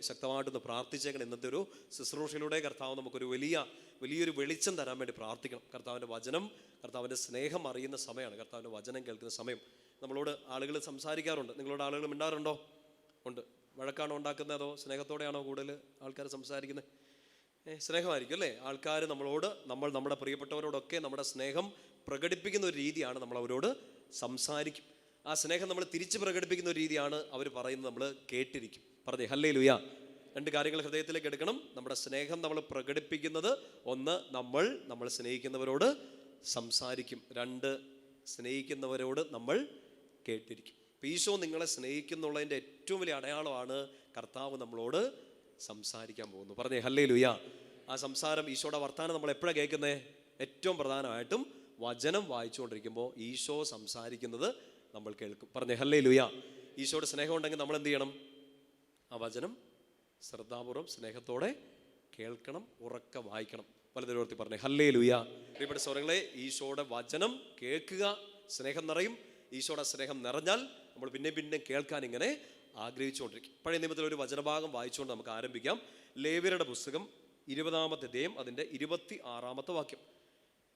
ശക്തമായിട്ടൊന്ന് പ്രാർത്ഥിച്ചേക്കണം. ഇന്നത്തെ ഒരു ശുശ്രൂഷയിലൂടെ കർത്താവ് നമുക്കൊരു വലിയൊരു വെളിച്ചം തരാൻ വേണ്ടി പ്രാർത്ഥിക്കണം. കർത്താവിൻ്റെ വചനം, കർത്താവിൻ്റെ സ്നേഹം അറിയുന്ന സമയമാണ്, കർത്താവിൻ്റെ വചനം കേൾക്കുന്ന സമയം. നമ്മളോട് ആളുകൾ സംസാരിക്കാറുണ്ട്. നിങ്ങളോട് ആളുകൾ മിണ്ടാറുണ്ടോ? ഉണ്ട്. വഴക്കാണോ ഉണ്ടാക്കുന്നത്, അതോ സ്നേഹത്തോടെയാണോ കൂടുതൽ ആൾക്കാർ സംസാരിക്കുന്നത്? സ്നേഹമായിരിക്കും അല്ലേ? ആൾക്കാർ നമ്മൾ നമ്മുടെ പ്രിയപ്പെട്ടവരോടൊക്കെ നമ്മുടെ സ്നേഹം പ്രകടിപ്പിക്കുന്ന ഒരു രീതിയാണ് നമ്മൾ അവരോട് സംസാരിക്കും. ആ സ്നേഹം നമ്മൾ തിരിച്ച് പ്രകടിപ്പിക്കുന്ന ഒരു രീതിയാണ് അവർ പറയുന്നത്, നമ്മൾ കേട്ടിരിക്കും. പറഞ്ഞേ ഹല്ലേലൂയ. രണ്ട് കാര്യങ്ങൾ ഹൃദയത്തിലേക്ക് എടുക്കണം. നമ്മുടെ സ്നേഹം നമ്മൾ പ്രകടിപ്പിക്കുന്നത്, ഒന്ന് നമ്മൾ സ്നേഹിക്കുന്നവരോട് സംസാരിക്കും, രണ്ട് സ്നേഹിക്കുന്നവരോട് നമ്മൾ കേട്ടിരിക്കും. ഈശോ നിങ്ങളെ സ്നേഹിക്കുന്നുള്ളതിൻ്റെ ഏറ്റവും വലിയ അടയാളമാണ് കർത്താവ് നമ്മളോട് സംസാരിക്കാൻ പോകുന്നു. പറഞ്ഞേ ഹല്ലേലൂയ. ആ സംസാരം, ഈശോയുടെ വർത്താനം നമ്മൾ എപ്പോഴാണ് കേൾക്കുന്നത്? ഏറ്റവും പ്രധാനമായിട്ടും വചനം വായിച്ചുകൊണ്ടിരിക്കുമ്പോൾ ഈശോ സംസാരിക്കുന്നത് നമ്മൾ കേൾക്കും. പറഞ്ഞേ ഹല്ലേലൂയ. ഈശോയുടെ സ്നേഹം ഉണ്ടെങ്കിൽ നമ്മൾ എന്ത് ചെയ്യണം? ആ വചനം ശ്രദ്ധാപൂർവം സ്നേഹത്തോടെ കേൾക്കണം, ഉറക്കെ വായിക്കണം. പലതരത്തിൽ പറഞ്ഞേ ഹല്ലേലൂയ. പ്രിയപ്പെട്ട സഹോദരങ്ങളെ, ഈശോയുടെ വചനം കേൾക്കുക, സ്നേഹം നിറയും. ഈശോയുടെ സ്നേഹം നിറഞ്ഞാൽ നമ്മൾ പിന്നെ കേൾക്കാൻ ഇങ്ങനെ ആഗ്രഹിച്ചുകൊണ്ടിരിക്കും. പഴയ നിയമത്തിൽ ഒരു വചനഭാഗം വായിച്ചുകൊണ്ട് നമുക്ക് ആരംഭിക്കാം. ലേവ്യരുടെ പുസ്തകം 20-ാമത്തെ അധ്യായം, അതിൻ്റെ 26-ാമത്തെ വാക്യം.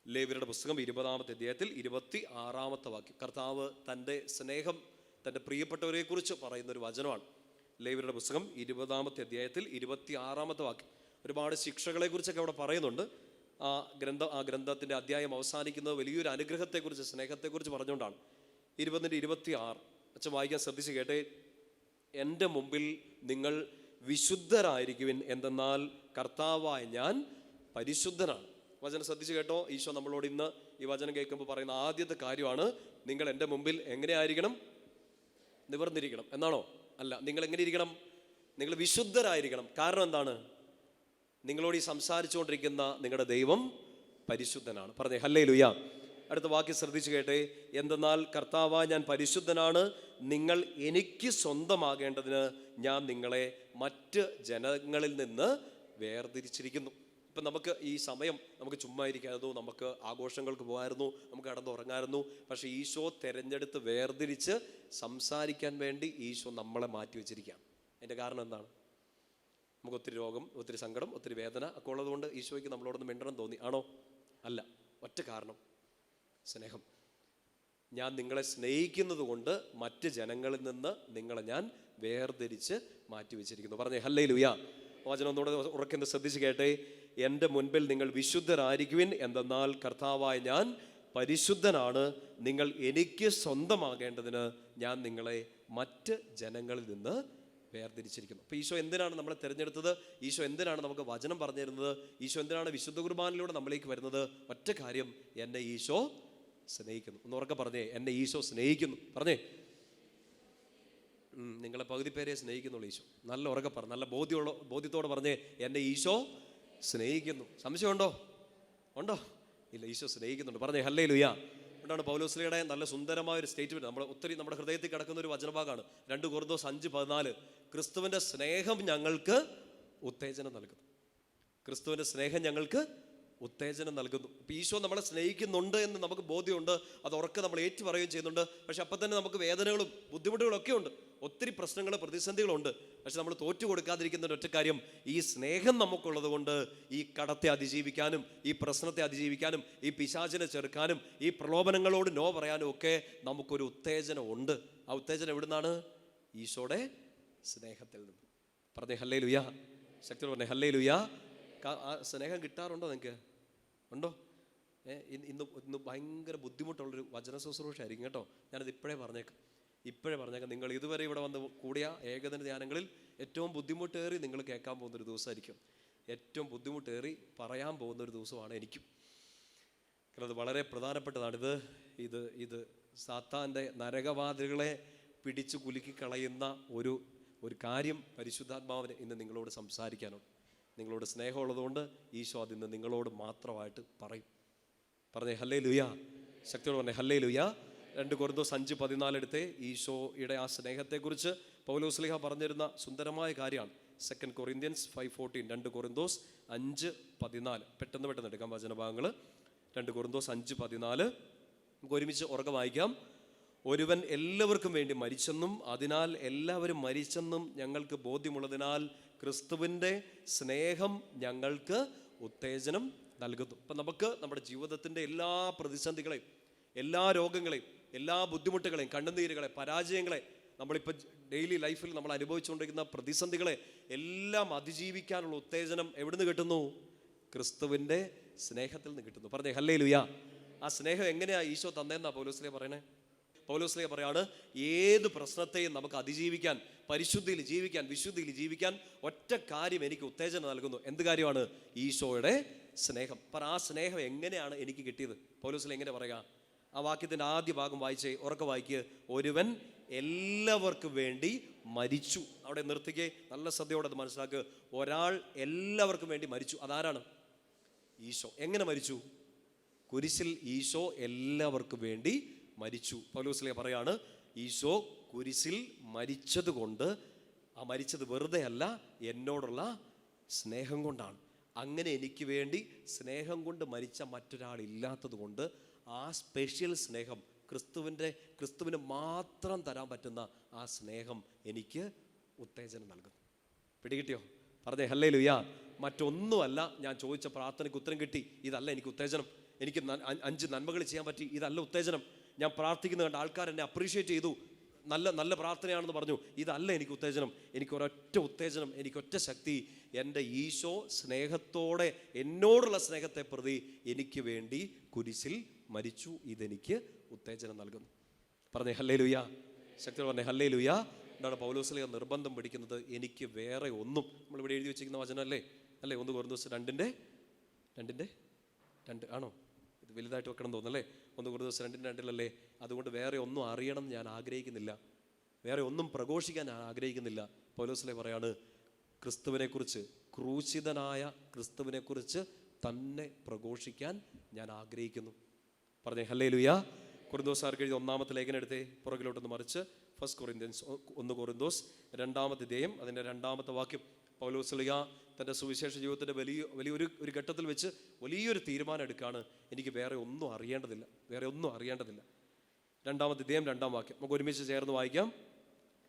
ലേവ്യരുടെ പുസ്തകം 20-ാമത്തെ അധ്യായത്തിൽ 26-ാമത്തെ വാക്യം. കർത്താവ് തൻ്റെ സ്നേഹം തൻ്റെ പ്രിയപ്പെട്ടവരെ കുറിച്ച് പറയുന്ന ഒരു വചനമാണ്. ലേവ്യരുടെ പുസ്തകം 20-ാമത്തെ അധ്യായത്തിൽ 26-ാമത്തെ വാക്യം. ഒരുപാട് ശിക്ഷകളെ കുറിച്ചൊക്കെ അവിടെ പറയുന്നുണ്ട്. ആ ഗ്രന്ഥത്തിൻ്റെ അധ്യായം അവസാനിക്കുന്നത് വലിയൊരു അനുഗ്രഹത്തെക്കുറിച്ച്, സ്നേഹത്തെക്കുറിച്ച് പറഞ്ഞുകൊണ്ടാണ്. 20-26 അച്ഛൻ വായിക്കാൻ ശ്രദ്ധിച്ച് കേട്ടെ. എൻ്റെ മുമ്പിൽ നിങ്ങൾ വിശുദ്ധരായിരിക്കുവിൻ, എന്തെന്നാൽ കർത്താവായ ഞാൻ പരിശുദ്ധനാണ്. വചനം ശ്രദ്ധിച്ച് കേട്ടോ. ഈശോ നമ്മളോട് ഇന്ന് ഈ വചനം കേൾക്കുമ്പോൾ പറയുന്ന ആദ്യത്തെ കാര്യമാണ്, നിങ്ങൾ എൻ്റെ മുമ്പിൽ എങ്ങനെ ആയിരിക്കണം? നിവർന്നിരിക്കണം എന്നാണോ? അല്ല, നിങ്ങൾ എങ്ങനെ ഇരിക്കണം? നിങ്ങൾ വിശുദ്ധരായിരിക്കണം. കാരണം എന്താണ്? നിങ്ങളോട് ഈ സംസാരിച്ചുകൊണ്ടിരിക്കുന്ന നിങ്ങളുടെ ദൈവം പരിശുദ്ധനാണ്. പറഞ്ഞേ ഹല്ലേലൂയ. അടുത്ത വാക്യം ശ്രദ്ധിച്ചു കേട്ടെ. എന്തെന്നാൽ കർത്താവായ ഞാൻ പരിശുദ്ധനാണ്, നിങ്ങൾ എനിക്ക് സ്വന്തമാകേണ്ടതിന് ഞാൻ നിങ്ങളെ മറ്റ് ജനങ്ങളിൽ നിന്ന് വേർതിരിച്ചിരിക്കുന്നു. ഇപ്പം നമുക്ക് ഈ സമയം നമുക്ക് ചുമ്മാ ഇരിക്കായിരുന്നു, നമുക്ക് ആഘോഷങ്ങൾക്ക് പോകായിരുന്നു, നമുക്ക് കടന്നുറങ്ങായിരുന്നു. പക്ഷേ ഈശോ തിരഞ്ഞെടുത്ത് വേർതിരിച്ച് സംസാരിക്കാൻ വേണ്ടി ഈശോ നമ്മളെ മാറ്റി വെച്ചിരിക്കുകയാണ്. അതിൻ്റെ കാരണം എന്താണ്? നമുക്ക് ഒത്തിരി രോഗം, ഒത്തിരി സങ്കടം, ഒത്തിരി വേദന ഒക്കെ ഉള്ളതുകൊണ്ട് ഈശോയ്ക്ക് നമ്മളോടൊന്ന് മിണ്ടണം തോന്നി ആണോ? അല്ല, ഒറ്റ കാരണം, സ്നേഹം. ഞാൻ നിങ്ങളെ സ്നേഹിക്കുന്നത് കൊണ്ട് മറ്റ് ജനങ്ങളിൽ നിന്ന് നിങ്ങളെ ഞാൻ വേർതിരിച്ച് മാറ്റി വെച്ചിരിക്കുന്നു. പറഞ്ഞേ ഹല്ലേലൂയ. വചനം ഒന്നുകൂടെ ഉറക്കെ ശ്രദ്ധിച്ച് കേട്ടെ. എൻ്റെ മുൻപിൽ നിങ്ങൾ വിശുദ്ധരായിരിക്കുവിൻ, എന്തെന്നാൽ കർത്താവായ ഞാൻ പരിശുദ്ധനാണ്, നിങ്ങൾ എനിക്ക് സ്വന്തമാകേണ്ടതിന് ഞാൻ നിങ്ങളെ മറ്റ് ജനങ്ങളിൽ നിന്ന് വേർതിരിച്ചിരിക്കുന്നു. അപ്പോൾ ഈശോ എന്തിനാണ് നമ്മളെ തിരഞ്ഞെടുത്തത്? ഈശോ എന്തിനാണ് നമുക്ക് വചനം പറഞ്ഞു തരുന്നത്? ഈശോ എന്തിനാണ് വിശുദ്ധ കുർബാനയിലൂടെ നമ്മളിലേക്ക് വരുന്നത്? ഒറ്റ കാര്യം, എന്നെ ഈശോ സ്നേഹിക്കുന്നു. ഒന്ന് ഉറക്കെ പറഞ്ഞേ, എന്നെ ഈശോ സ്നേഹിക്കുന്നു. പറഞ്ഞേ. നിങ്ങളെ പകുതി പേരെ സ്നേഹിക്കുന്നുള്ളൂ ഈശോ. നല്ല ഉറക്കെ പറഞ്ഞു, നല്ല ബോധ്യത്തോടെ പറഞ്ഞേ, എന്നെ ഈശോ സ്നേഹിക്കുന്നു. സംശയമുണ്ടോ? ഉണ്ടോ? ഇല്ല, ഈശോ സ്നേഹിക്കുന്നുണ്ട്. പറഞ്ഞേ ഹല്ലേലൂയ. അതുകൊണ്ടാണ് പൗലോസ്ലീഹയുടെ നല്ല സുന്ദരമായ ഒരു സ്റ്റേറ്റ്മെന്റ് നമ്മുടെ ഹൃദയത്തിൽ കിടക്കുന്ന ഒരു വചനഭാഗമാണ് 2 കൊരിന്തോസ് 5:14. ക്രിസ്തുവിൻ്റെ സ്നേഹം ഞങ്ങൾക്ക് ഉത്തേജനം നൽകുന്നു. ക്രിസ്തുവിൻ്റെ സ്നേഹം ഞങ്ങൾക്ക് ഉത്തേജനം നൽകുന്നു. ഇപ്പം ഈശോ നമ്മളെ സ്നേഹിക്കുന്നുണ്ട് എന്ന് നമുക്ക് ബോധ്യമുണ്ട്, അത് ഉറക്കെ നമ്മൾ ഏറ്റു പറയുകയും ചെയ്യുന്നുണ്ട്. പക്ഷെ അപ്പം തന്നെ നമുക്ക് വേദനകളും ബുദ്ധിമുട്ടുകളും ഒക്കെ ഉണ്ട്, ഒത്തിരി പ്രശ്നങ്ങൾ, പ്രതിസന്ധികളുണ്ട്. പക്ഷെ നമ്മൾ തോറ്റു കൊടുക്കാതിരിക്കുന്ന ഒറ്റ കാര്യം, ഈ സ്നേഹം നമുക്കുള്ളത് കൊണ്ട് ഈ കടത്തെ അതിജീവിക്കാനും, ഈ പ്രശ്നത്തെ അതിജീവിക്കാനും, ഈ പിശാചിനെ ചെറുക്കാനും, ഈ പ്രലോഭനങ്ങളോട് നോ പറയാനും ഒക്കെ നമുക്കൊരു ഉത്തേജനം ഉണ്ട്. ആ ഉത്തേജനം എവിടുന്നാണ്? ഈശോയുടെ സ്നേഹത്തിൽ നിന്ന്. പറഞ്ഞേ ഹല്ലേലൂയ. ശക്തിയോടെ പറഞ്ഞേ ഹല്ലേലൂയ. ആ സ്നേഹം കിട്ടാറുണ്ടോ നിങ്ങൾക്ക്? ഉണ്ടോ? ഇന്ന് ഭയങ്കര ബുദ്ധിമുട്ടുള്ളൊരു വചന ശുശ്രൂഷയായിരിക്കും കേട്ടോ. ഞാനത് ഇപ്പോഴേ പറഞ്ഞേക്കാം. നിങ്ങൾ ഇതുവരെ ഇവിടെ വന്ന് കൂടിയ ഏകദിന ധ്യാനങ്ങളിൽ ഏറ്റവും ബുദ്ധിമുട്ടേറി നിങ്ങൾ കേൾക്കാൻ പോകുന്നൊരു ദിവസമായിരിക്കും. ഏറ്റവും ബുദ്ധിമുട്ടേറി പറയാൻ പോകുന്നൊരു ദിവസമാണ് എനിക്കും. കാരണം അത് വളരെ പ്രധാനപ്പെട്ടതാണ്. ഇത് സാത്താൻ്റെ നരകവാതിലുകളെ പിടിച്ചു കുലുക്കി കളയുന്ന ഒരു കാര്യം പരിശുദ്ധാത്മാവിന് ഇന്ന് നിങ്ങളോട് സംസാരിക്കാനുണ്ട്. നിങ്ങളോട് സ്നേഹമുള്ളതുകൊണ്ട് ഈശോ അതിന്ന് നിങ്ങളോട് മാത്രമായിട്ട് പറയും. പറഞ്ഞേ ഹല്ലേലൂയ. ശക്തിയോട് പറഞ്ഞേ ഹല്ലേലൂയ. 2 കൊരിന്തോസ് 5:14 എടുത്തേ. ഈശോയുടെ ആ സ്നേഹത്തെക്കുറിച്ച് പൗലോസ്ലീഹ പറഞ്ഞിരുന്ന സുന്ദരമായ കാര്യമാണ്. 2 കൊറിന്ത്യൻസ് 5:14. 2 കൊരിന്തോസ് 5:14. പെട്ടെന്ന് എടുക്കാം വചനഭാഗങ്ങൾ. 2 കൊരിന്തോസ് 5:14 നമുക്ക് ഒരുമിച്ച് ഉറക്കെ വായിക്കാം. ഒരുവൻ എല്ലാവർക്കും വേണ്ടി മരിച്ചെന്നും അതിനാൽ എല്ലാവരും മരിച്ചെന്നും ഞങ്ങൾക്ക് ബോധ്യമുള്ളതിനാൽ ക്രിസ്തുവിൻ്റെ സ്നേഹം ഞങ്ങൾക്ക് ഉത്തേജനം നൽകുന്നു. അപ്പം നമുക്ക് നമ്മുടെ ജീവിതത്തിൻ്റെ എല്ലാ പ്രതിസന്ധികളെയും, എല്ലാ രോഗങ്ങളെയും, എല്ലാ ബുദ്ധിമുട്ടുകളെയും, കണ്ണുനീരുകളെ, പരാജയങ്ങളെ, നമ്മളിപ്പോൾ ഡെയിലി ലൈഫിൽ നമ്മൾ അനുഭവിച്ചുകൊണ്ടിരിക്കുന്ന പ്രതിസന്ധികളെ എല്ലാം അതിജീവിക്കാനുള്ള ഉത്തേജനം എവിടുന്ന് കിട്ടുന്നു? ക്രിസ്തുവിൻ്റെ സ്നേഹത്തിൽ നിന്ന് കിട്ടുന്നു. പറഞ്ഞേ ഹല്ലേലൂയ. ആ സ്നേഹം എങ്ങനെയാണ് ഈശോ തന്നേന്നാ പൗലോസ്ലീഹ പറയണേ? പൗലോസ്ലീഹ പറയാണ്, ഏത് പ്രശ്നത്തെയും നമുക്ക് അതിജീവിക്കാൻ, പരിശുദ്ധിയിൽ ജീവിക്കാൻ, വിശുദ്ധിയിൽ ജീവിക്കാൻ ഒറ്റ കാര്യം എനിക്ക് ഉത്തേജനം നൽകുന്നു. എന്ത് കാര്യമാണ്? ഈശോയുടെ സ്നേഹം. പറ, ആ സ്നേഹം എങ്ങനെയാണ് എനിക്ക് കിട്ടിയത്? പൗലോസ്ലീഹ എങ്ങനെ പറയുക? ആ വാക്യത്തിൻ്റെ ആദ്യ ഭാഗം വായിച്ചേ, ഉറക്കെ വായിക്കുക. ഒരുവൻ എല്ലാവർക്കും വേണ്ടി മരിച്ചു. അവിടെ നിർത്തിക്കേ, നല്ല ശ്രദ്ധയോടെ അത് മനസ്സിലാക്കുക. ഒരാൾ എല്ലാവർക്കും വേണ്ടി മരിച്ചു. അതാരാണ്? ഈശോ. എങ്ങനെ മരിച്ചു? കുരിശിൽ ഈശോ എല്ലാവർക്കും വേണ്ടി മരിച്ചു. പൗലോസ്ലീഹ പറയാണ്, ഈശോ കുരിശിൽ മരിച്ചത് കൊണ്ട്, ആ മരിച്ചത് വെറുതെ അല്ല, എന്നോടുള്ള സ്നേഹം കൊണ്ടാണ്. അങ്ങനെ എനിക്ക് വേണ്ടി സ്നേഹം കൊണ്ട് മരിച്ച മറ്റൊരാളില്ലാത്തത് കൊണ്ട് ആ സ്പെഷ്യൽ സ്നേഹം, ക്രിസ്തുവിന് മാത്രം തരാൻ പറ്റുന്ന ആ സ്നേഹം എനിക്ക് ഉത്തേജനം നൽകുന്നു. പിടികിട്ടിയോ? പറഞ്ഞേ ഹല്ലേലൂയ. മറ്റൊന്നുമല്ല ഞാൻ ചോദിച്ച പ്രാർത്ഥനയ്ക്ക് ഉത്തരം കിട്ടി, ഇതല്ല എനിക്ക് ഉത്തേജനം. എനിക്ക് 5 നന്മകൾ ചെയ്യാൻ പറ്റി, ഇതല്ല ഉത്തേജനം. ഞാൻ പ്രാർത്ഥിക്കുന്ന കണ്ട ആൾക്കാർ എന്നെ അപ്രീഷിയേറ്റ് ചെയ്തു, നല്ല പ്രാർത്ഥനയാണെന്ന് പറഞ്ഞു, ഇതല്ല എനിക്ക് ഉത്തേജനം. എനിക്ക് ഒരൊറ്റ ഉത്തേജനം, എനിക്കൊറ്റ ശക്തി, എൻ്റെ ഈശോ സ്നേഹത്തോടെ, എന്നോടുള്ള സ്നേഹത്തെ പ്രതി എനിക്ക് വേണ്ടി കുരിശിൽ മരിച്ചു. ഇതെനിക്ക് ഉത്തേജനം നൽകുന്നു. പറഞ്ഞേ ഹല്ലേലൂയ. ശക്തി പറഞ്ഞേ ഹല്ലേലൂയ. എന്താണ് പൗലോസ്ലീഹ നിർബന്ധം പിടിക്കുന്നത്? എനിക്ക് വേറെ ഒന്നും, നമ്മളിവിടെ എഴുതി വെച്ചിരിക്കുന്ന വചനമല്ലേ? 1 കൊരിന്ത്യസ് 2:2 ആണോ? ഇത് വലുതായിട്ട് വെക്കണം തോന്നല്ലേ? 1 കൊരിന്ത്യസ് 2:2 അതുകൊണ്ട് വേറെ ഒന്നും അറിയണം ഞാൻ ആഗ്രഹിക്കുന്നില്ല, വേറെ ഒന്നും പ്രഘോഷിക്കാൻ ഞാൻ ആഗ്രഹിക്കുന്നില്ല. പൗലോസ്ലീഹ പറയാണ്, ക്രിസ്തുവിനെക്കുറിച്ച്, ക്രൂശിതനായ ക്രിസ്തുവിനെക്കുറിച്ച് തന്നെ പ്രഘോഷിക്കാൻ ഞാൻ ആഗ്രഹിക്കുന്നു. പറഞ്ഞേ ഹല്ലേലൂയ. കൊരിന്തോസാർക്ക് എഴുതിയ 1-ാമത്തെ ലേഖനം എടുത്തേ, പുറകിലോട്ടൊന്ന് മറിച്ച് 1 കൊരിന്ത്യൻസ് 1 കൊരിന്തോസ് 2-ാമത്തെ അധ്യായം അതിൻ്റെ 2-ാമത്തെ വാക്യം. പൗലോസ്ലീഹ തൻ്റെ സുവിശേഷ ജീവിതത്തിൻ്റെ വലിയൊരു ഘട്ടത്തിൽ വെച്ച് വലിയൊരു തീരുമാനം എടുക്കുകയാണ്. എനിക്ക് വേറെ ഒന്നും അറിയേണ്ടതില്ല, വേറെ ഒന്നും അറിയേണ്ടതില്ല. 2-ാമത്തെ അധ്യായം 2-ാം വാക്യം നമുക്ക് ഒരുമിച്ച് ചേർന്ന് വായിക്കാം.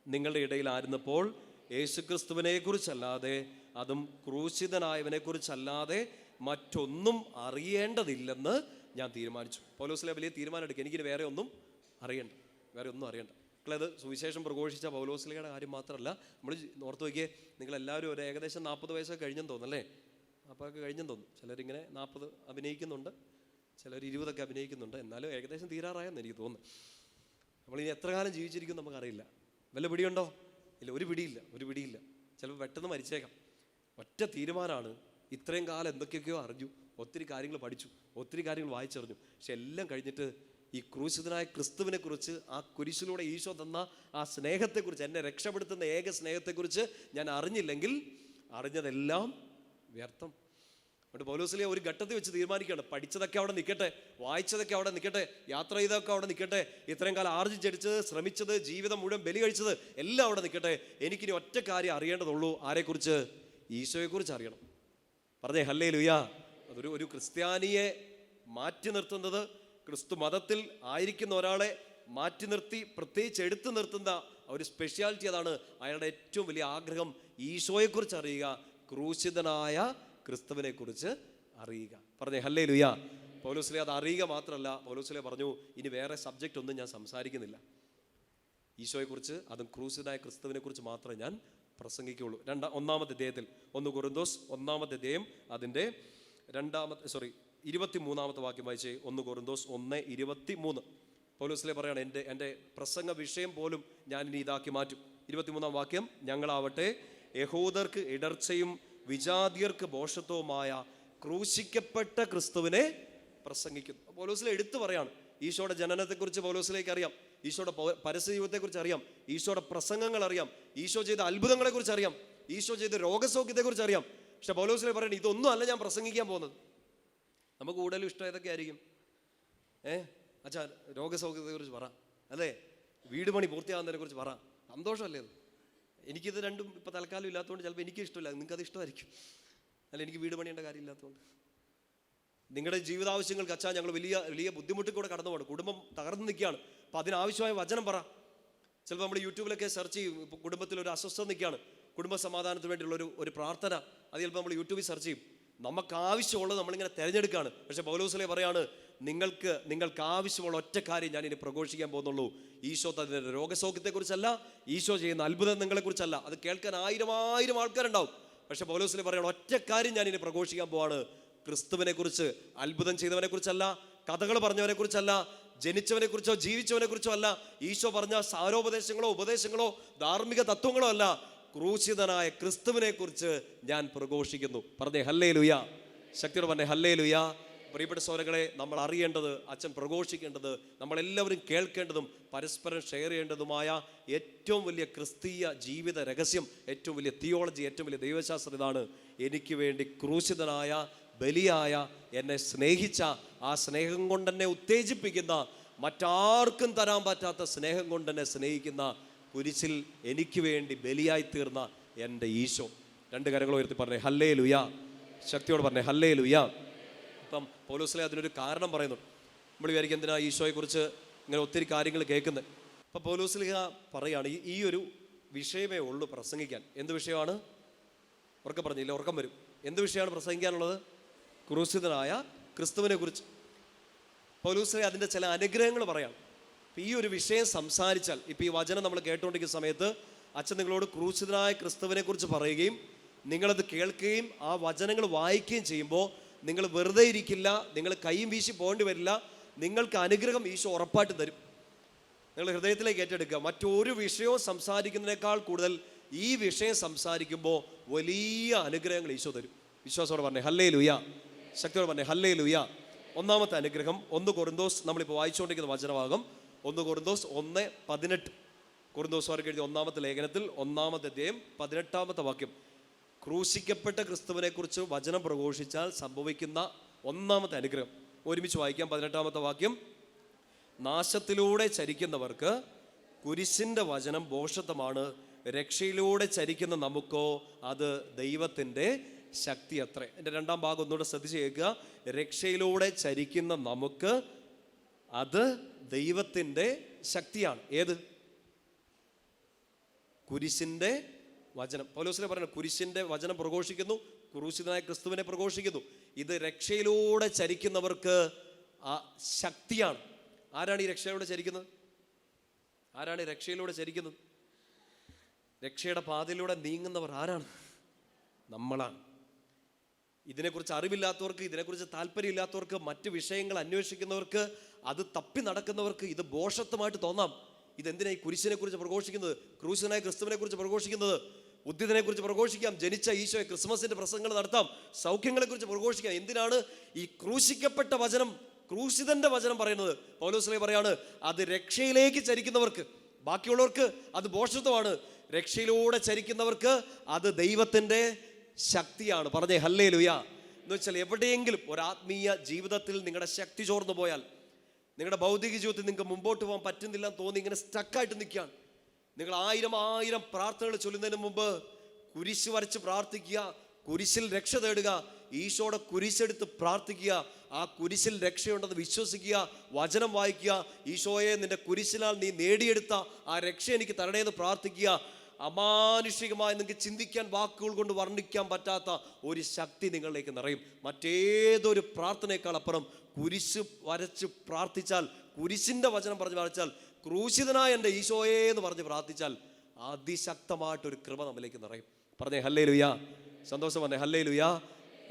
നിങ്ങളുടെ ഇടയിൽ ആയിരുന്നപ്പോൾ യേശുക്രിസ്തുവിനെ കുറിച്ചല്ലാതെ, അതും ക്രൂശിതനായവനെ കുറിച്ചല്ലാതെ മറ്റൊന്നും അറിയേണ്ടതില്ലെന്ന് ഞാൻ തീരുമാനിച്ചു. പൗലോസ്ലീഹ വലിയ തീരുമാനം എടുക്കുക, എനിക്കിനി വേറെ ഒന്നും അറിയണ്ട. മക്കളത് സുവിശേഷം പ്രഘോഷിച്ച പൗലോസ്ലീഹയുടെ കാര്യം മാത്രമല്ല, നമ്മൾ ഓർത്ത് നോക്കിയേ, നിങ്ങളെല്ലാവരും ഒരു ഏകദേശം 40 വയസ്സൊക്കെ കഴിഞ്ഞെന്ന് തോന്നല്ലേ? അപ്പോൾ കഴിഞ്ഞെന്ന് തോന്നും. ചിലരിങ്ങനെ 40 അഭിനയിക്കുന്നുണ്ട്, ചിലർ 20 അഭിനയിക്കുന്നുണ്ട്. എന്നാലും ഏകദേശം തീരാറായെന്ന് എനിക്ക് തോന്നുന്നു. നമ്മളിനി എത്ര കാലം ജീവിച്ചിരിക്കും നമുക്കറിയില്ല. വല്ല പിടിയുണ്ടോ? ഇല്ല, ഒരു പിടിയില്ല. ചിലപ്പോൾ പെട്ടെന്ന് മരിച്ചേക്കാം. ഒറ്റ തീരുമാനമാണ്. ഇത്രയും കാലം എന്തൊക്കെയൊക്കെയോ അറിഞ്ഞു, ഒത്തിരി കാര്യങ്ങൾ പഠിച്ചു, ഒത്തിരി കാര്യങ്ങൾ വായിച്ചറിഞ്ഞു. പക്ഷെ എല്ലാം കഴിഞ്ഞിട്ട് ഈ ക്രൂശിതനായ ക്രിസ്തുവിനെ കുറിച്ച്, ആ കുരിശിലൂടെ ഈശോ തന്ന ആ സ്നേഹത്തെക്കുറിച്ച്, എന്നെ രക്ഷപ്പെടുത്തുന്ന ഏക സ്നേഹത്തെക്കുറിച്ച് ഞാൻ അറിഞ്ഞില്ലെങ്കിൽ അറിഞ്ഞതെല്ലാം വ്യർത്ഥം. അതുകൊണ്ട് പൗലോസ്ലീഹ ഒരു ഘട്ടത്തിൽ വെച്ച് തീരുമാനിക്കുകയാണ്, പഠിച്ചതൊക്കെ അവിടെ നിൽക്കട്ടെ, വായിച്ചതൊക്കെ അവിടെ നിൽക്കട്ടെ, യാത്ര ചെയ്തൊക്കെ അവിടെ നിൽക്കട്ടെ, ഇത്രയും കാലം ആർജിച്ചടിച്ചത്, ശ്രമിച്ചത്, ജീവിതം മുഴുവൻ ബലി കഴിച്ചത് എല്ലാം അവിടെ നിൽക്കട്ടെ. എനിക്കിനി ഒറ്റ കാര്യം അറിയേണ്ടതുള്ളൂ. ആരെക്കുറിച്ച്? ഈശോയെക്കുറിച്ച് അറിയണം. പറഞ്ഞേ ഹല്ലേലൂയ. ഒരു ക്രിസ്ത്യാനിയെ മാറ്റി നിർത്തുന്നത്, ക്രിസ്തു മതത്തിൽ ആയിരിക്കുന്ന ഒരാളെ മാറ്റി നിർത്തി പ്രത്യേകിച്ച് എടുത്തു നിർത്തുന്ന ഒരു സ്പെഷ്യാലിറ്റി അതാണ്. അയാളുടെ ഏറ്റവും വലിയ ആഗ്രഹം ഈശോയെക്കുറിച്ച് അറിയുക, ക്രൂശിതനായ ക്രിസ്തുവിനെ കുറിച്ച് അറിയുക. പറഞ്ഞേ ഹല്ലേലൂയ. പൗലോസ്ലീഹ അത് അറിയുക മാത്രമല്ല, പൗലോസ്ലീഹ പറഞ്ഞു, ഇനി വേറെ സബ്ജക്റ്റ് ഒന്നും ഞാൻ സംസാരിക്കുന്നില്ല, ഈശോയെക്കുറിച്ച്, അതും ക്രൂശിതനായ ക്രിസ്തുവിനെ കുറിച്ച് മാത്രമേ ഞാൻ പ്രസംഗിക്കുകയുള്ളൂ. 1-ാമത്തെ അധ്യായത്തിൽ 1 കൊരിന്തോസ് 1-ാമത്തെ അധ്യായം അതിൻ്റെ 23-ാമത്തെ വാക്യം വായിച്ചേ. 1 കൊരിന്തോസ് 1:23. പൗലോസ്ലീഹ പറയാണ്, എൻ്റെ പ്രസംഗ വിഷയം പോലും ഞാൻ ഇനി ഇതാക്കി മാറ്റും. 23-ാം വാക്യം, ഞങ്ങളാവട്ടെ യഹൂദർക്ക് ഇടർച്ചയും വിജാതിയർക്ക് ഭോഷത്വവുമായ ക്രൂശിക്കപ്പെട്ട ക്രിസ്തുവിനെ പ്രസംഗിക്കുന്നു. പൗലോസ്ലീഹ എടുത്തു പറയാണ്, ഈശോയുടെ ജനനത്തെക്കുറിച്ച് പൗലോസ്ലീഹയ്ക്ക് അറിയാം, ഈശോയുടെ പരസ്യ ജീവിതത്തെക്കുറിച്ച് അറിയാം, ഈശോയുടെ പ്രസംഗങ്ങൾ അറിയാം, ഈശോ ചെയ്ത അത്ഭുതങ്ങളെക്കുറിച്ച് അറിയാം, ഈശോ ചെയ്ത രോഗസൗഖ്യത്തെക്കുറിച്ച് അറിയാം. പക്ഷെ പൗലോസ്ലീഹ പറയണം, ഇതൊന്നും അല്ല ഞാൻ പ്രസംഗിക്കാൻ പോകുന്നത്. നമുക്ക് കൂടുതലും ഇഷ്ടം ഏതൊക്കെ ആയിരിക്കും? അച്ഛാ രോഗസൗഖ്യത്തെക്കുറിച്ച് പറ, അല്ലേ? വീട് പണി പൂർത്തിയാകുന്നതിനെ കുറിച്ച് പറ. സന്തോഷമല്ലേ അത്? എനിക്കിത് രണ്ടും ഇപ്പം തൽക്കാലം ഇല്ലാത്തതുകൊണ്ട് ചിലപ്പോൾ എനിക്ക് ഇഷ്ടമില്ല, നിങ്ങൾക്കത് ഇഷ്ടമായിരിക്കും. അല്ല, എനിക്ക് വീട് പണിയേണ്ട കാര്യമില്ലാത്തതുകൊണ്ട്. നിങ്ങളുടെ ജീവിതാവശ്യങ്ങൾക്ക് അച്ഛാ ഞങ്ങൾ വലിയ വലിയ ബുദ്ധിമുട്ടിൽ കൂടെ കടന്നു പോകണം, കുടുംബം തകർന്നു നിൽക്കുകയാണ്, അപ്പം അതിനാവശ്യമായ വചനം പറ. ചിലപ്പോൾ നമ്മൾ യൂട്യൂബിലൊക്കെ സെർച്ച് ചെയ്യും, ഇപ്പോൾ കുടുംബത്തിൽ ഒരു അസ്വസ്ഥത നിൽക്കുകയാണ്, കുടുംബ സമാധാനത്തിന് വേണ്ടിയുള്ള ഒരു പ്രാർത്ഥന, അത് ചിലപ്പോൾ നമ്മൾ യൂട്യൂബിൽ സെർച്ച് ചെയ്യും. നമുക്ക് ആവശ്യമുള്ളത് നമ്മളിങ്ങനെ തിരഞ്ഞെടുക്കുകയാണ്. പക്ഷേ പൗലോസ്ലീഹ പറയാണ്, നിങ്ങൾക്ക് ആവശ്യമുള്ള ഒറ്റ കാര്യം ഞാൻ ഇനി പ്രഘോഷിക്കാൻ പോകുന്നുള്ളൂ. ഈശോ തന്റെ രോഗസൗഖ്യത്തെക്കുറിച്ചല്ല, ഈശോ ചെയ്യുന്ന അത്ഭുതങ്ങളെക്കുറിച്ചല്ല. അത് കേൾക്കാൻ ആയിരം ആൾക്കാരുണ്ടാവും. പക്ഷേ പൗലോസ്ലീഹ പറയാണ്, ഒറ്റ കാര്യം ഞാൻ ഇനി പ്രഘോഷിക്കാൻ പോവാണ്. ക്രിസ്തുവിനെ കുറിച്ച്, അത്ഭുതം ചെയ്തവനെ കുറിച്ചല്ല, കഥകൾ പറഞ്ഞവനെ കുറിച്ചല്ല, ജനിച്ചവനെ കുറിച്ചോ ജീവിച്ചവനെ കുറിച്ചോ അല്ല, ഈശോ പറഞ്ഞ സാരോപദേശങ്ങളോ ഉപദേശങ്ങളോ ധാർമ്മിക തത്വങ്ങളോ അല്ല, ക്രൂശിതനായ ക്രിസ്തുവിനെ കുറിച്ച് ഞാൻ പ്രഘോഷിക്കുന്നു. പറഞ്ഞേ ഹല്ലേലൂയ, ശക്തിയോടെ പറഞ്ഞേ ഹല്ലേലൂയ. പ്രിയപ്പെട്ട സഹോദരങ്ങളെ, നമ്മൾ അറിയേണ്ടത്, അച്ഛൻ പ്രഘോഷിക്കേണ്ടത്, നമ്മളെല്ലാവരും കേൾക്കേണ്ടതും പരസ്പരം ഷെയർ ചെയ്യേണ്ടതുമായ ഏറ്റവും വലിയ ക്രിസ്തീയ ജീവിത രഹസ്യം, ഏറ്റവും വലിയ തിയോളജി, ഏറ്റവും വലിയ ദൈവശാസ്ത്രം ഇതാണ്. എനിക്ക് വേണ്ടി ക്രൂശിതനായ ബലിയായ, എന്നെ സ്നേഹിച്ച, ആ സ്നേഹം കൊണ്ട് എന്നെ ഉത്തേജിപ്പിക്കുന്ന, മറ്റാർക്കും തരാൻ പറ്റാത്ത സ്നേഹം കൊണ്ട് എന്നെ സ്നേഹിക്കുന്ന, കുരിശിൽ എനിക്ക് വേണ്ടി ബലിയായി തീർന്ന എൻ്റെ ഈശോ. രണ്ട് കരങ്ങൾ ഉയർത്തി പറഞ്ഞേ ഹല്ലേലൂയ, ശക്തിയോട് പറഞ്ഞേ ഹല്ലേലൂയ. ഇപ്പം പൗലോസ്ലീഹ അതിനൊരു കാരണം പറയുന്നുണ്ട്. നമ്മൾ വിചാരിക്കും എന്തിനാ ഈശോയെക്കുറിച്ച് ഇങ്ങനെ ഒത്തിരി കാര്യങ്ങൾ കേൾക്കുന്നത്. അപ്പം പൗലോസ്ലീഹ പറയാണ്, ഈ ഒരു വിഷയമേ ഉള്ളൂ പ്രസംഗിക്കാൻ. എന്ത് വിഷയമാണ്? ഉറക്കം പറഞ്ഞില്ല, ഉറക്കം വരും. എന്ത് വിഷയമാണ് പ്രസംഗിക്കാനുള്ളത്? ക്രൂശിതനായ ക്രിസ്തുവിനെ കുറിച്ച്. പൗലോസ്ലീഹ അതിൻ്റെ ചില അനുഗ്രഹങ്ങൾ പറയാം. ഈ ഒരു വിഷയം സംസാരിച്ചാൽ, ഇപ്പം ഈ വചനം നമ്മൾ കേട്ടുകൊണ്ടിരിക്കുന്ന സമയത്ത് അച്ഛൻ നിങ്ങളോട് ക്രൂശിതനായ ക്രിസ്തുവിനെ കുറിച്ച് പറയുകയും നിങ്ങളത് കേൾക്കുകയും ആ വചനങ്ങൾ വായിക്കുകയും ചെയ്യുമ്പോൾ നിങ്ങൾ വെറുതെ ഇരിക്കില്ല, നിങ്ങൾ കൈയും വീശി പോകേണ്ടി വരില്ല. നിങ്ങൾക്ക് അനുഗ്രഹം ഈശോ ഉറപ്പായിട്ട് തരും. നിങ്ങൾ ഹൃദയത്തിലേക്ക് ഏറ്റെടുക്കുക. മറ്റൊരു വിഷയവും സംസാരിക്കുന്നതിനേക്കാൾ കൂടുതൽ ഈ വിഷയം സംസാരിക്കുമ്പോൾ വലിയ അനുഗ്രഹങ്ങൾ ഈശോ തരും. വിശ്വാസത്തോടെ പറഞ്ഞേ ഹല്ലേലൂയ, ശക്തിയോടെ പറഞ്ഞേ ഹല്ലേലൂയ. ഒന്നാമത്തെ അനുഗ്രഹം 1 കൊരിന്തോസ്, നമ്മളിപ്പോൾ വായിച്ചുകൊണ്ടിരിക്കുന്ന വചനഭാഗം 1 കൊരിന്തോസ് 1:18. കൊരിന്തോസുകാർക്ക് എഴുതിയ ഒന്നാമത്തെ ലേഖനത്തിൽ 1-ാമത്തെ അധ്യായം 18-ാമത്തെ വാക്യം. ക്രൂശിക്കപ്പെട്ട ക്രിസ്തുവിനെ കുറിച്ച് വചനം പ്രഘോഷിച്ചാൽ സംഭവിക്കുന്ന ഒന്നാമത്തെ അനുഗ്രഹം ഒരുമിച്ച് വായിക്കാം. 18-ാമത്തെ വാക്യം. നാശത്തിലൂടെ ചരിക്കുന്നവർക്ക് കുരിശിൻ്റെ വചനം ഭോഷത്വമാണ്, രക്ഷയിലൂടെ ചരിക്കുന്ന നമുക്കോ അത് ദൈവത്തിൻ്റെ ശക്തി അത്രേ. എൻ്റെ രണ്ടാം ഭാഗം ഒന്നുകൂടെ ശ്രദ്ധിച്ച് കേൾക്കുക. രക്ഷയിലൂടെ ചരിക്കുന്ന നമുക്ക് അത് ദൈവത്തിൻ്റെ ശക്തിയാണ്. ഏത്? കുരിശിൻ്റെ വചനം. പൗലോസ്ലീഹ പറയുന്നത് കുരിശിൻ്റെ വചനം പ്രഘോഷിക്കുന്നു, ക്രൂശിതനായ ക്രിസ്തുവിനെ പ്രഘോഷിക്കുന്നു. ഇത് രക്ഷയിലൂടെ ചരിക്കുന്നവർക്ക് ആ ശക്തിയാണ്. ആരാണ് ഈ രക്ഷയിലൂടെ ചരിക്കുന്നത്? ആരാണ് ഈ രക്ഷയിലൂടെ ചരിക്കുന്നത്? രക്ഷയുടെ പാതയിലൂടെ നീങ്ങുന്നവർ ആരാണ്? നമ്മളാണ്. ഇതിനെക്കുറിച്ച് അറിവില്ലാത്തവർക്ക്, ഇതിനെക്കുറിച്ച് താല്പര്യമില്ലാത്തവർക്ക്, മറ്റ് വിഷയങ്ങൾ അന്വേഷിക്കുന്നവർക്ക്, അത് തപ്പി നടക്കുന്നവർക്ക് ഇത് ഭോഷത്വമായിട്ട് തോന്നാം. ഇതെന്തിനാ ഈ കുരിശിനെ കുറിച്ച് പ്രഘോഷിക്കുന്നത്, ക്രൂശിതനായ ക്രിസ്തുവിനെ കുറിച്ച് പ്രഘോഷിക്കുന്നത്? ഉദ്ധിതനെ കുറിച്ച് പ്രഘോഷിക്കാം, ജനിച്ച ഈശോയെ ക്രിസ്മസിന്റെ പ്രസംഗങ്ങൾ നടത്താം, സൗഖ്യങ്ങളെ കുറിച്ച് പ്രഘോഷിക്കാം. എന്തിനാണ് ഈ ക്രൂശിക്കപ്പെട്ട വചനം, ക്രൂശിതന്റെ വചനം പറയുന്നത്? പൗലോസ്ലീഹ പറയാണ്, അത് രക്ഷയിലേക്ക് ചരിക്കുന്നവർക്ക്. ബാക്കിയുള്ളവർക്ക് അത് ഭോഷത്വമാണ്. രക്ഷയിലൂടെ ചരിക്കുന്നവർക്ക് അത് ദൈവത്തിൻ്റെ ശക്തിയാണ്. പറഞ്ഞേ ഹല്ലേലൂയ. എന്ന് വെച്ചാൽ എവിടെയെങ്കിലും ഒരാത്മീയ ജീവിതത്തിൽ നിങ്ങളുടെ ശക്തി ചോർന്നു പോയാൽ, നിങ്ങളുടെ ഭൗതിക ജീവിതത്തിൽ നിങ്ങൾക്ക് മുമ്പോട്ട് പോകാൻ പറ്റുന്നില്ല എന്ന് തോന്നി ഇങ്ങനെ സ്റ്റക്കായിട്ട് നിൽക്കുകയാണ്, നിങ്ങൾ 1000 പ്രാർത്ഥനകൾ ചൊല്ലുന്നതിന് മുമ്പ് കുരിശ് വരച്ച് പ്രാർത്ഥിക്കുക, കുരിശിൽ രക്ഷ തേടുക, ഈശോയുടെ കുരിശെടുത്ത് പ്രാർത്ഥിക്കുക, ആ കുരിശിൽ രക്ഷയുണ്ടെന്ന് വിശ്വസിക്കുക, വചനം വായിക്കുക, ഈശോയെ നിന്റെ കുരിശിനാൽ നീ നേടിയെടുത്ത ആ രക്ഷ എനിക്ക് തരണേന്ന് പ്രാർത്ഥിക്കുക. അമാനുഷികമായി നിങ്ങൾക്ക് ചിന്തിക്കാൻ, വാക്കുകൾ കൊണ്ട് വർണ്ണിക്കാൻ പറ്റാത്ത ഒരു ശക്തി നിങ്ങളിലേക്ക് നിറയും. മറ്റേതൊരു പ്രാർത്ഥനയേക്കാൾ അപ്പുറം കുരിശ് വരച്ച് പ്രാർത്ഥിച്ചാൽ, കുരിശിൻ്റെ വചനം പറഞ്ഞ് പ്രാർത്ഥിച്ചാൽ, ക്രൂശിതനായ എൻ്റെ ഈശോയെ എന്ന് പറഞ്ഞ് പ്രാർത്ഥിച്ചാൽ അതിശക്തമായിട്ടൊരു കൃപ നമ്മിലേക്ക് നിറയും. പറഞ്ഞേ ഹല്ലേലൂയ, സന്തോഷം പറഞ്ഞേ ഹല്ലേലൂയ.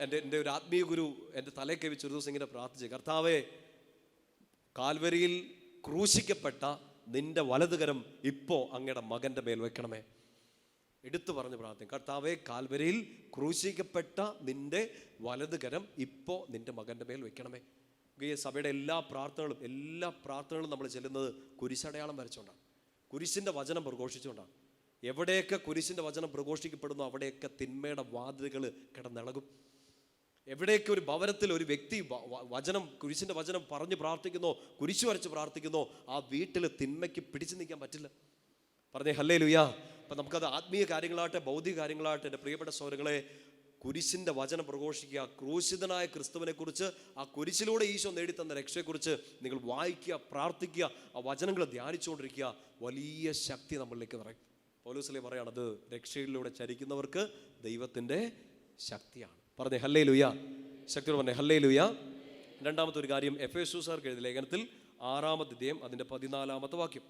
എൻ്റെ ഒരു ആത്മീയ ഗുരു എൻ്റെ തലയ്ക്ക് വെച്ച് ഒരു ദിവസം ഇങ്ങനെ പ്രാർത്ഥിച്ചു, കർത്താവേ, കാൽവരിയിൽ ക്രൂശിക്കപ്പെട്ട നിന്റെ വലതുകരം ഇപ്പോൾ അങ്ങയുടെ മകൻ്റെ മേൽ വെക്കണമേ. എടുത്തു പറഞ്ഞ് പ്രാർത്ഥിക്കും, കർത്താവേ, കാൽവരിയിൽ ക്രൂശിക്കപ്പെട്ട നിന്റെ വലതുകരം ഇപ്പോൾ നിന്റെ മകൻ്റെ മേൽ വെക്കണമേ. ഈ സഭയുടെ എല്ലാ പ്രാർത്ഥനകളും നമ്മൾ ചെല്ലുന്നത് കുരിശടയാളം വരച്ചുകൊണ്ടാണ്, കുരിശിൻ്റെ വചനം പ്രഘോഷിച്ചുകൊണ്ടാണ്. എവിടെയൊക്കെ കുരിശിൻ്റെ വചനം പ്രഘോഷിക്കപ്പെടുന്നു അവിടെയൊക്കെ തിന്മയുടെ വാതിലുകൾ കിടന്നിളകും. എവിടെയൊക്കെ ഒരു ഭവനത്തിൽ ഒരു വ്യക്തി കുരിശിൻ്റെ വചനം പറഞ്ഞ് പ്രാർത്ഥിക്കുന്നോ, കുരിശ് വരച്ച് പ്രാർത്ഥിക്കുന്നോ, ആ വീട്ടിൽ തിന്മയ്ക്ക് പിടിച്ചു നിൽക്കാൻ പറ്റില്ല. പറഞ്ഞേ ഹല്ലേലൂയ. അപ്പം നമുക്കത് ആത്മീയ കാര്യങ്ങളാകട്ടെ ഭൗതിക കാര്യങ്ങളാകട്ടെ, എൻ്റെ പ്രിയപ്പെട്ട സഹോദരങ്ങളെ, കുരിശിൻ്റെ വചനം പ്രഘോഷിക്കുക. ക്രൂശിതനായ ക്രിസ്തുവിനെ കുറിച്ച്, ആ കുരിശിലൂടെ ഈശോ നേടിത്തന്ന രക്ഷയെക്കുറിച്ച് നിങ്ങൾ വായിക്കുക, പ്രാർത്ഥിക്കുക, ആ വചനങ്ങൾ ധ്യാനിച്ചുകൊണ്ടിരിക്കുക. വലിയ ശക്തി നമ്മളിലേക്ക് നിറയും. പൗലോസ് പറയാണത് രക്ഷയിലൂടെ ചരിക്കുന്നവർക്ക് ദൈവത്തിൻ്റെ ശക്തിയാണ്. പറഞ്ഞേ ഹല്ലേലൂയ. ശക്തിയോട് പറഞ്ഞേ ഹല്ലേലൂയ. രണ്ടാമത്തെ ഒരു കാര്യം, എഫേസ്യർക്കാർക്ക് എഴുതിയ ലേഖനത്തിൽ 6-ാം അധ്യായം അതിൻ്റെ 14-ാമത്തെ വാക്യം.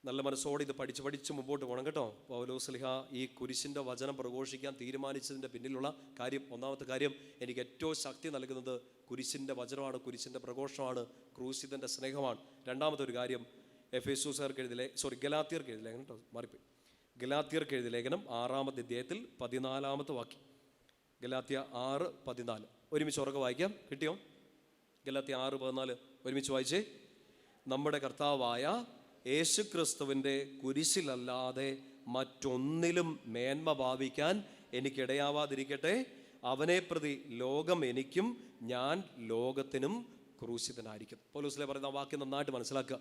നല്ല മനസ്സോടെ ഇത് പഠിച്ച് മുമ്പോട്ട് പോകണം കേട്ടോ. പൗലോസ്ലീഹ ഈ കുരിശിൻ്റെ വചനം പ്രഘോഷിക്കാൻ തീരുമാനിച്ചതിൻ്റെ പിന്നിലുള്ള കാര്യം, ഒന്നാമത്തെ കാര്യം, എനിക്ക് ഏറ്റവും ശക്തി നൽകുന്നത് കുരിശിൻ്റെ വചനമാണ്, കുരിശിൻ്റെ പ്രഘോഷമാണ്, ക്രൂശിതൻ്റെ സ്നേഹമാണ്. രണ്ടാമത്തെ ഒരു കാര്യം, ഗലാത്യർക്ക് എഴുതിയ ലേഖനം കേട്ടോ, മാറിപ്പോയി. ഗലാത്യർക്ക് എഴുതിയ ലേഖനം 6-ാം അധ്യായത്തിൽ 14-ാമത്തെ വാക്യം. ഗലാത്യ 6:14 ഒരുമിച്ച് ഉറക്കെ വായിക്കാം. കിട്ടിയോ? ഗലാത്യ 6:14 ഒരുമിച്ച് വായിച്ചേ. നമ്മുടെ കർത്താവായ യേശുക്രിസ്തുവിൻ്റെ കുരിശിലല്ലാതെ മറ്റൊന്നിലും മേന്മ ഭാവിക്കാൻ എനിക്കിടയാവാതിരിക്കട്ടെ. അവനെ പ്രതി ലോകം എനിക്കും ഞാൻ ലോകത്തിനും ക്രൂശിതനായിരിക്കും. പൗലോസ് പറയുന്ന വാക്യം നന്നായിട്ട് മനസ്സിലാക്കുക.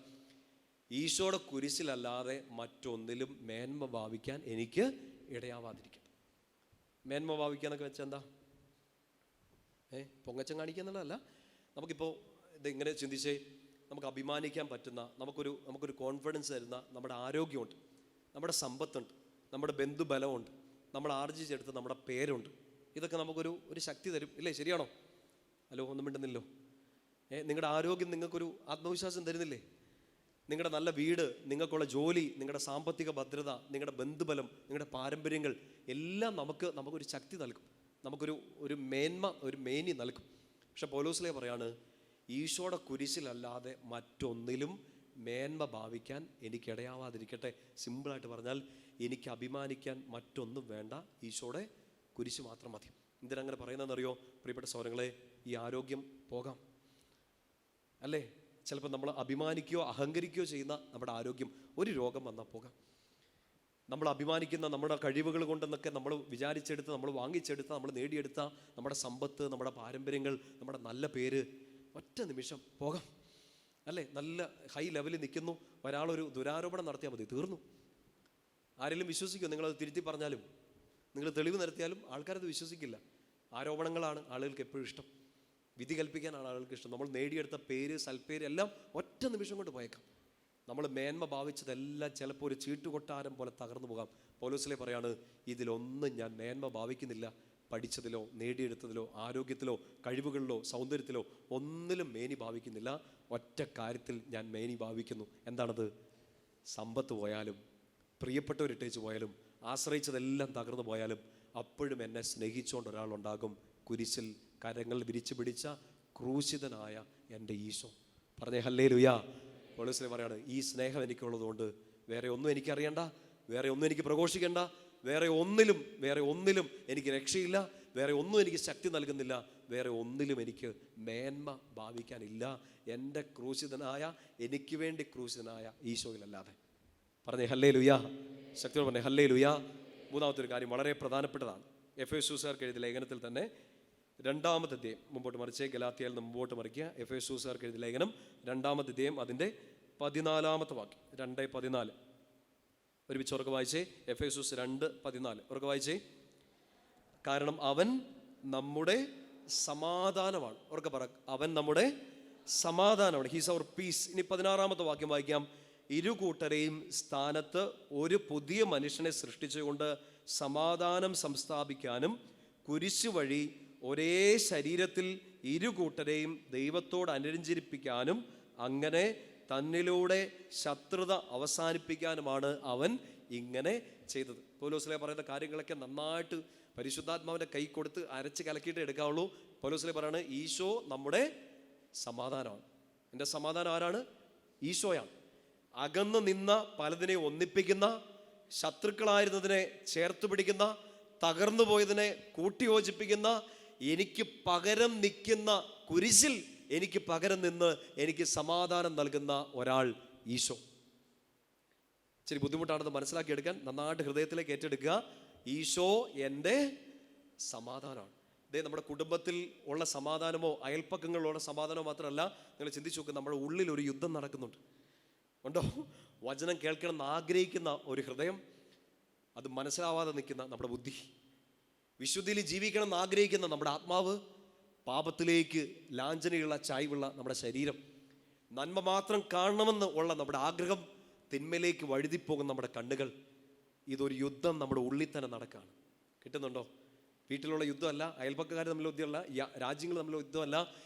ഈശോയുടെ കുരിശിലല്ലാതെ മറ്റൊന്നിലും മേന്മ ഭാവിക്കാൻ എനിക്ക് ഇടയാവാതിരിക്കട്ടെ. മേന്മ ഭാവിക്കുക എന്നൊക്കെ വെച്ചാൽ എന്താ? പൊങ്ങച്ചം കാണിക്കുക എന്നുള്ളതല്ല. നമുക്കിപ്പോൾ ഇത് ഇങ്ങനെ ചിന്തിച്ചേ, നമുക്ക് അഭിമാനിക്കാൻ പറ്റുന്ന, നമുക്കൊരു കോൺഫിഡൻസ് തരുന്ന നമ്മുടെ ആരോഗ്യമുണ്ട്, നമ്മുടെ സമ്പത്തുണ്ട്, നമ്മുടെ ബന്ധുബലമുണ്ട്, നമ്മൾ ആർജിച്ചെടുത്ത് നമ്മുടെ പേരുണ്ട്. ഇതൊക്കെ നമുക്കൊരു ശക്തി തരും, ഇല്ലേ? ശരിയാണോ? ഹലോ, ഒന്നും മിണ്ടുന്നില്ലോ. നിങ്ങളുടെ ആരോഗ്യം നിങ്ങൾക്കൊരു ആത്മവിശ്വാസം തരുന്നില്ലേ? നിങ്ങളുടെ നല്ല വീട്, നിങ്ങൾക്കുള്ള ജോലി, നിങ്ങളുടെ സാമ്പത്തിക ഭദ്രത, നിങ്ങളുടെ ബന്ധുബലം, നിങ്ങളുടെ പാരമ്പര്യങ്ങൾ എല്ലാം നമുക്കൊരു ശക്തി നൽകും, നമുക്കൊരു മേന്മ, ഒരു മേനി നൽകും. പക്ഷെ പൗലോസ് പറയാണ്, ഈശോയുടെ കുരിശിലല്ലാതെ മറ്റൊന്നിലും മേന്മ ഭാവിക്കാൻ എനിക്കിടയാവാതിരിക്കട്ടെ. സിമ്പിളായിട്ട് പറഞ്ഞാൽ, എനിക്ക് അഭിമാനിക്കാൻ മറ്റൊന്നും വേണ്ട, ഈശോയുടെ കുരിശ് മാത്രം മതി. എന്തിനങ്ങനെ പറയുന്നതെന്നറിയോ പ്രിയപ്പെട്ട സഹോദരങ്ങളെ? ഈ ആരോഗ്യം പോകാം, അല്ലേ? ചിലപ്പോൾ നമ്മൾ അഭിമാനിക്കുകയോ അഹങ്കരിക്കുകയോ ചെയ്യുന്ന നമ്മുടെ ആരോഗ്യം ഒരു രോഗം വന്നാൽ പോകാം. നമ്മൾ അഭിമാനിക്കുന്ന നമ്മുടെ കഴിവുകൾ കൊണ്ടെന്നൊക്കെ നമ്മൾ വിചാരിച്ചെടുത്ത്, നമ്മൾ വാങ്ങിച്ചെടുത്ത, നമ്മൾ നേടിയെടുത്ത നമ്മുടെ സമ്പത്ത്, നമ്മുടെ പാരമ്പര്യങ്ങൾ, നമ്മുടെ നല്ല പേര് ഒറ്റ നിമിഷം പോകാം, അല്ലേ? നല്ല ഹൈ ലെവലിൽ നിൽക്കുന്നു, ഒരാളൊരു ദുരാരോപണം നടത്തിയാൽ മതി, തീർന്നു. ആരെങ്കിലും വിശ്വസിക്കുമോ? നിങ്ങളത് തിരുത്തി പറഞ്ഞാലും, നിങ്ങൾ തെളിവ് നിരത്തിയാലും ആൾക്കാരത് വിശ്വസിക്കില്ല. ആരോപണങ്ങളാണ് ആളുകൾക്ക് എപ്പോഴും ഇഷ്ടം, വിധി കൽപ്പിക്കാനാണ് ആളുകൾക്ക് ഇഷ്ടം. നമ്മൾ നേടിയെടുത്ത പേര്, സൽപ്പേര് എല്ലാം ഒറ്റ നിമിഷം കൊണ്ട് പോയേക്കാം. നമ്മൾ മേന്മ ഭാവിച്ചതെല്ലാം ചിലപ്പോൾ ഒരു ചീട്ടുകൊട്ടാരം പോലെ തകർന്നു പോകാം. പൗലോസ് പറയാണ്, ഇതിലൊന്നും ഞാൻ മേന്മ ഭാവിക്കുന്നില്ല. പഠിച്ചതിലോ നേടിയെടുത്തതിലോ ആരോഗ്യത്തിലോ കഴിവുകളിലോ സൗന്ദര്യത്തിലോ ഒന്നിലും മേനി ഭാവിക്കുന്നില്ല. ഒറ്റ കാര്യത്തിൽ ഞാൻ മേനി ഭാവിക്കുന്നു. എന്താണത്? സമ്പത്ത് പോയാലും, പ്രിയപ്പെട്ടവരിട്ടേച്ച് പോയാലും, ആശ്രയിച്ചതെല്ലാം തകർന്നു പോയാലും, അപ്പോഴും എന്നെ സ്നേഹിച്ചുകൊണ്ട് ഒരാളുണ്ടാകും. കുരിശിൽ കരങ്ങൾ വിരിച്ചു പിടിച്ച ക്രൂശിതനായ എൻ്റെ ഈശോ. പറഞ്ഞേ ഹല്ലേലൂയാ. പൗലോസ് പറയാണ്, ഈ സ്നേഹം എനിക്കുള്ളതുകൊണ്ട് വേറെ ഒന്നും എനിക്കറിയണ്ട, വേറെ ഒന്നും എനിക്ക് പ്രഘോഷിക്കേണ്ട, വേറെ ഒന്നിലും എനിക്ക് രക്ഷയില്ല, വേറെ ഒന്നും എനിക്ക് ശക്തി നൽകുന്നില്ല, വേറെ ഒന്നിലും എനിക്ക് മേന്മ ഭാവിക്കാനില്ല, എൻ്റെ ക്രൂശിതനായ, എനിക്ക് വേണ്ടി ക്രൂശിതനായ ഈശോയിലല്ലാതെ. പറഞ്ഞേ ഹല്ലേലൂയാ. ശക്തിയോട് പറഞ്ഞേ ഹല്ലേലൂയാ. മൂന്നാമത്തെ ഒരു കാര്യം വളരെ പ്രധാനപ്പെട്ടതാണ്. എഫേസ്യർക്കാർക്ക് എഴുതിയ ലേഖനത്തിൽ തന്നെ 2-ാമത്തെ അധ്യായം, മുമ്പോട്ട് മറിച്ച് ഗലാത്യയിൽ നിന്ന് മുമ്പോട്ട് മറിക്കുക. എഫേസ്യർക്കാർക്ക് എഴുതിയ ലേഖനം 2-ാമത്തെ അധ്യായം അതിൻ്റെ 14-ാമത്തെ വാക്യം. 2:14 ഒരുമിച്ച് ഉറക്കെ വായിച്ചേ. എഫേസ്യസ് 2:14 ഉറക്കെ വായിച്ചേ. കാരണം അവൻ നമ്മുടെ സമാധാനമാണ്. ഉറക്കെ പറ, അവൻ നമ്മുടെ സമാധാനമാണ്. He's our peace. ഇനി 16-ാമത്തെ വാക്യം വായിക്കാം. ഇരുകൂട്ടരെയും സ്ഥാനത്ത് ഒരു പുതിയ മനുഷ്യനെ സൃഷ്ടിച്ചുകൊണ്ട് സമാധാനം സംസ്ഥാപിക്കാനും കുരിശു വഴി ഒരേ ശരീരത്തിൽ ഇരുകൂട്ടരെയും ദൈവത്തോട് അനുരഞ്ജിപ്പിക്കാനും അങ്ങനെ തന്നിലൂടെ ശത്രുത അവസാനിപ്പിക്കാനുമാണ് അവൻ ഇങ്ങനെ ചെയ്തത്. പൗലോസ് പറയുന്ന കാര്യങ്ങളൊക്കെ നന്നായിട്ട് പരിശുദ്ധാത്മാവിൻ്റെ കൈ കൊടുത്ത് അരച്ച് കലക്കിയിട്ട് എടുക്കാവുള്ളൂ. പൗലോസ് പറയാണ്, ഈശോ നമ്മുടെ സമാധാനമാണ്. എൻ്റെ സമാധാനം ആരാണ്? ഈശോയാണ്. അകന്ന് നിന്ന പലതിനെ ഒന്നിപ്പിക്കുന്ന, ശത്രുക്കളായിരുന്നതിനെ ചേർത്ത് പിടിക്കുന്ന, തകർന്നു പോയതിനെ കൂട്ടിയോജിപ്പിക്കുന്ന, എനിക്ക് പകരം നിൽക്കുന്ന, കുരിശിൽ എനിക്ക് പകരം നിന്ന് എനിക്ക് സമാധാനം നൽകുന്ന ഒരാൾ ഈശോ. ഇച്ചിരി ബുദ്ധിമുട്ടാണെന്ന് മനസ്സിലാക്കിയെടുക്കാൻ നന്നായിട്ട് ഹൃദയത്തിലേക്ക് ഏറ്റെടുക്കുക. ഈശോ എൻ്റെ സമാധാനമാണ്. ഇതേ നമ്മുടെ കുടുംബത്തിൽ ഉള്ള സമാധാനമോ അയൽപ്പക്കങ്ങളിലുള്ള സമാധാനമോ മാത്രമല്ല, നിങ്ങൾ ചിന്തിച്ചു നോക്കുക, നമ്മുടെ ഉള്ളിൽ ഒരു യുദ്ധം നടക്കുന്നുണ്ട്. ഉണ്ടോ? വചനം കേൾക്കണം എന്ന് ആഗ്രഹിക്കുന്ന ഒരു ഹൃദയം, അത് മനസ്സിലാവാതെ നിൽക്കുന്ന നമ്മുടെ ബുദ്ധി, വിശുദ്ധിയിൽ ജീവിക്കണം എന്ന് ആഗ്രഹിക്കുന്ന നമ്മുടെ ആത്മാവ്, പാപത്തിലേക്ക് ലാഞ്ചനയുള്ള ചായ്വുള്ള നമ്മുടെ ശരീരം, നന്മ മാത്രം കാണണമെന്ന് ഉള്ള നമ്മുടെ ആഗ്രഹം, തിന്മയിലേക്ക് വഴുതിപ്പോകുന്ന നമ്മുടെ കണ്ണുകൾ. ഇതൊരു യുദ്ധം നമ്മുടെ ഉള്ളിൽ തന്നെ നടക്കുകയാണ്. കിട്ടുന്നുണ്ടോ? വീട്ടിലുള്ള യുദ്ധമല്ല, അയൽപക്കക്കാർ തമ്മിലുള്ള യുദ്ധമല്ല, രാജ്യങ്ങൾ തമ്മിലുള്ള യുദ്ധമല്ല.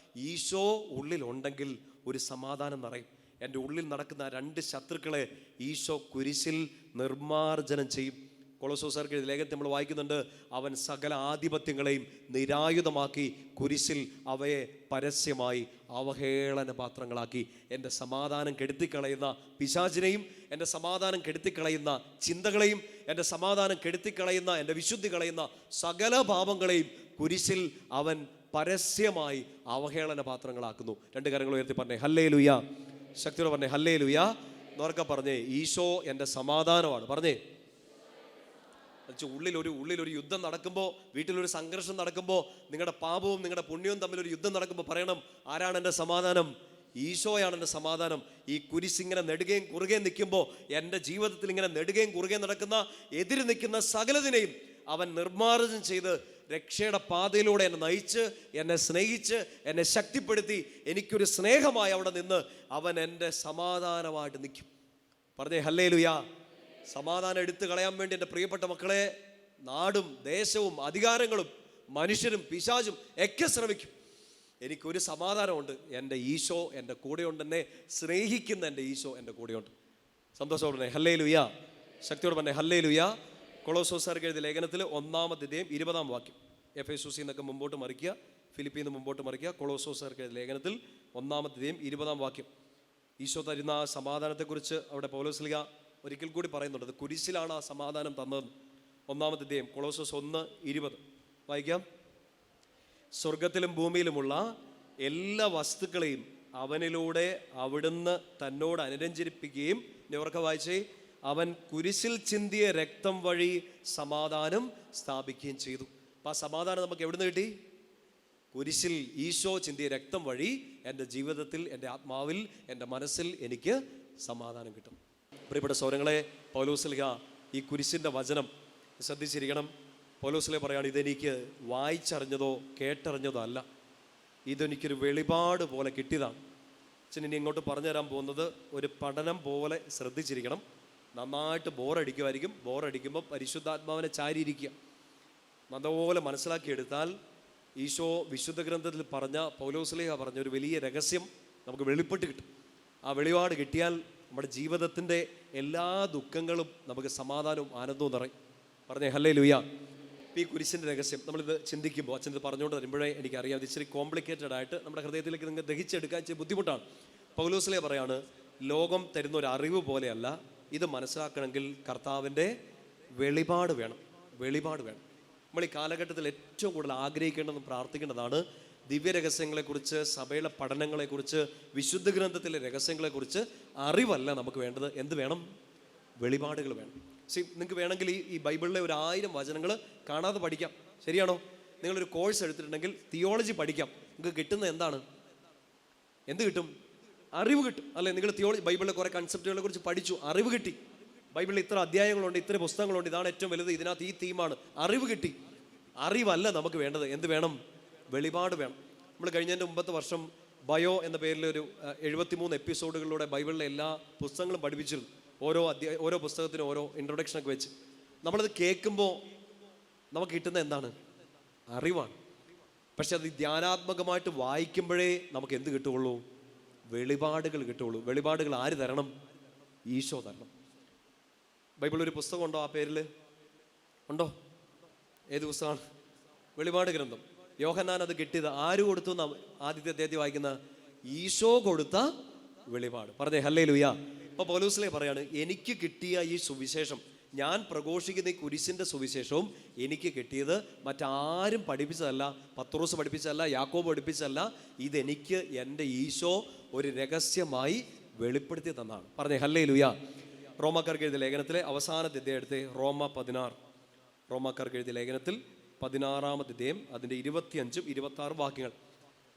ഈശോ ഉള്ളിലുണ്ടെങ്കിൽ ഒരു സമാധാനം നിറയും. എൻ്റെ ഉള്ളിൽ നടക്കുന്ന 2 ശത്രുക്കളെ ഈശോ കുരിശിൽ നിർമ്മാർജ്ജനം ചെയ്യും. കൊളോസ്യോസ്യർക്ക് എഴുതിയ ലേഖനത്തിൽ നമ്മൾ വായിക്കുന്നുണ്ട്, അവൻ സകല ആധിപത്യങ്ങളെയും നിരായുധമാക്കി കുരിശിൽ അവയെ പരസ്യമായി അവഹേളന പാത്രങ്ങളാക്കി. എൻ്റെ സമാധാനം കെടുത്തിക്കളയുന്ന പിശാചിനെയും, എൻ്റെ സമാധാനം കെടുത്തിക്കളയുന്ന ചിന്തകളെയും, എൻ്റെ സമാധാനം കെടുത്തിക്കളയുന്ന, എൻ്റെ വിശുദ്ധി കളയുന്ന സകല പാപങ്ങളെയും കുരിശിൽ അവൻ പരസ്യമായി അവഹേളന പാത്രങ്ങളാക്കുന്നു. 2 കരങ്ങൾ ഉയർത്തി പറഞ്ഞേ ഹല്ലേലൂയ. ശക്തിയോടെ പറഞ്ഞേ ഹല്ലേലൂയ. നോർക്ക പറഞ്ഞേ ഈശോ എൻ്റെ സമാധാനമാണ്. പറഞ്ഞേ. ഉള്ളിലൊരു യുദ്ധം നടക്കുമ്പോൾ, വീട്ടിലൊരു സംഘർഷം നടക്കുമ്പോൾ, നിങ്ങളുടെ പാപവും നിങ്ങളുടെ പുണ്യവും തമ്മിലൊരു യുദ്ധം നടക്കുമ്പോൾ പറയണം, ആരാണ് എൻ്റെ സമാധാനം? ഈശോയാണ് എൻ്റെ സമാധാനം. ഈ കുരിശിങ്ങനെ നെടുകയും കുറുകയും നിൽക്കുമ്പോൾ, എൻ്റെ ജീവിതത്തിൽ ഇങ്ങനെ നെടുകയും കുറുകയും നടക്കുന്ന, എതിര് നിൽക്കുന്ന സകലതിനെയും അവൻ നിർമ്മാർജ്ജനം ചെയ്ത് രക്ഷയുടെ പാതയിലൂടെ എന്നെ നയിച്ച്, എന്നെ സ്നേഹിച്ച്, എന്നെ ശക്തിപ്പെടുത്തി, എനിക്കൊരു സ്നേഹമായി അവിടെ നിന്ന് അവൻ എൻ്റെ സമാധാനമായിട്ട് നിൽക്കും. പറഞ്ഞേ ഹല്ലേലൂയ. സമാധാനം എടുത്തു കളയാൻ വേണ്ടി എൻ്റെ പ്രിയപ്പെട്ട മക്കളെ, നാടും ദേശവും അധികാരങ്ങളും മനുഷ്യരും പിശാചും ഒക്കെ ശ്രമിക്കും. എനിക്കൊരു സമാധാനമുണ്ട്, എൻ്റെ ഈശോ എൻ്റെ കൂടെയുണ്ട്, എന്നെ സ്നേഹിക്കുന്ന എൻ്റെ ഈശോ എൻ്റെ കൂടെയുണ്ട്. സന്തോഷത്തോടെ ഹല്ലേലൂയ. ശക്തിയോടെ പറഞ്ഞേ ഹല്ലേലൂയ. കൊളോസ്യോസ്യർക്ക് എഴുതിയ ലേഖനത്തിൽ 1-ാം അധ്യായം 20-ാം വാക്യം. എഫേസൂസിൽ നിന്നൊക്കെ മുമ്പോട്ട് മറിക്കുക, ഫിലിപ്പിയിൽ നിന്ന് മുമ്പോട്ട് മറിക്കുക. കൊളോസ്യോസ്യർക്ക് എഴുതിയ ലേഖനത്തിൽ 1-ാം അധ്യായം 20-ാം വാക്യം. ഈശോ തരുന്ന ആ സമാധാനത്തെക്കുറിച്ച് അവിടെ പൗലോസ് ശ്ലീഹ ഒരിക്കൽ കൂടി പറയുന്നുണ്ട്. കുരിശിലാണ് ആ സമാധാനം തന്നതെന്ന്. 1-ാം അധ്യായം കൊളോസ്യോസ് 1:20 വായിക്കാം. സ്വർഗത്തിലും ഭൂമിയിലുമുള്ള എല്ലാ വസ്തുക്കളെയും അവനിലൂടെ അവിടുന്ന് തന്നോട് അനുരഞ്ജിപ്പിക്കുകയും, ഇവർക്ക് വായിച്ചേ, അവൻ കുരിശിൽ ചിന്തിയ രക്തം വഴി സമാധാനം സ്ഥാപിക്കുകയും ചെയ്തു. അപ്പം ആ സമാധാനം നമുക്ക് എവിടുന്ന് കിട്ടി? കുരിശിൽ ഈശോ ചിന്തിയ രക്തം വഴി എൻ്റെ ജീവിതത്തിൽ, എൻ്റെ ആത്മാവിൽ, എൻ്റെ മനസ്സിൽ എനിക്ക് സമാധാനം കിട്ടും. പ്രിയപ്പെട്ട സൗരങ്ങളെ, പൗലോസ് ശ്ലീഹ ഈ കുരിശിൻ്റെ വചനം ശ്രദ്ധിച്ചിരിക്കണം. പൗലോസ് ശ്ലീഹ പറയാണ്, ഇതെനിക്ക് വായിച്ചറിഞ്ഞതോ കേട്ടറിഞ്ഞതോ അല്ല, ഇതെനിക്കൊരു വെളിപാട് പോലെ കിട്ടിയതാണ്. അച്ഛൻ ഇനി ഇങ്ങോട്ട് പറഞ്ഞു തരാൻ പോകുന്നത് ഒരു പഠനം പോലെ ശ്രദ്ധിച്ചിരിക്കണം. നന്നായിട്ട് ബോറടിക്കുമായിരിക്കും. ബോറടിക്കുമ്പോൾ പരിശുദ്ധാത്മാവിനെ ചാരിയിരിക്കുക. നല്ലപോലെ മനസ്സിലാക്കിയെടുത്താൽ ഈശോ വിശുദ്ധ ഗ്രന്ഥത്തിൽ പറഞ്ഞ, പൗലോസ് ശ്ലീഹ പറഞ്ഞ ഒരു വലിയ രഹസ്യം നമുക്ക് വെളിപ്പെട്ട് കിട്ടും. ആ വെളിപാട് കിട്ടിയാൽ നമ്മുടെ ജീവിതത്തിൻ്റെ എല്ലാ ദുഃഖങ്ങളും നമുക്ക് സമാധാനവും ആനന്ദവും നിറയും. പറഞ്ഞേ ഹല്ലേലൂയ. ഈ കുരിശിൻ്റെ രഹസ്യം നമ്മളിത് ചിന്തിക്കുമ്പോൾ, അച്ഛൻ ഇത് പറഞ്ഞുകൊണ്ട് വരുമ്പോഴേ എനിക്കറിയാം, ഇച്ചിരി കോംപ്ലിക്കേറ്റഡ് ആയിട്ട് നമ്മുടെ ഹൃദയത്തിലേക്ക് നിങ്ങൾക്ക് ദഹിച്ചെടുക്കാൻ ഇച്ചിരി ബുദ്ധിമുട്ടാണ്. പൗലോസ് ശ്ലീഹ പറയാണ്, ലോകം തരുന്ന ഒരു അറിവ് പോലെയല്ല ഇത്. മനസ്സിലാക്കണമെങ്കിൽ കർത്താവിൻ്റെ വെളിപാട് വേണം. വെളിപാട് വേണം. നമ്മൾ ഈ കാലഘട്ടത്തിൽ ഏറ്റവും കൂടുതൽ ആഗ്രഹിക്കേണ്ടതും പ്രാർത്ഥിക്കേണ്ടതാണ് ദിവ്യരഹസ്യങ്ങളെക്കുറിച്ച്, സഭയുടെ പഠനങ്ങളെക്കുറിച്ച്, വിശുദ്ധ ഗ്രന്ഥത്തിലെ രഹസ്യങ്ങളെക്കുറിച്ച് അറിവല്ല നമുക്ക് വേണ്ടത്. എന്ത് വേണം? വെളിപാടുകൾ വേണം. നിങ്ങൾക്ക് വേണമെങ്കിൽ ഈ ബൈബിളിലെ 1000 വചനങ്ങൾ കാണാതെ പഠിക്കാം. ശരിയാണോ? നിങ്ങളൊരു കോഴ്സ് എടുത്തിട്ടുണ്ടെങ്കിൽ തിയോളജി പഠിക്കാം. നിങ്ങൾക്ക് കിട്ടുന്നത് എന്താണ്? എന്ത് കിട്ടും? അറിവ് കിട്ടും, അല്ലെ? നിങ്ങൾ ബൈബിളിലെ കുറേ കൺസെപ്റ്റുകളെ കുറിച്ച് പഠിച്ചു, അറിവ് കിട്ടി. ബൈബിളിൽ ഇത്ര അധ്യായങ്ങളുണ്ട്, ഇത്ര പുസ്തകങ്ങളുണ്ട്, ഇതാണ് ഏറ്റവും വലുത്, ഇതിനകത്ത് ഈ തീമാണ്, അറിവ് കിട്ടി. അറിവല്ല നമുക്ക് വേണ്ടത്. എന്ത് വേണം? വെളിപാട് വേണം. നമ്മൾ കഴിഞ്ഞതിൻ്റെ മുമ്പത്തെ വർഷം ബയോ എന്ന പേരിലൊരു 73 എപ്പിസോഡുകളിലൂടെ ബൈബിളിലെ എല്ലാ പുസ്തകങ്ങളും പഠിപ്പിച്ചിരുന്നു. ഓരോ പുസ്തകത്തിനും ഓരോ ഇൻട്രൊഡക്ഷനൊക്കെ വെച്ച് നമ്മളത് കേൾക്കുമ്പോൾ നമുക്ക് കിട്ടുന്ന എന്താണ്? അറിവാണ്. പക്ഷെ അത് ധ്യാനാത്മകമായിട്ട് വായിക്കുമ്പോഴേ നമുക്ക് എന്ത് കിട്ടുകയുള്ളൂ? വെളിപാടുകൾ കിട്ടുകയുള്ളൂ. വെളിപാടുകൾ ആര് തരണം? ഈശോ തരണം. ബൈബിളൊരു പുസ്തകം ഉണ്ടോ ആ പേരിൽ? ഉണ്ടോ? ഏത് പുസ്തകമാണ്? വെളിപാട് ഗ്രന്ഥം. യോഹന്നാൻ അത് കിട്ടിയത് ആര് കൊടുത്തു? ആദ്യത്തെ അധ്യായത്തിൽ വായിക്കുന്ന ഈശോ കൊടുത്ത വെളിപാട്. പറഞ്ഞേ ഹല്ലേലൂയ. അപ്പോൾ പൗലോസ് ശ്ലീഹ പറയാണ്, എനിക്ക് കിട്ടിയ ഈ സുവിശേഷം, ഞാൻ പ്രഘോഷിക്കുന്ന ഈ കുരിശിൻ്റെ സുവിശേഷവും എനിക്ക് കിട്ടിയത് മറ്റാരും പഠിപ്പിച്ചതല്ല, പത്രോസ് പഠിപ്പിച്ചതല്ല, യാക്കോബ് പഠിപ്പിച്ചതല്ല. ഇതെനിക്ക് എൻ്റെ ഈശോ ഒരു രഹസ്യമായി വെളിപ്പെടുത്തി തന്നാണ്. പറഞ്ഞേ ഹല്ലേലൂയ. റോമാക്കാർക്ക് എഴുതിയ ലേഖനത്തിലെ അവസാനത്തെ അധ്യായത്തെ റോമ 16, റോമാക്കാർക്ക് എഴുതിയ ലേഖനത്തിൽ 16-ാം അധ്യായം അതിൻ്റെ 25, 26 വാക്യങ്ങൾ.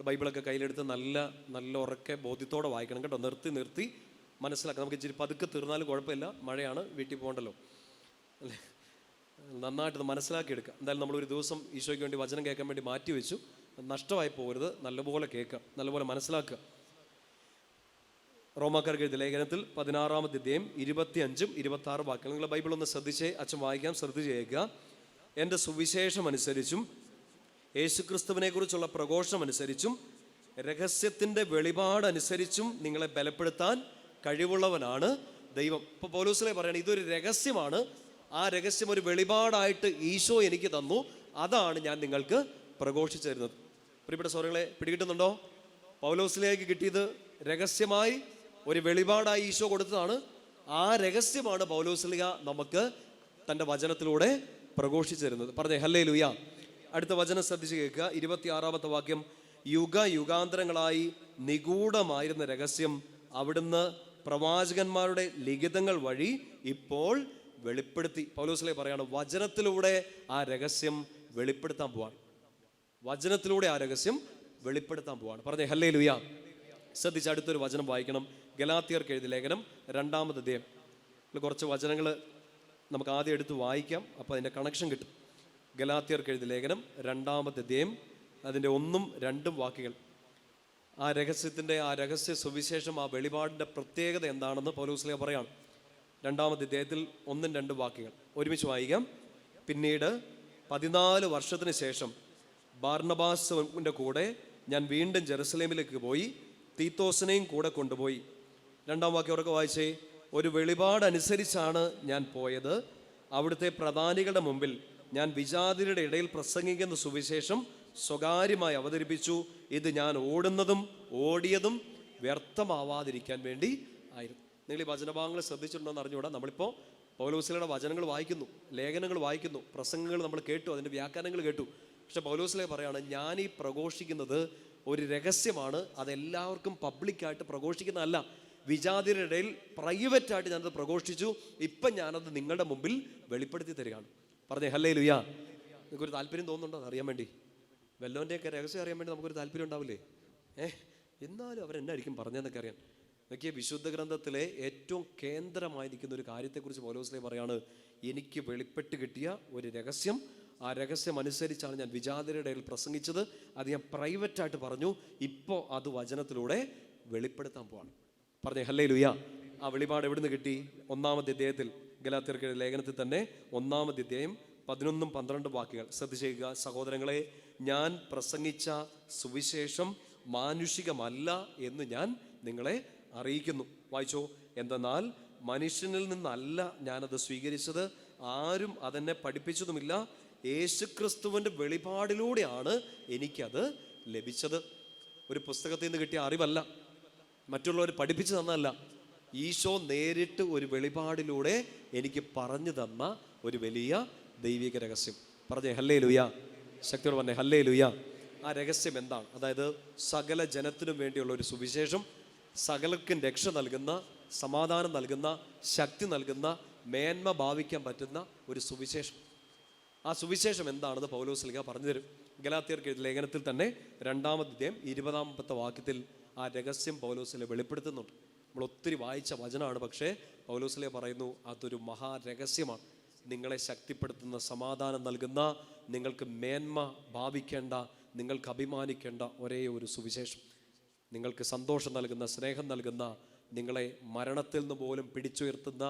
ബൈബിളൊക്കെ കയ്യിലെടുത്ത് നല്ല ഉറക്കെ ബോധ്യത്തോടെ വായിക്കണം കേട്ടോ. നിർത്തി മനസ്സിലാക്കാം. നമുക്ക് ഇച്ചിരി പതുക്കെ തീർന്നാലും കുഴപ്പമില്ല, മഴയാണ്, വീട്ടിൽ പോകണ്ടല്ലോ അല്ലേ. നന്നായിട്ട് മനസ്സിലാക്കിയെടുക്കുക. എന്തായാലും നമ്മളൊരു ദിവസം ഈശോയ്ക്ക് വേണ്ടി വചനം കേൾക്കാൻ വേണ്ടി മാറ്റി വെച്ചു. നഷ്ടമായി പോകരുത്, നല്ലപോലെ കേൾക്കുക, നല്ലപോലെ മനസ്സിലാക്കുക. റോമാക്കാർക്ക് എഴുതിയ ലേഖനത്തിൽ 16-ാം അധ്യായം 25-26 വാക്യങ്ങൾ നിങ്ങൾ ബൈബിൾ ഒന്ന് ശ്രദ്ധിച്ചേ, അച്ഛൻ വായിക്കാം, ശ്രദ്ധിച്ച് കേൾക്കുക. എൻ്റെ സുവിശേഷം അനുസരിച്ചും യേശുക്രിസ്തുവിനെ കുറിച്ചുള്ള പ്രഘോഷണം അനുസരിച്ചും രഹസ്യത്തിൻ്റെ വെളിപാടനുസരിച്ചും നിങ്ങളെ ബലപ്പെടുത്താൻ കഴിവുള്ളവനാണ് ദൈവം. ഇപ്പോൾ പൗലോസിലെ പറയണം, ഇതൊരു രഹസ്യമാണ്. ആ രഹസ്യം ഒരു വെളിപാടായിട്ട് ഈശോ എനിക്ക് തന്നു, അതാണ് ഞാൻ നിങ്ങൾക്ക് പ്രഘോഷിച്ചു തരുന്നത്. പ്രിയപ്പെട്ട സഹോദരങ്ങളെ, പിടികിട്ടുന്നുണ്ടോ? പൗലോസിലേക്ക് കിട്ടിയത് രഹസ്യമായി ഒരു വെളിപാടായി ഈശോ കൊടുത്തതാണ്. ആ രഹസ്യമാണ് പൗലോസ്ലീഹ നമുക്ക് തൻ്റെ വചനത്തിലൂടെ പ്രഘോഷിച്ചു തരുന്നത്. പറഞ്ഞേ ഹല്ലേലൂയ. അടുത്ത വചനം ശ്രദ്ധിച്ച് കേൾക്കുക, 26-ാമത്തെ വാക്യം. യുഗാന്തരങ്ങളായി നിഗൂഢമായിരുന്ന രഹസ്യം അവിടുന്ന് പ്രവാചകന്മാരുടെ ലിഖിതങ്ങൾ വഴി ഇപ്പോൾ വെളിപ്പെടുത്തി. പൗലോസ്ലീഹ പറയാണ്, വചനത്തിലൂടെ ആ രഹസ്യം വെളിപ്പെടുത്താൻ പോവാണ്. വചനത്തിലൂടെ ആ രഹസ്യം വെളിപ്പെടുത്താൻ പോവാണ്. പറഞ്ഞേ ഹല്ലേലൂയ. ശ്രദ്ധിച്ച് അടുത്തൊരു വചനം വായിക്കണം. ഗലാത്യർക്ക് എഴുതിയ ലേഖനം 2-ാം അധ്യായം. കുറച്ച് വചനങ്ങൾ നമുക്ക് ആദ്യം എടുത്ത് വായിക്കാം, അപ്പോൾ അതിൻ്റെ കണക്ഷൻ കിട്ടും. ഗലാത്യർക്ക് എഴുതിയ ലേഖനം 2-ാം അധ്യായം, അതിൻ്റെ 1-2 വാക്യങ്ങൾ. ആ രഹസ്യത്തിൻ്റെ, ആ രഹസ്യ സുവിശേഷം, ആ വെളിപാടിൻ്റെ പ്രത്യേകത എന്താണെന്ന് പൗലോസ്ലീഹ പറയാണ്. 2-ാം അധ്യായത്തിൽ 1-2 വാക്യങ്ങൾ ഒരുമിച്ച് വായിക്കാം. പിന്നീട് 14 വർഷത്തിന് ശേഷം ബാർന്നബാസിൻ്റെ കൂടെ ഞാൻ വീണ്ടും ജെറുസലേമിലേക്ക് പോയി, തീത്തോസിനെയും കൂടെ കൊണ്ടുപോയി. 2-ാം വാക്യം ഉറക്കെ വായിച്ചേ. ഒരു വെളിപാടനുസരിച്ചാണ് ഞാൻ പോയത്. അവിടുത്തെ പ്രധാനികളുടെ മുമ്പിൽ ഞാൻ വിജാതിരുടെ ഇടയിൽ പ്രസംഗിക്കുന്ന സുവിശേഷം സ്വകാര്യമായി അവതരിപ്പിച്ചു. ഇത് ഞാൻ ഓടിയതും വ്യർത്ഥമാവാതിരിക്കാൻ വേണ്ടി ആയിരുന്നു. നിങ്ങൾ ഈ വചനഭാഗങ്ങൾ ശ്രദ്ധിച്ചിട്ടുണ്ടോ എന്ന് അറിഞ്ഞുകൂടാ. നമ്മളിപ്പോൾ പൗലോസ്ലീഹയുടെ വചനങ്ങൾ വായിക്കുന്നു, ലേഖനങ്ങൾ വായിക്കുന്നു, പ്രസംഗങ്ങൾ നമ്മൾ കേട്ടു, അതിൻ്റെ വ്യാഖ്യാനങ്ങൾ കേട്ടു. പക്ഷെ പൗലോസ്ലീഹ പറയാണ്, ഞാൻ ഈ പ്രഘോഷിക്കുന്നത് ഒരു രഹസ്യമാണ്. അതെല്ലാവർക്കും പബ്ലിക്കായിട്ട് പ്രഘോഷിക്കുന്നതല്ല. വിജാതിയുടെ ഇടയിൽ പ്രൈവറ്റായിട്ട് ഞാനത് പ്രഘോഷിച്ചു. ഇപ്പം ഞാനത് നിങ്ങളുടെ മുമ്പിൽ വെളിപ്പെടുത്തി തരികയാണ്. പറഞ്ഞേ ഹല്ലേലൂയ. നിങ്ങൾക്കൊരു താല്പര്യം തോന്നുന്നുണ്ടോ അത് അറിയാൻ വേണ്ടി? വല്ലവൻ്റെയൊക്കെ രഹസ്യം അറിയാൻ വേണ്ടി നമുക്കൊരു താല്പര്യം ഉണ്ടാവില്ലേ? എന്നാലും അവരെന്നായിരിക്കും പറഞ്ഞതെന്നൊക്കെ അറിയാൻ. നോക്കിയ വിശുദ്ധ ഗ്രന്ഥത്തിലെ ഏറ്റവും കേന്ദ്രമായിരിക്കുന്ന ഒരു കാര്യത്തെക്കുറിച്ച് പൗലോസ്ലീഹ പറയാണ്, എനിക്ക് വെളിപ്പെട്ട് കിട്ടിയ ഒരു രഹസ്യം, ആ രഹസ്യം അനുസരിച്ചാണ് ഞാൻ വിജാതിയുടെ ഇടയിൽ പ്രസംഗിച്ചത്. അത് ഞാൻ പ്രൈവറ്റായിട്ട് പറഞ്ഞു. ഇപ്പോൾ അത് വചനത്തിലൂടെ വെളിപ്പെടുത്താൻ പോവാണ്. പറഞ്ഞേ ഹല്ലേലൂയ. ആ വെളിപാട് എവിടുന്ന് കിട്ടി? 1-ാമത്തെ അധ്യായത്തിൽ, ഗലാത്യർക്ക് ലേഖനത്തിൽ തന്നെ 1-ാമത്തെ അധ്യായം 11-12 വാക്യങ്ങൾ ശ്രദ്ധിച്ചേക്കുക. സഹോദരങ്ങളെ, ഞാൻ പ്രസംഗിച്ച സുവിശേഷം മാനുഷികമല്ല എന്ന് ഞാൻ നിങ്ങളെ അറിയിക്കുന്നു. വായിച്ചോ. എന്തെന്നാൽ മനുഷ്യനിൽ നിന്നല്ല ഞാനത് സ്വീകരിച്ചത്, ആരും അതെന്നെ പഠിപ്പിച്ചതുമില്ല. യേശുക്രിസ്തുവിൻ്റെ വെളിപാടിലൂടെയാണ് എനിക്കത് ലഭിച്ചത്. ഒരു പുസ്തകത്തിൽ നിന്ന് കിട്ടിയ അറിവല്ല, മറ്റുള്ളവർ പഠിപ്പിച്ചു തന്നതല്ല. ഈശോ നേരിട്ട് ഒരു വെളിപാടിലൂടെ എനിക്ക് പറഞ്ഞു തന്ന ഒരു വലിയ ദൈവിക രഹസ്യം. പറഞ്ഞേ ഹല്ലേലൂയ. ശക്തിയോട് പറഞ്ഞേ ഹല്ലേലൂയ. ആ രഹസ്യം എന്താണ്? അതായത് സകല ജനത്തിനും വേണ്ടിയുള്ള ഒരു സുവിശേഷം, സകലർക്കും രക്ഷ നൽകുന്ന, സമാധാനം നൽകുന്ന, ശക്തി നൽകുന്ന, മേന്മ ഭാവിക്കാൻ പറ്റുന്ന ഒരു സുവിശേഷം. ആ സുവിശേഷം എന്താണെന്ന് പൗലോസ്ലീഹ പറഞ്ഞു തരും. ഗലാത്യർക്ക് എഴുതിയ ലേഖനത്തിൽ തന്നെ 2-ാമത്തെ അധ്യായം 20-ാമത്തെ വാക്യത്തിൽ ആ രഹസ്യം പൗലോസ്ലീഹ വെളിപ്പെടുത്തുന്നുണ്ട്. നമ്മൾ ഒത്തിരി വായിച്ച വചനമാണ്, പക്ഷേ പൗലോസ്ലീഹ പറയുന്നു അതൊരു മഹാരഹസ്യമാണ്. നിങ്ങളെ ശക്തിപ്പെടുത്തുന്ന, സമാധാനം നൽകുന്ന, നിങ്ങൾക്ക് മേന്മ ഭാവിക്കേണ്ട, നിങ്ങൾക്ക് അഭിമാനിക്കേണ്ട ഒരേ ഒരു സുവിശേഷം, നിങ്ങൾക്ക് സന്തോഷം നൽകുന്ന, സ്നേഹം നൽകുന്ന, നിങ്ങളെ മരണത്തിൽ നിന്ന് പോലും പിടിച്ചുയർത്തുന്ന,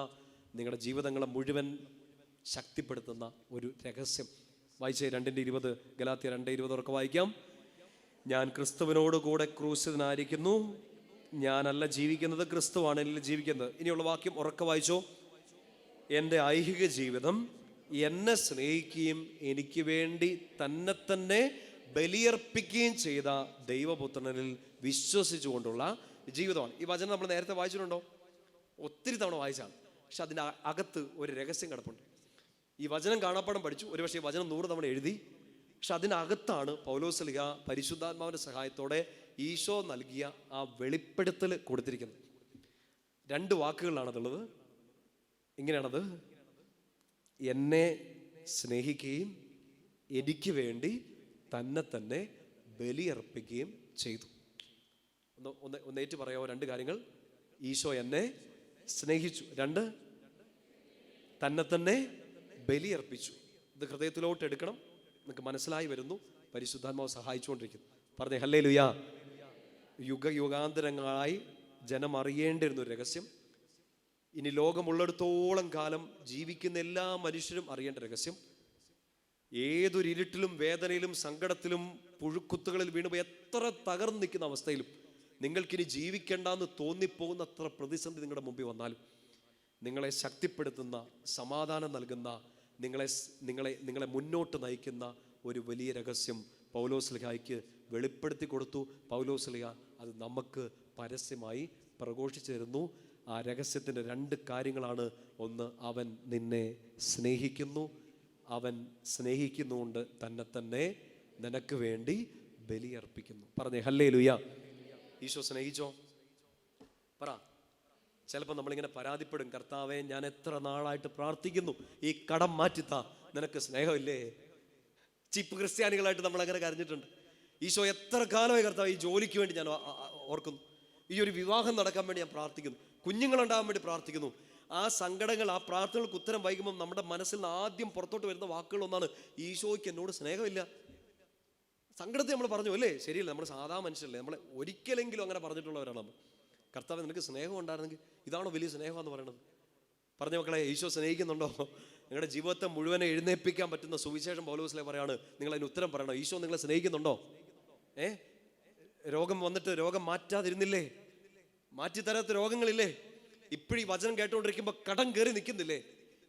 നിങ്ങളുടെ ജീവിതങ്ങളെ മുഴുവൻ ശക്തിപ്പെടുത്തുന്ന ഒരു രഹസ്യം. വായിച്ചേ 2:20, ഗലാത്യ 2:20 ഉറക്കെ വായിക്കാം. ഞാൻ ക്രിസ്തുവിനോട് കൂടെ ക്രൂശിതനായിരിക്കുന്നു, ഞാനല്ല ജീവിക്കുന്നത്, ക്രിസ്തുവാണ് എന്നിൽ ജീവിക്കുന്നത്. ഇനിയുള്ള വാക്യം ഉറക്കെ വായിച്ചോ. എൻ്റെ ഐഹിക ജീവിതം എന്നെ സ്നേഹിക്കുകയും എനിക്ക് വേണ്ടി തന്നെ ബലിയർപ്പിക്കുകയും ചെയ്ത ദൈവപുത്രനിൽ വിശ്വസിച്ചുകൊണ്ടുള്ള ജീവിതമാണ്. ഈ വചനം നമ്മൾ നേരത്തെ വായിച്ചിട്ടുണ്ടോ? ഒത്തിരി തവണ വായിച്ചാണ്. പക്ഷെ അതിൻ്റെ അകത്ത് ഒരു രഹസ്യം കിടപ്പുണ്ട്. ഈ വചനം കാണാപ്പാടം പഠിച്ചു, ഒരുപക്ഷെ ഈ വചനം 100 തവണ എഴുതി. പക്ഷെ അതിനകത്താണ് പൗലോസ്ലീഹ പരിശുദ്ധാത്മാവിൻ്റെ സഹായത്തോടെ ഈശോ നൽകിയ ആ വെളിപ്പെടുത്തൽ കൊടുത്തിരിക്കുന്നത്. 2 വാക്കുകളിലാണതുള്ളത്. ഇങ്ങനെയാണത്: എന്നെ സ്നേഹിക്കുകയും എനിക്ക് വേണ്ടി തന്നെ ബലിയർപ്പിക്കുകയും ചെയ്തു. ഒന്ന് ഏറ്റു പറയാമോ? 2 കാര്യങ്ങൾ. ഈശോ എന്നെ സ്നേഹിച്ചു, 2 തന്നെ ബലിയർപ്പിച്ചു. ഇത് ഹൃദയത്തിലോട്ട് എടുക്കണം. നിങ്ങൾക്ക് മനസ്സിലായി വരുന്നു. പരിശുദ്ധാത്മാവ് സഹായിച്ചുകൊണ്ടിരിക്കുന്നു. പറഞ്ഞേ ഹല്ലേലൂയ. യുഗാന്തരങ്ങളായി ജനം അറിയേണ്ടിരുന്ന ഒരു രഹസ്യം, ഇനി ലോകമുള്ളിടത്തോളം കാലം ജീവിക്കുന്ന എല്ലാ മനുഷ്യരും അറിയേണ്ട രഹസ്യം, ഏതൊരു ഇരുട്ടിലും വേദനയിലും സങ്കടത്തിലും പുഴുക്കുത്തുകളിൽ വീണുപോയി എത്ര തകർന്നു നിൽക്കുന്ന അവസ്ഥയിലും നിങ്ങൾക്കിനി ജീവിക്കേണ്ടെന്ന് തോന്നിപ്പോകുന്ന അത്ര പ്രതിസന്ധി നിങ്ങളുടെ മുമ്പിൽ വന്നാലും നിങ്ങളെ ശക്തിപ്പെടുത്തുന്ന, സമാധാനം നൽകുന്ന, നിങ്ങളെ മുന്നോട്ട് നയിക്കുന്ന ഒരു വലിയ രഹസ്യം പൗലോസ്ലീഹായ്ക്ക് വെളിപ്പെടുത്തി കൊടുത്തു. പൗലോസ്ലീഹ അത് നമുക്ക് പരസ്യമായി പ്രഘോഷിച്ചു തരുന്നു. ആ രഹസ്യത്തിൻ്റെ 2 കാര്യങ്ങളാണ്. ഒന്ന്, അവൻ നിന്നെ സ്നേഹിക്കുന്നു. അവൻ സ്നേഹിക്കുന്നുകൊണ്ട് തന്നെ നിനക്ക് വേണ്ടി ബലിയർപ്പിക്കുന്നു. പറഞ്ഞേ ഹല്ലേലൂയ. ഈശോ സ്നേഹിച്ചോ? പറ. ചിലപ്പോൾ നമ്മളിങ്ങനെ പരാതിപ്പെടും, കർത്താവേ ഞാൻ എത്ര നാളായിട്ട് പ്രാർത്ഥിക്കുന്നു, ഈ കടം മാറ്റിത്താ, നിനക്ക് സ്നേഹമില്ലേ? ചീപ്പ് ക്രിസ്ത്യാനികളായിട്ട് നമ്മളങ്ങനെ കരഞ്ഞിട്ടുണ്ട്. ഈശോ എത്ര കാലമായി കർത്താവ് ഈ ജോലിക്ക് വേണ്ടി ഞാൻ ഓർക്കുന്നു, ഈ ഒരു വിവാഹം നടക്കാൻ വേണ്ടി ഞാൻ പ്രാർത്ഥിക്കുന്നു, കുഞ്ഞുങ്ങളുണ്ടാകാൻ വേണ്ടി പ്രാർത്ഥിക്കുന്നു. ആ സങ്കടങ്ങൾ, ആ പ്രാർത്ഥനകൾക്ക് ഉത്തരം വൈകുമ്പോൾ നമ്മുടെ മനസ്സിൽ നിന്ന് ആദ്യം പുറത്തോട്ട് വരുന്ന വാക്കുകളൊന്നാണ്, ഈശോയ്ക്ക് എന്നോട് സ്നേഹമില്ല. സങ്കടത്തെ നമ്മൾ പറഞ്ഞു അല്ലേ? ശരിയല്ല, നമ്മൾ സാധാ മനുഷ്യരല്ലേ, നമ്മളെ ഒരിക്കലെങ്കിലും അങ്ങനെ പറഞ്ഞിട്ടുള്ളവരാണ് നമ്മൾ. കർത്താവ് നിനക്ക് സ്നേഹം ഉണ്ടായിരുന്നെങ്കിൽ ഇതാണോ വലിയ സ്നേഹം എന്ന് പറയുന്നത്? പറഞ്ഞ മക്കളെ, ഈശോ സ്നേഹിക്കുന്നുണ്ടോ? നിങ്ങളുടെ ജീവിതത്തെ മുഴുവനെ എഴുന്നേൽപ്പിക്കാൻ പറ്റുന്ന സുവിശേഷം പൗലോസ്ലീഹ പറയാണ്, നിങ്ങൾ അതിന് ഉത്തരം പറയണം. ഈശോ നിങ്ങളെ സ്നേഹിക്കുന്നുണ്ടോ? രോഗം വന്നിട്ട് രോഗം മാറ്റാതിരുന്നില്ലേ? മാറ്റിത്തരാത്ത രോഗങ്ങളില്ലേ? ഇപ്പോഴും ഈ വചനം കേട്ടുകൊണ്ടിരിക്കുമ്പോൾ കടം കയറി നിൽക്കുന്നില്ലേ?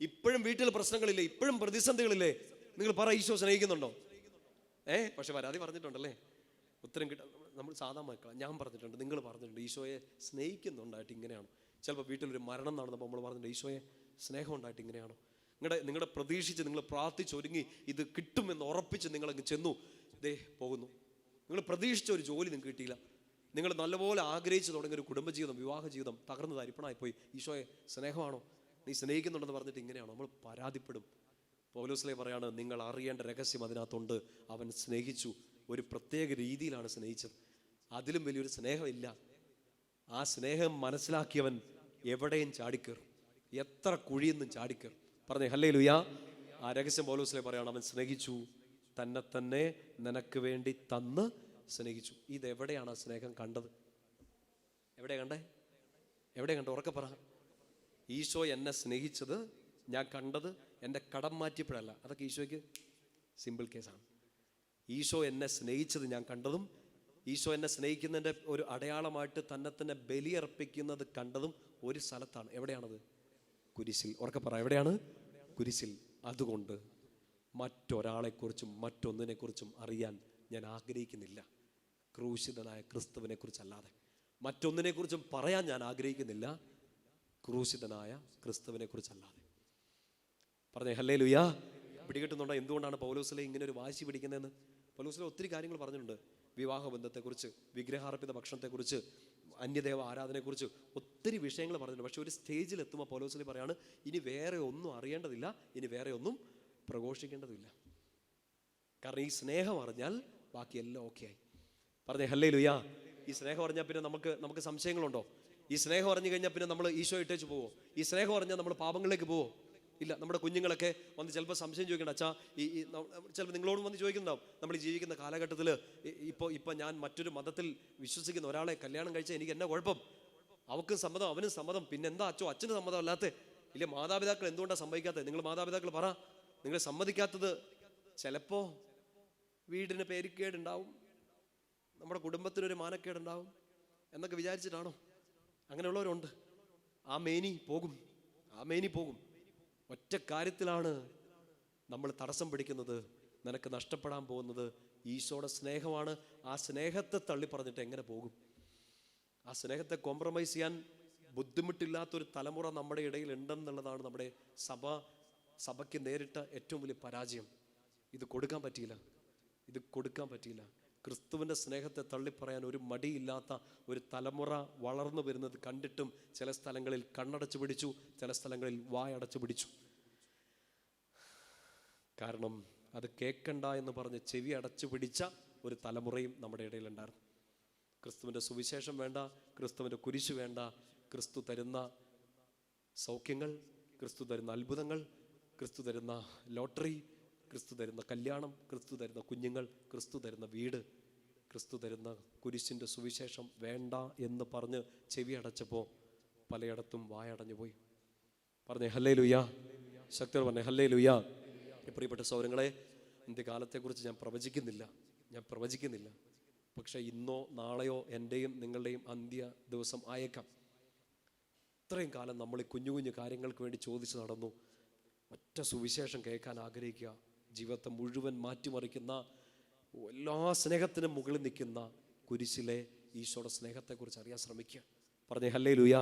ഇപ്പോഴും വീട്ടിൽ പ്രശ്നങ്ങളില്ലേ? ഇപ്പോഴും പ്രതിസന്ധികളില്ലേ? നിങ്ങൾ പറ, ഈശോ സ്നേഹിക്കുന്നുണ്ടോ? പക്ഷെ പരാതി പറഞ്ഞിട്ടുണ്ടല്ലേ? ഉത്തരം കിട്ടാൻ നമ്മൾ സാധാ മക്കളാണ്. ഞാൻ പറഞ്ഞിട്ടുണ്ട്, നിങ്ങൾ പറഞ്ഞിട്ടുണ്ട്, ഈശോയെ സ്നേഹിക്കുന്നുണ്ടായിട്ട് ഇങ്ങനെയാണോ? ചിലപ്പോൾ വീട്ടിലൊരു മരണം നടന്നപ്പോൾ നമ്മൾ പറഞ്ഞിട്ടുണ്ട്, ഈശോയെ സ്നേഹം ഉണ്ടായിട്ട് ഇങ്ങനെയാണോ? നിങ്ങളുടെ പ്രതീക്ഷിച്ച്, നിങ്ങൾ പ്രാർത്ഥിച്ചൊരുങ്ങി ഇത് കിട്ടുമെന്ന് ഉറപ്പിച്ച് നിങ്ങളങ്ങ് ചെന്നു, ദേ പോകുന്നു. നിങ്ങൾ പ്രതീക്ഷിച്ച ഒരു ജോലി നിങ്ങൾക്ക് കിട്ടിയില്ല. നിങ്ങൾ നല്ലപോലെ ആഗ്രഹിച്ച് തുടങ്ങിയ ഒരു കുടുംബജീവിതം, വിവാഹ ജീവിതം തകർന്ന് തരിപ്പണമായി പോയി. ഈശോയെ സ്നേഹമാണോ? നീ സ്നേഹിക്കുന്നുണ്ടെന്ന് പറഞ്ഞിട്ട് ഇങ്ങനെയാണോ? നമ്മൾ പരാതിപ്പെടും. പൗലോസ്ലീഹ പറയാണ്, നിങ്ങൾ അറിയേണ്ട രഹസ്യം അതിനകത്തുണ്ട്. അവൻ സ്നേഹിച്ചു, ഒരു പ്രത്യേക രീതിയിലാണ് സ്നേഹിച്ചത്. അതിലും വലിയൊരു സ്നേഹമില്ല. ആ സ്നേഹം മനസ്സിലാക്കിയവൻ എവിടെയും ചാടിക്കേറും, എത്ര കുഴിയെന്നും ചാടിക്കേറും. പറഞ്ഞേ ഹല്ലേലൂയ. ആ രഹസ്യം പൗലോസ്ലീഹ പറയാണ്, അവൻ സ്നേഹിച്ചു, തന്നെ നിനക്ക് വേണ്ടി തന്ന് സ്നേഹിച്ചു. ഇതെവിടെയാണ് ആ സ്നേഹം കണ്ടത്? എവിടെ കണ്ടേ? എവിടെ കണ്ടു? ഉറക്കെ പറ. ഈശോ എന്നെ സ്നേഹിച്ചത് ഞാൻ കണ്ടത് എൻ്റെ കടം മാറ്റിയപ്പോഴല്ല. അതൊക്കെ ഈശോയ്ക്ക് സിമ്പിൾ കേസാണ്. ഈശോ എന്നെ സ്നേഹിച്ചത് ഞാൻ കണ്ടതും, ഈശോ എന്നെ സ്നേഹിക്കുന്നതിൻ്റെ ഒരു അടയാളമായിട്ട് തന്നെ ബലിയർപ്പിക്കുന്നത് കണ്ടതും ഒരു സ്ഥലത്താണ്. എവിടെയാണത്? കുരിശിൽ. ഉറക്കെ പറ, എവിടെയാണ്? കുരിശിൽ. അതുകൊണ്ട് മറ്റൊരാളെക്കുറിച്ചും മറ്റൊന്നിനെക്കുറിച്ചും അറിയാൻ ഞാൻ ആഗ്രഹിക്കുന്നില്ല, ക്രൂശിതനായ ക്രിസ്തുവിനെ കുറിച്ചല്ലാതെ. മറ്റൊന്നിനെക്കുറിച്ചും പറയാൻ ഞാൻ ആഗ്രഹിക്കുന്നില്ല, ക്രൂശിതനായ ക്രിസ്തുവിനെ കുറിച്ചല്ലാതെ. പറഞ്ഞേ ഹല്ലേലൂയ. പിടികിട്ടുന്നുണ്ടോ എന്തുകൊണ്ടാണ് പൗലോസ്ലീഹ ഇങ്ങനെ ഒരു വാശി പിടിക്കുന്നതെന്ന്? പൗലോസ്ലീഹ ഒത്തിരി കാര്യങ്ങൾ പറഞ്ഞിട്ടുണ്ട്. വിവാഹ ബന്ധത്തെക്കുറിച്ച്, വിഗ്രഹാർപ്പിത ഭക്ഷണത്തെക്കുറിച്ച്, അന്യദേവ ആരാധനയെക്കുറിച്ച് ഒത്തിരി വിഷയങ്ങൾ പറഞ്ഞിട്ടുണ്ട്. പക്ഷെ ഒരു സ്റ്റേജിൽ എത്തുമ്പോൾ പൗലോസ്ലീഹ പറയാണ്, ഇനി വേറെ ഒന്നും അറിയേണ്ടതില്ല, ഇനി വേറെ ഒന്നും പ്രഘോഷിക്കേണ്ടതില്ല. കാരണം ഈ സ്നേഹം അറിഞ്ഞാൽ ബാക്കി എല്ലാം ഓക്കെ ആയി. പറഞ്ഞേ ഹല്ലേലൂയ. ഈ സ്നേഹം അറിഞ്ഞാൽ പിന്നെ നമുക്ക് സംശയങ്ങളുണ്ടോ? ഈ സ്നേഹം അറിഞ്ഞു കഴിഞ്ഞാൽ പിന്നെ നമ്മൾ ഈശോ ഇട്ടേച്ച് പോവോ? ഈ സ്നേഹം അറിഞ്ഞാൽ നമ്മൾ പാപങ്ങളിലേക്ക് പോവോ? ഇല്ല. നമ്മുടെ കുഞ്ഞുങ്ങളൊക്കെ വന്ന് ചിലപ്പോൾ സംശയം ചോദിക്കേണ്ട, അച്ഛാ ചിലപ്പോൾ നിങ്ങളോടും വന്ന് ചോദിക്കുന്നുണ്ടാവും, നമ്മൾ ജീവിക്കുന്ന കാലഘട്ടത്തിൽ ഇപ്പോൾ ഞാൻ മറ്റൊരു മതത്തിൽ വിശ്വസിക്കുന്ന ഒരാളെ കല്യാണം കഴിച്ചാൽ എനിക്ക് എന്നാ കുഴപ്പം? അവക്കും സമ്മതം, അവനും സമ്മതം, പിന്നെ എന്താ അച്ഛന് സമ്മതം അല്ലാത്ത? ഇല്ല, മാതാപിതാക്കൾ എന്തുകൊണ്ടാണ് സമ്മതിക്കാത്തത്? നിങ്ങൾ മാതാപിതാക്കൾ പറ. നിങ്ങൾ സമ്മതിക്കാത്തത് ചിലപ്പോൾ വീടിന് പേരുക്കേടുണ്ടാവും, നമ്മുടെ കുടുംബത്തിനൊരു മാനക്കേടുണ്ടാവും എന്നൊക്കെ വിചാരിച്ചിട്ടാണോ? അങ്ങനെയുള്ളവരുണ്ട്. ആ മേനി പോകും. ഒറ്റ കാര്യത്തിലാണ് നമ്മൾ തടസ്സം പിടിക്കുന്നത്. നിനക്ക് നഷ്ടപ്പെടാൻ പോകുന്നത് ഈശോയുടെ സ്നേഹമാണ്. ആ സ്നേഹത്തെ തള്ളി പറഞ്ഞിട്ട് എങ്ങനെ പോകും? ആ സ്നേഹത്തെ കോംപ്രമൈസ് ചെയ്യാൻ ബുദ്ധിമുട്ടില്ലാത്തൊരു തലമുറ നമ്മുടെ ഇടയിൽ ഉണ്ടെന്നുള്ളതാണ് നമ്മുടെ സഭയ്ക്ക് നേരിട്ട ഏറ്റവും വലിയ പരാജയം. ഇത് കൊടുക്കാൻ പറ്റിയില്ല. ക്രിസ്തുവിൻ്റെ സ്നേഹത്തെ തള്ളിപ്പറയാൻ ഒരു മടിയില്ലാത്ത ഒരു തലമുറ വളർന്നു വരുന്നത് കണ്ടിട്ടും ചില സ്ഥലങ്ങളിൽ കണ്ണടച്ചു പിടിച്ചു, ചില സ്ഥലങ്ങളിൽ വായടച്ചു പിടിച്ചു. കാരണം അത് കേൾക്കണ്ട എന്ന് പറഞ്ഞ് ചെവി അടച്ചു പിടിച്ച ഒരു തലമുറയും നമ്മുടെ ഇടയിലുണ്ടായിരുന്നു. ക്രിസ്തുവിൻ്റെ സുവിശേഷം വേണ്ട, ക്രിസ്തുവിൻ്റെ കുരിശ് വേണ്ട, ക്രിസ്തു തരുന്ന സൗഖ്യങ്ങൾ, ക്രിസ്തു തരുന്ന അത്ഭുതങ്ങൾ, ക്രിസ്തു തരുന്ന ലോട്ടറി, ക്രിസ്തു തരുന്ന കല്യാണം, ക്രിസ്തു തരുന്ന കുഞ്ഞുങ്ങൾ, ക്രിസ്തു തരുന്ന വീട്, ക്രിസ്തു തരുന്ന കുരിശിൻ്റെ സുവിശേഷം വേണ്ട എന്ന് പറഞ്ഞ് ചെവി അടച്ചപ്പോൾ പലയിടത്തും വായടഞ്ഞു പോയി. പറഞ്ഞേ ഹല്ലേലൂയ. ശക്തർ പറഞ്ഞേ ഹല്ലേലൂയ. പ്രിയപ്പെട്ട സൗരങ്ങളെ, അന്ത്യകാലത്തെക്കുറിച്ച് ഞാൻ പ്രവചിക്കുന്നില്ല. പക്ഷെ ഇന്നോ നാളെയോ എൻ്റെയും നിങ്ങളുടെയും അന്ത്യ ദിവസം ആയേക്കാം. ഇത്രയും കാലം നമ്മൾ ഈ കുഞ്ഞു കുഞ്ഞു കാര്യങ്ങൾക്ക് വേണ്ടി ചോദിച്ചു നടന്നു. ഒറ്റ സുവിശേഷം കേൾക്കാൻ ആഗ്രഹിക്കുക. ജീവിതത്തെ മുഴുവൻ മാറ്റിമറിക്കുന്ന, എല്ലാ സ്നേഹത്തിനും മുകളിൽ നിൽക്കുന്ന കുരിശിലെ ഈശോയുടെ സ്നേഹത്തെക്കുറിച്ച് അറിയാൻ ശ്രമിക്കുക. പറഞ്ഞേ ഹല്ലേലൂയ.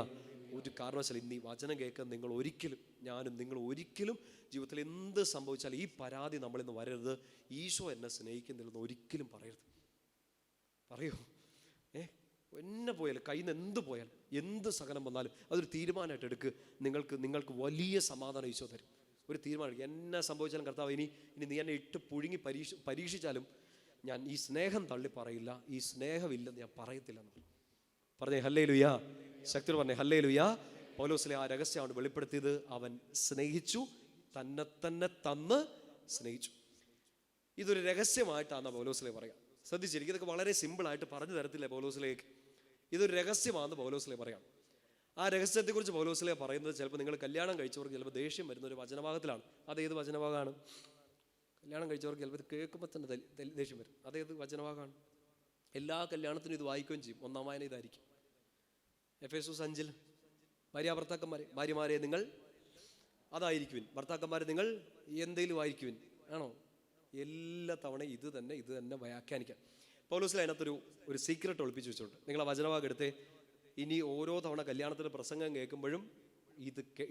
ഒരു കാരണവശാലും ഇന്ന് ഈ വചനം കേൾക്കാൻ നിങ്ങൾ ഒരിക്കലും ജീവിതത്തിൽ എന്ത് സംഭവിച്ചാൽ ഈ പരാതി നമ്മളിന്ന് വരരുത്. ഈശോ എന്നെ സ്നേഹിക്കുന്നില്ലെന്ന് ഒരിക്കലും പറയരുത്. പറയൂ, എന്നെ പോയാലും കയ്യിൽ നിന്ന് എന്ത് പോയാലും എന്ത് സഹനം വന്നാലും അതൊരു തീരുമാനമായിട്ട് എടുക്കുക. നിങ്ങൾക്ക് വലിയ സമാധാനം ഈശോ തരും. ഒരു തീരുമാനം എടുക്കുക. എന്നെ സംഭവിച്ചാലും കർത്താവ്, ഇനി നീ എന്നെ ഇട്ട് പുഴുങ്ങി പരീക്ഷിച്ചാലും ഞാൻ ഈ സ്നേഹം തള്ളി പറയില്ല, ഈ സ്നേഹമില്ലെന്ന് ഞാൻ പറയത്തില്ലെന്ന് പറഞ്ഞേ ഹല്ലേലൂയ. ശക്തി പറഞ്ഞേ ഹല്ലേലൂയ. പൗലോസിലെ ആ രഹസ്യമാണ് വെളിപ്പെടുത്തിയത്. അവൻ സ്നേഹിച്ചു, തന്നെ തന്ന് സ്നേഹിച്ചു. ഇതൊരു രഹസ്യമായിട്ടാണ് പൗലോസിലെ പറയാം. ശ്രദ്ധിച്ചിരിക്കും, ഇതൊക്കെ വളരെ സിമ്പിളായിട്ട് പറഞ്ഞു തരത്തില്ലേ പൗലോസിലേക്ക്. ഇതൊരു രഹസ്യമാണെന്ന് പൗലോസിലെ പറയാം. ആ രഹസ്യത്തെക്കുറിച്ച് പൗലോസിലെ പറയുന്നത് ചിലപ്പോൾ നിങ്ങൾ കല്യാണം കഴിച്ചവർക്ക് ചിലപ്പോൾ ദേഷ്യം വരുന്ന ഒരു വചനഭാഗത്തിലാണ്. അതേത് വചനഭാഗമാണ്? കല്യാണം കഴിച്ചവർക്ക് ചിലപ്പോൾ കേൾക്കുമ്പോൾ തന്നെ ദേഷ്യം വരും. അതേത് വചനഭാഗമാണ്? എല്ലാ കല്യാണത്തിനും ഇത് വായിക്കുകയും ചെയ്യും. ഒന്നാം വായന ഇതായിരിക്കും. എഫേസോസ് 5 ഭാര്യമാരെ നിങ്ങൾ അതായിരിക്കുവിൻ, ഭർത്താക്കന്മാരെ നിങ്ങൾ എന്തെങ്കിലും ആയിരിക്കുവിൻ. ആണോ? എല്ലാ തവണയും ഇത് തന്നെ വ്യാഖ്യാനിക്കാം. പൗലോസിൽ അതിനകത്തൊരു സീക്രട്ട് ഒളിപ്പിച്ച് വെച്ചിട്ടുണ്ട്. നിങ്ങൾ ആ വചനഭാഗം എടുത്തേ. ഇനി ഓരോ തവണ കല്യാണത്തിൻ്റെ പ്രസംഗം കേൾക്കുമ്പോഴും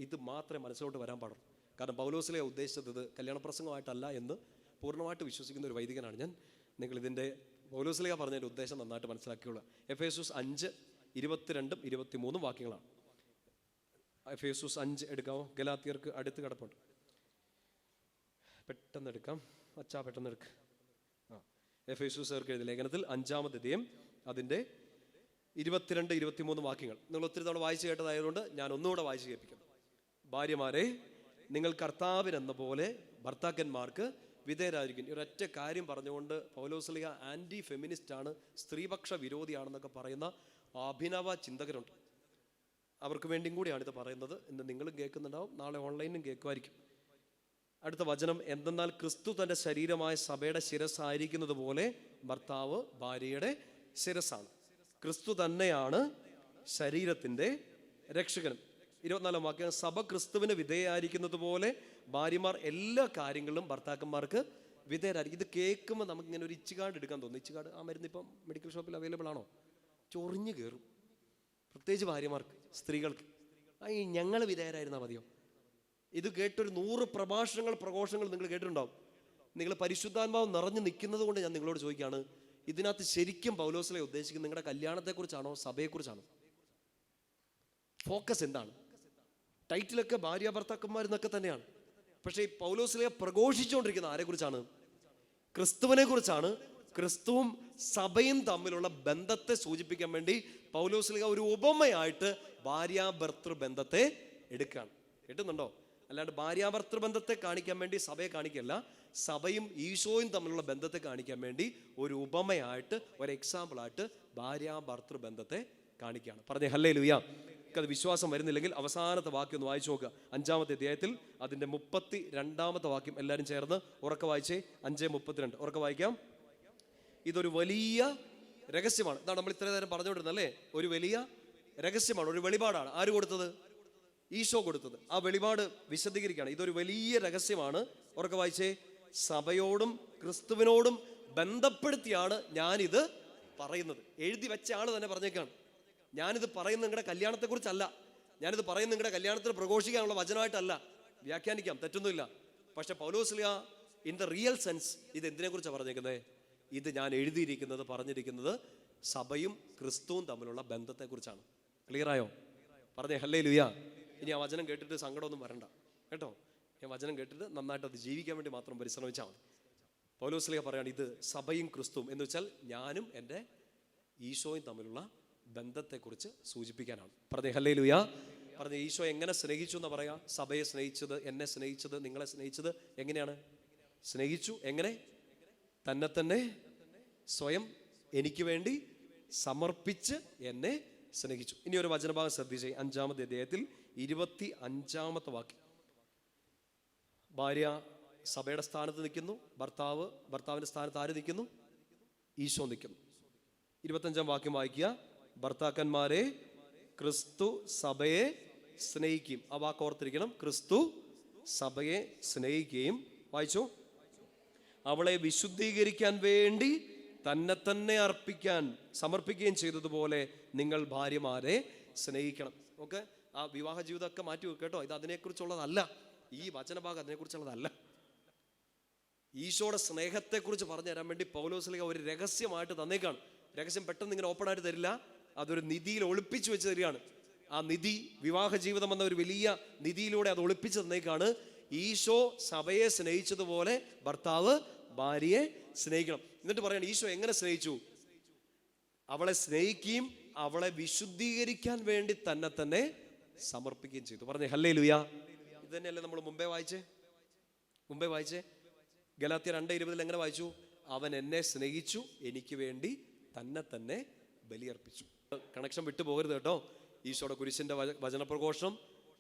ഇത് മാത്രമേ മനസ്സിലോട്ട് വരാൻ പാടുള്ളൂ. കാരണം പൗലോസിലെ ഉദ്ദേശിച്ചത് ഇത് കല്യാണ പ്രസംഗമായിട്ടല്ല എന്ന് പൂർണ്ണമായിട്ട് വിശ്വസിക്കുന്ന ഒരു വൈദികനാണ് ഞാൻ. നിങ്ങളിതിൻ്റെ പൗലോസിലെ പറഞ്ഞതിൻ്റെ ഉദ്ദേശം നന്നായിട്ട് മനസ്സിലാക്കിയുള്ളൂ. എഫേസോസ് 5:22-23 വാക്യങ്ങളാണ്. എഫേസോസ് 5 എടുക്കാമോ? ഗലാത്യർക്ക് അടുത്ത് കിടപ്പുണ്ട്. പെട്ടെന്ന് എടുക്കാം. പെട്ടെന്ന് എടുക്കുക. എഫേസോസുകാർക്ക് എഴുതിയ ലേഖനത്തിൽ 5-ാം അധ്യായം അതിൻ്റെ 22-23 വാക്യങ്ങൾ നിങ്ങൾ ഒത്തിരി തവണ വായിച്ചു കേട്ടതായതുകൊണ്ട് ഞാൻ ഒന്നുകൂടെ വായിച്ചു കേൾപ്പിക്കാം. ഭാര്യമാരെ, നിങ്ങൾ കർത്താവിനെന്ന പോലെ ഭർത്താക്കന്മാർക്ക് വിധേയരായിരിക്കും. ഒരൊറ്റ കാര്യം പറഞ്ഞുകൊണ്ട് പൗലോസ്ലീഹ ആൻറ്റി ഫെമിനിസ്റ്റ് ആണ്, സ്ത്രീപക്ഷ വിരോധിയാണെന്നൊക്കെ പറയുന്ന അഭിനവ ചിന്തകരുണ്ട്. അവർക്ക് വേണ്ടിയും കൂടിയാണ് ഇത് പറയുന്നത്. ഇന്ന് നിങ്ങളും കേൾക്കുന്നുണ്ടാവും, നാളെ ഓൺലൈനിലും കേൾക്കുമായിരിക്കും. അടുത്ത വചനം, എന്തെന്നാൽ ക്രിസ്തു തൻ്റെ ശരീരമായ സഭയുടെ ശിരസ്സായിരിക്കുന്നത് പോലെ ഭർത്താവ് ഭാര്യയുടെ ശിരസ്സാണ്. ക്രിസ്തു തന്നെയാണ് ശരീരത്തിൻ്റെ രക്ഷകനും. 24-ാം വാക്യം, സഭ ക്രിസ്തുവിന് വിധേയായിരിക്കുന്നത് പോലെ ഭാര്യമാർ എല്ലാ കാര്യങ്ങളിലും ഭർത്താക്കന്മാർക്ക് വിധേയരായിരിക്കും. ഇത് കേൾക്കുമ്പോൾ നമുക്കിങ്ങനെ ഒരു ഇച്ചുകാർഡ് എടുക്കാൻ തോന്നും. ഇച്ചുകാർഡ് ആ മരുന്ന് ഇപ്പം മെഡിക്കൽ ഷോപ്പിൽ അവൈലബിൾ ആണോ? ചൊറിഞ്ഞു കയറും, പ്രത്യേകിച്ച് ഭാര്യമാർക്ക്, സ്ത്രീകൾക്ക്. ഞങ്ങൾ വിധേയരായിരുന്നാൽ മതിയോ? ഇത് കേട്ടൊരു 100 പ്രഘോഷങ്ങൾ നിങ്ങൾ കേട്ടിട്ടുണ്ടാവും. നിങ്ങൾ പരിശുദ്ധാത്മാവ് നിറഞ്ഞു നിൽക്കുന്നത് കൊണ്ട് ഞാൻ നിങ്ങളോട് ചോദിക്കുകയാണ്, ഇതിനകത്ത് ശരിക്കും പൗലോസിലെ ഉദ്ദേശിക്കുന്നത് നിങ്ങളുടെ കല്യാണത്തെക്കുറിച്ചാണോ സഭയെക്കുറിച്ചാണോ? ഫോക്കസ് എന്താണ്? ടൈറ്റിലൊക്കെ ഭാര്യ ഭർത്താക്കന്മാരെന്നൊക്കെ തന്നെയാണ്. പക്ഷേ ഈ പൗലോസിലെ പ്രഘോഷിച്ചുകൊണ്ടിരിക്കുന്ന ആരെക്കുറിച്ചാണ്? ക്രിസ്തുവിനെ കുറിച്ചാണ്. ക്രിസ്തുവും സഭയും തമ്മിലുള്ള ബന്ധത്തെ സൂചിപ്പിക്കാൻ വേണ്ടി പൗലോസ്ലീഹ ഒരു ഉപമയായിട്ട് ഭാര്യാഭർത്തൃ ബന്ധത്തെ എടുക്കുകയാണ്. കേട്ടുന്നുണ്ടോ? അല്ലാണ്ട് ഭാര്യാഭർത്തൃ ബന്ധത്തെ കാണിക്കാൻ വേണ്ടി സഭയെ കാണിക്കല്ല, സഭയും ഈശോയും തമ്മിലുള്ള ബന്ധത്തെ കാണിക്കാൻ വേണ്ടി ഒരു ഉപമയായിട്ട്, ഒരു എക്സാമ്പിളായിട്ട് ഭാര്യാഭർത്തൃ ബന്ധത്തെ കാണിക്കുകയാണ്. പറഞ്ഞേ ഹല്ലേലൂയ. അത് വിശ്വാസം വരുന്നില്ലെങ്കിൽ അവസാനത്തെ വാക്യം ഒന്ന് വായിച്ചു നോക്കുക. 5-ാമത്തെ അധ്യായത്തിൽ അതിൻ്റെ 32-ാമത്തെ വാക്യം എല്ലാവരും ചേർന്ന് ഉറക്കെ വായിച്ചേ. 5:32 ഉറക്കെ വായിക്കാം. ഇതൊരു വലിയ രഹസ്യമാണ്. ഇതാണ് നമ്മൾ ഇത്രയും നേരം പറഞ്ഞുകൊണ്ടിരുന്നല്ലേ. ഒരു വലിയ രഹസ്യമാണ്, ഒരു വെളിപാടാണ്. ആര് കൊടുത്തത്? ഈശോ കൊടുത്തത്. ആ വെളിപാട് വിശദീകരിക്കുകയാണ്. ഇതൊരു വലിയ രഹസ്യമാണ്. ഉറക്കെ വായിച്ചേ. സഭയോടും ക്രിസ്തുവിനോടും ബന്ധപ്പെടുത്തിയാണ് ഞാനിത് പറയുന്നത്. എഴുതി വെച്ച ആള് തന്നെ പറഞ്ഞേക്കാണ്, ഞാനിത് പറയുന്നത് നിങ്ങളുടെ കല്യാണത്തെക്കുറിച്ചല്ല, ഞാനിത് പറയുന്നത് നിങ്ങളുടെ കല്യാണത്തിന് പ്രഘോഷിക്കാനുള്ള വചനമായിട്ടല്ല. വ്യാഖ്യാനിക്കാം, തെറ്റൊന്നുമില്ല. പക്ഷെ Paulose Sleeha in the real sense ഇത് എന്തിനെ കുറിച്ചാണ് പറഞ്ഞേക്കുന്നത്? ഇത് ഞാൻ എഴുതിയിരിക്കുന്നത്, പറഞ്ഞിരിക്കുന്നത് സഭയും ക്രിസ്തുവും തമ്മിലുള്ള ബന്ധത്തെക്കുറിച്ചാണ്. ക്ലിയറായോ? പറഞ്ഞേ ഹല്ലേലൂയ. ഇനി ആ വചനം കേട്ടിട്ട് സങ്കടമൊന്നും വരണ്ട കേട്ടോ. ഞാൻ വചനം കേട്ടിട്ട് നന്നായിട്ട് അത് ജീവിക്കാൻ വേണ്ടി മാത്രം പരിശ്രമിച്ചാൽ മതി. പൗലോസ്ലീഹ പറയാണ് ഇത് സഭയും ക്രിസ്തുവും എന്ന് വെച്ചാൽ ഞാനും എൻ്റെ ഈശോയും തമ്മിലുള്ള ബന്ധത്തെക്കുറിച്ച് സൂചിപ്പിക്കാനാണ്. പറഞ്ഞേ ഹല്ലേലൂയ. പറഞ്ഞ ഈശോ എങ്ങനെ സ്നേഹിച്ചു എന്ന് പറയാ. സഭയെ സ്നേഹിച്ചത്, എന്നെ സ്നേഹിച്ചത്, നിങ്ങളെ സ്നേഹിച്ചത് എങ്ങനെയാണ്? സ്നേഹിച്ചു. എങ്ങനെ? തന്നെ സ്വയം എനിക്ക് വേണ്ടി സമർപ്പിച്ച് എന്നെ സ്നേഹിച്ചു. ഇനി ഒരു വചനഭാഗം ശ്രദ്ധിച്ചേ. 5-ാമത്തെ അധ്യായത്തിൽ 25-ാമത്തെ വാക്യം. ഭാര്യ സഭയുടെ സ്ഥാനത്ത് നിൽക്കുന്നു, ഭർത്താവിന്റെ സ്ഥാനത്ത് ആര് നിൽക്കുന്നു? ഈശോ നിൽക്കുന്നു. 25-ാം വാക്യം വായിക്കുക. ഭർത്താക്കന്മാരെ, ക്രിസ്തു സഭയെ സ്നേഹിക്കുകയും, ആ വാക്ക് ഓർത്തിരിക്കണം, ക്രിസ്തു സഭയെ സ്നേഹിക്കുകയും, വായിച്ചു, അവളെ വിശുദ്ധീകരിക്കാൻ വേണ്ടി തന്നെ സമർപ്പിക്കുകയും ചെയ്തതുപോലെ നിങ്ങൾ ഭാര്യമാരെ സ്നേഹിക്കണം. ഓക്കെ, ആ വിവാഹ ജീവിതമൊക്കെ മാറ്റി വെക്കുക കേട്ടോ. ഇത് അതിനെക്കുറിച്ചുള്ളതല്ല, ഈ വചനഭാഗം അതിനെക്കുറിച്ചുള്ളതല്ല. ഈശോയുടെ സ്നേഹത്തെക്കുറിച്ച് പറഞ്ഞു തരാൻ വേണ്ടി പൗലോസ്ലീഹ ഒരു രഹസ്യമായിട്ട് തന്നേക്കാണ്. രഹസ്യം പെട്ടെന്ന് ഇങ്ങനെ ഓപ്പൺ ആയിട്ട് തരില്ല, അതൊരു നിധിയിൽ ഒളിപ്പിച്ചു വെച്ച് തരികയാണ്. ആ നിധി, വിവാഹ ജീവിതം എന്ന ഒരു വലിയ നിധിയിലൂടെ അത് ഒളിപ്പിച്ചു തന്നേക്കാണ്. ഈശോ സഭയെ സ്നേഹിച്ചതുപോലെ ഭർത്താവ് ഭാര്യയെ സ്നേഹിക്കണം. എന്നിട്ട് പറയണം ഈശോ എങ്ങനെ സ്നേഹിച്ചു? അവളെ സ്നേഹിക്കുകയും അവളെ വിശുദ്ധീകരിക്കാൻ വേണ്ടി തന്നെ സമർപ്പിക്കുകയും ചെയ്തു. പറഞ്ഞേ ഹല്ലേലൂയ. ഇത് തന്നെയല്ലേ നമ്മൾ മുമ്പേ വായിച്ചേ? ഗലാത്യർ 2:20 എങ്ങനെ വായിച്ചു? അവൻ എന്നെ സ്നേഹിച്ചു, എനിക്ക് വേണ്ടി തന്നെ ബലിയർപ്പിച്ചു. കണക്ഷൻ വിട്ടു പോകരുത് കേട്ടോ. ഈശോയുടെ കുരിശിന്റെ വചനപ്രഘോഷണം,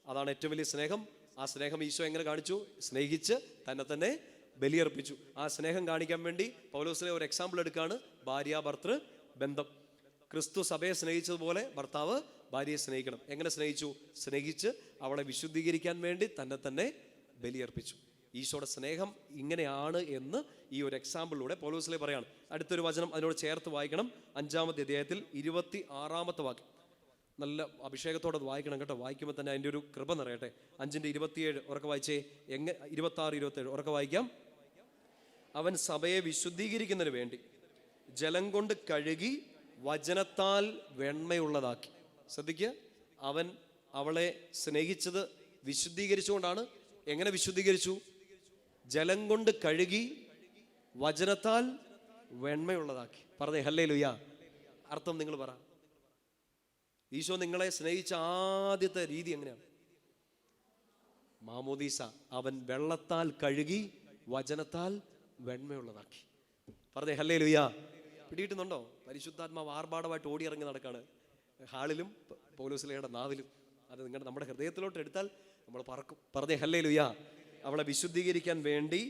അതാണ് ഏറ്റവും വലിയ സ്നേഹം. ആ സ്നേഹം ഈശോ എങ്ങനെ കാണിച്ചു? സ്നേഹിച്ച് തന്നെ ബലിയർപ്പിച്ചു. ആ സ്നേഹം കാണിക്കാൻ വേണ്ടി പൗലോസ്ലീഹ ഒരു എക്സാമ്പിൾ എടുക്കുകയാണ്, ഭാര്യ-ഭർതൃ ബന്ധം. ക്രിസ്തു സഭയെ സ്നേഹിച്ചതുപോലെ ഭർത്താവ് ഭാര്യയെ സ്നേഹിക്കണം. എങ്ങനെ സ്നേഹിച്ചു? സ്നേഹിച്ച് അവളെ വിശുദ്ധീകരിക്കാൻ വേണ്ടി തന്നെ ബലിയർപ്പിച്ചു. ഈശോയുടെ സ്നേഹം ഇങ്ങനെയാണ് എന്ന് ഈ ഒരു എക്സാമ്പിളിലൂടെ പൗലോസ്ലീഹ പറയാണ്. അടുത്തൊരു വചനം അതിനോട് ചേർത്ത് വായിക്കണം. 5-ാമത്തെ അധ്യായത്തിൽ 26-ാമത്തെ വാക്യം. നല്ല അഭിഷേകത്തോടെ വായിക്കണം കേട്ടോ. വായിക്കുമ്പോൾ തന്നെ അതിൻ്റെ ഒരു കൃപ നിറയട്ടെ. 5:27 ഉറക്കെ വായിച്ചേ. 26-27 ഉറക്കെ വായിക്കാം. അവൻ സഭയെ വിശുദ്ധീകരിക്കുന്നതിന് വേണ്ടി ജലം കൊണ്ട് കഴുകി വചനത്താൽ വെണ്മയുള്ളതാക്കി. ശ്രദ്ധിക്കുക, അവൻ അവളെ സ്നേഹിച്ചത് വിശുദ്ധീകരിച്ചുകൊണ്ടാണ്. എങ്ങനെ വിശുദ്ധീകരിച്ചു? ജലം കൊണ്ട് കഴുകി വചനത്താൽ വെണ്മയുള്ളതാക്കി. പറഞ്ഞേ ഹല്ലേലൂയ. അർത്ഥം നിങ്ങൾ പറ. ഈശോ നിങ്ങളെ സ്നേഹിച്ച ആദ്യത്തെ രീതി എങ്ങനെയാണ്? മാമോദീസ. അവൻ വെള്ളത്താൽ കഴുകി വചനത്താൽ വെണ്മയുള്ളതാക്കി. പറഞ്ഞേ ഹല്ലേലൂയ. പിടികിട്ടുന്നുണ്ടോ? പരിശുദ്ധാത്മാവ് ആർഭാടമായിട്ട് ഓടിയിറങ്ങി നടക്കാണ്, ഹാളിലും പൗലോസ്ലീഹയുടെ നാവിലും. അത് നമ്മുടെ ഹൃദയത്തിലോട്ട് എടുത്താൽ നമ്മൾ പറക്കും. പറഞ്ഞേ ഹല്ലേലൂയ. അവളെ വിശുദ്ധീകരിക്കാൻ വേണ്ടി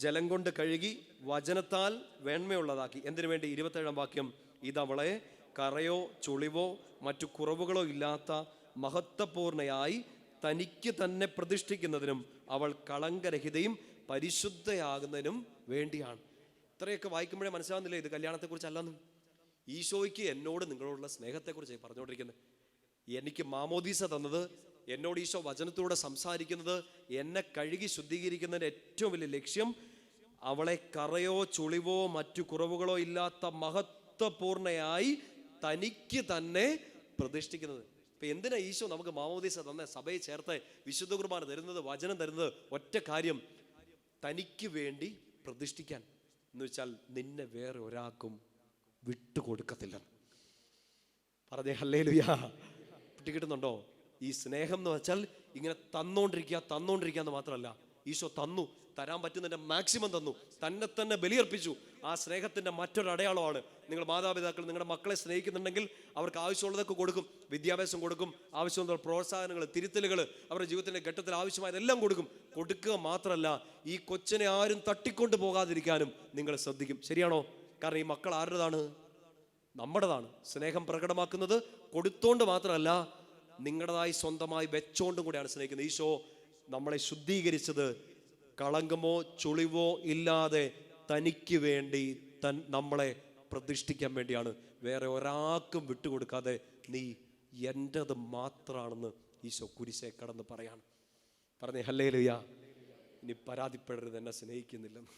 ജലം കൊണ്ട് കഴുകി വചനത്താൽ വെണ്മയുള്ളതാക്കി. എന്തിനു വേണ്ടി? 27-ാം വാക്യം. ഇതവളെ കറയോ ചുളിവോ മറ്റു കുറവുകളോ ഇല്ലാത്ത മഹത്വപൂർണയായി തനിക്ക് തന്നെ പ്രതിഷ്ഠിക്കുന്നതിനും അവൾ കളങ്കരഹിതയും പരിശുദ്ധയാകുന്നതിനും വേണ്ടിയാണ്. ഇത്രയൊക്കെ വായിക്കുമ്പോഴേ മനസ്സിലാവുന്നില്ലേ ഇത് കല്യാണത്തെക്കുറിച്ചല്ലെന്ന്? ഈശോയ്ക്ക് എന്നോട് നിങ്ങളോടുള്ള സ്നേഹത്തെക്കുറിച്ച് പറഞ്ഞുകൊണ്ടിരിക്കുന്നത്. എനിക്ക് മാമോദീസ തന്നത്, എന്നോട് ഈശോ വചനത്തിലൂടെ സംസാരിക്കുന്നത്, എന്നെ കഴുകി ശുദ്ധീകരിക്കുന്നതിൻ്റെ ഏറ്റവും വലിയ ലക്ഷ്യം അവളെ കറയോ ചുളിവോ മറ്റു കുറവുകളോ ഇല്ലാത്ത മഹത്വപൂർണയായി തനിക്ക് തന്നെ പ്രതിഷ്ഠിക്കുന്നത്. ഇപ്പൊ എന്തിനാ ഈശോ നമുക്ക് മാമോദീസ തന്നെ, സഭയെ ചേർത്ത് വിശുദ്ധ കുർബാന തരുന്നത്, വചനം തരുന്നത്? ഒറ്റ കാര്യം, തനിക്ക് വേണ്ടി പ്രതിഷ്ഠിക്കാൻ. എന്ന് വെച്ചാൽ നിന്നെ വേറെ ഒരാൾക്കും വിട്ടുകൊടുക്കത്തില്ല. പറഞ്ഞേ ഹല്ലേലൂയ. കിട്ടുന്നുണ്ടോ? ഈ സ്നേഹം എന്ന് വെച്ചാൽ ഇങ്ങനെ തന്നോണ്ടിരിക്കുക എന്ന് മാത്രമല്ല, ഈശോ തരാൻ പറ്റുന്നതിന്റെ മാക്സിമം തന്നു, തന്നെ ബലിയർപ്പിച്ചു. ആ സ്നേഹത്തിന്റെ മറ്റൊരു അടയാളമാണ് നിങ്ങൾ മാതാപിതാക്കൾ നിങ്ങളുടെ മക്കളെ സ്നേഹിക്കുന്നുണ്ടെങ്കിൽ അവർക്ക് ആവശ്യമുള്ളതൊക്കെ കൊടുക്കും. വിദ്യാഭ്യാസം കൊടുക്കും, ആവശ്യമുള്ള പ്രോത്സാഹനങ്ങൾ, തിരുത്തലുകൾ, അവരുടെ ജീവിതത്തിന്റെ ഘട്ടത്തിൽ ആവശ്യമായതെല്ലാം കൊടുക്കുക മാത്രമല്ല, ഈ കൊച്ചിനെ ആരും തട്ടിക്കൊണ്ട് പോകാതിരിക്കാനും നിങ്ങൾ ശ്രദ്ധിക്കും. ശരിയാണോ? കാരണം ഈ മക്കൾ ആരുടേതാണ്? നമ്മുടേതാണ്. സ്നേഹം പ്രകടമാക്കുന്നത് കൊടുത്തോണ്ട് മാത്രമല്ല, നിങ്ങളുടേതായി സ്വന്തമായി വെച്ചോണ്ടും കൂടെയാണ് സ്നേഹിക്കുന്നത്. ഈശോ നമ്മളെ ശുദ്ധീകരിച്ചത് കളങ്കമോ ചുളിവോ ഇല്ലാതെ തനിക്ക് വേണ്ടി നമ്മളെ പ്രതിഷ്ഠിക്കാൻ വേണ്ടിയാണ്. വേറെ ഒരാൾക്കും വിട്ടുകൊടുക്കാതെ നീ എൻ്റെത് മാത്രമാണെന്ന് ഈശോ കുരിശേ കടന്ന് പറയാണ്. പറഞ്ഞേ ഹല്ലേലൂയ. ഇനി പരാതിപ്പെടരുത് എന്നെ സ്നേഹിക്കുന്നില്ലെന്ന്.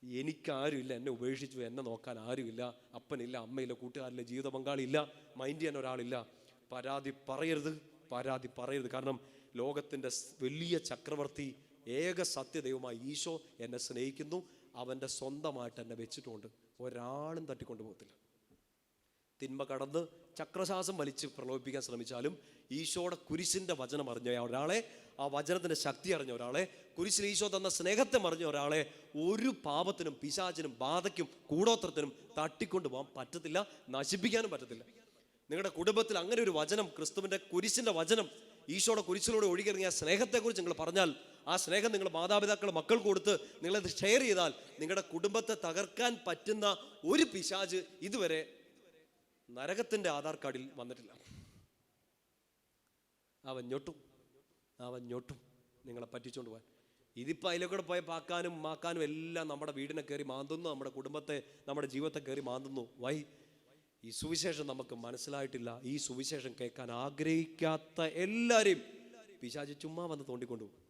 എനിക്കാരുമില്ല, എന്നെ ഉപേക്ഷിച്ചു, എന്നെ നോക്കാൻ ആരുമില്ല, അപ്പനില്ല, അമ്മയില്ല, കൂട്ടുകാരില്ല, ജീവിത പങ്കാളിയില്ല, മൈൻഡ് ചെയ്യാൻ ഒരാളില്ല. പരാതി പറയരുത്. കാരണം ലോകത്തിൻ്റെ വലിയ ചക്രവർത്തി, ഏക സത്യദൈവമായ ഈശോ എന്നെ സ്നേഹിക്കുന്നു. അവൻ്റെ സ്വന്തമായിട്ട് എന്നെ വെച്ചിട്ടുണ്ട്. ഒരാളും തട്ടിക്കൊണ്ടു പോകത്തില്ല. തിന്മ കടന്ന് ചക്രശ്വാസം വലിച്ച് പ്രലോഭിപ്പിക്കാൻ ശ്രമിച്ചാലും ഈശോയുടെ കുരിശിൻ്റെ വചനം അറിഞ്ഞ ഒരാളെ, ആ വചനത്തിൻ്റെ ശക്തി അറിഞ്ഞ ഒരാളെ, കുരിശിൽ ഈശോ തന്ന സ്നേഹത്തെ അറിഞ്ഞ ഒരാളെ ഒരു പാപത്തിനും പിശാചിനും ബാധയ്ക്കും കൂടോത്രത്തിനും തട്ടിക്കൊണ്ടു പോകാൻ പറ്റത്തില്ല, നശിപ്പിക്കാനും പറ്റത്തില്ല. നിങ്ങളുടെ കുടുംബത്തിൽ അങ്ങനെ ഒരു വചനം, ക്രിസ്തുവിൻ്റെ കുരിശിൻ്റെ വചനം, ഈശോയുടെ കുരിശിലൂടെ ഒഴുകിയിറങ്ങിയ സ്നേഹത്തെക്കുറിച്ച് നിങ്ങൾ പറഞ്ഞാൽ, ആ സ്നേഹം നിങ്ങൾ മാതാപിതാക്കൾ മക്കൾക്ക് കൊടുത്ത് നിങ്ങളത് ഷെയർ ചെയ്താൽ, നിങ്ങളുടെ കുടുംബത്തെ തകർക്കാൻ പറ്റുന്ന ഒരു പിശാച് ഇതുവരെ നരകത്തിൻ്റെ ആധാർ കാർഡിൽ വന്നിട്ടില്ല. അവൻ ഞൊട്ടും നിങ്ങളെ പറ്റിച്ചുകൊണ്ട് പോകാൻ. ഇതിപ്പോൾ അതിലേക്കൂടെ പോയ പാക്കാനും മാക്കാനും എല്ലാം നമ്മുടെ വീടിനെ കയറി മാന്തുന്നു, നമ്മുടെ കുടുംബത്തെ, നമ്മുടെ ജീവിതത്തെ കയറി മാന്തുന്നു. ഈ സുവിശേഷം നമുക്ക് മനസ്സിലായിട്ടില്ല. ഈ സുവിശേഷം കേൾക്കാൻ ആഗ്രഹിക്കാത്ത എല്ലാവരെയും പിശാച് ചുമ്മാ വന്ന് തോണ്ടിക്കൊണ്ടുപോകും.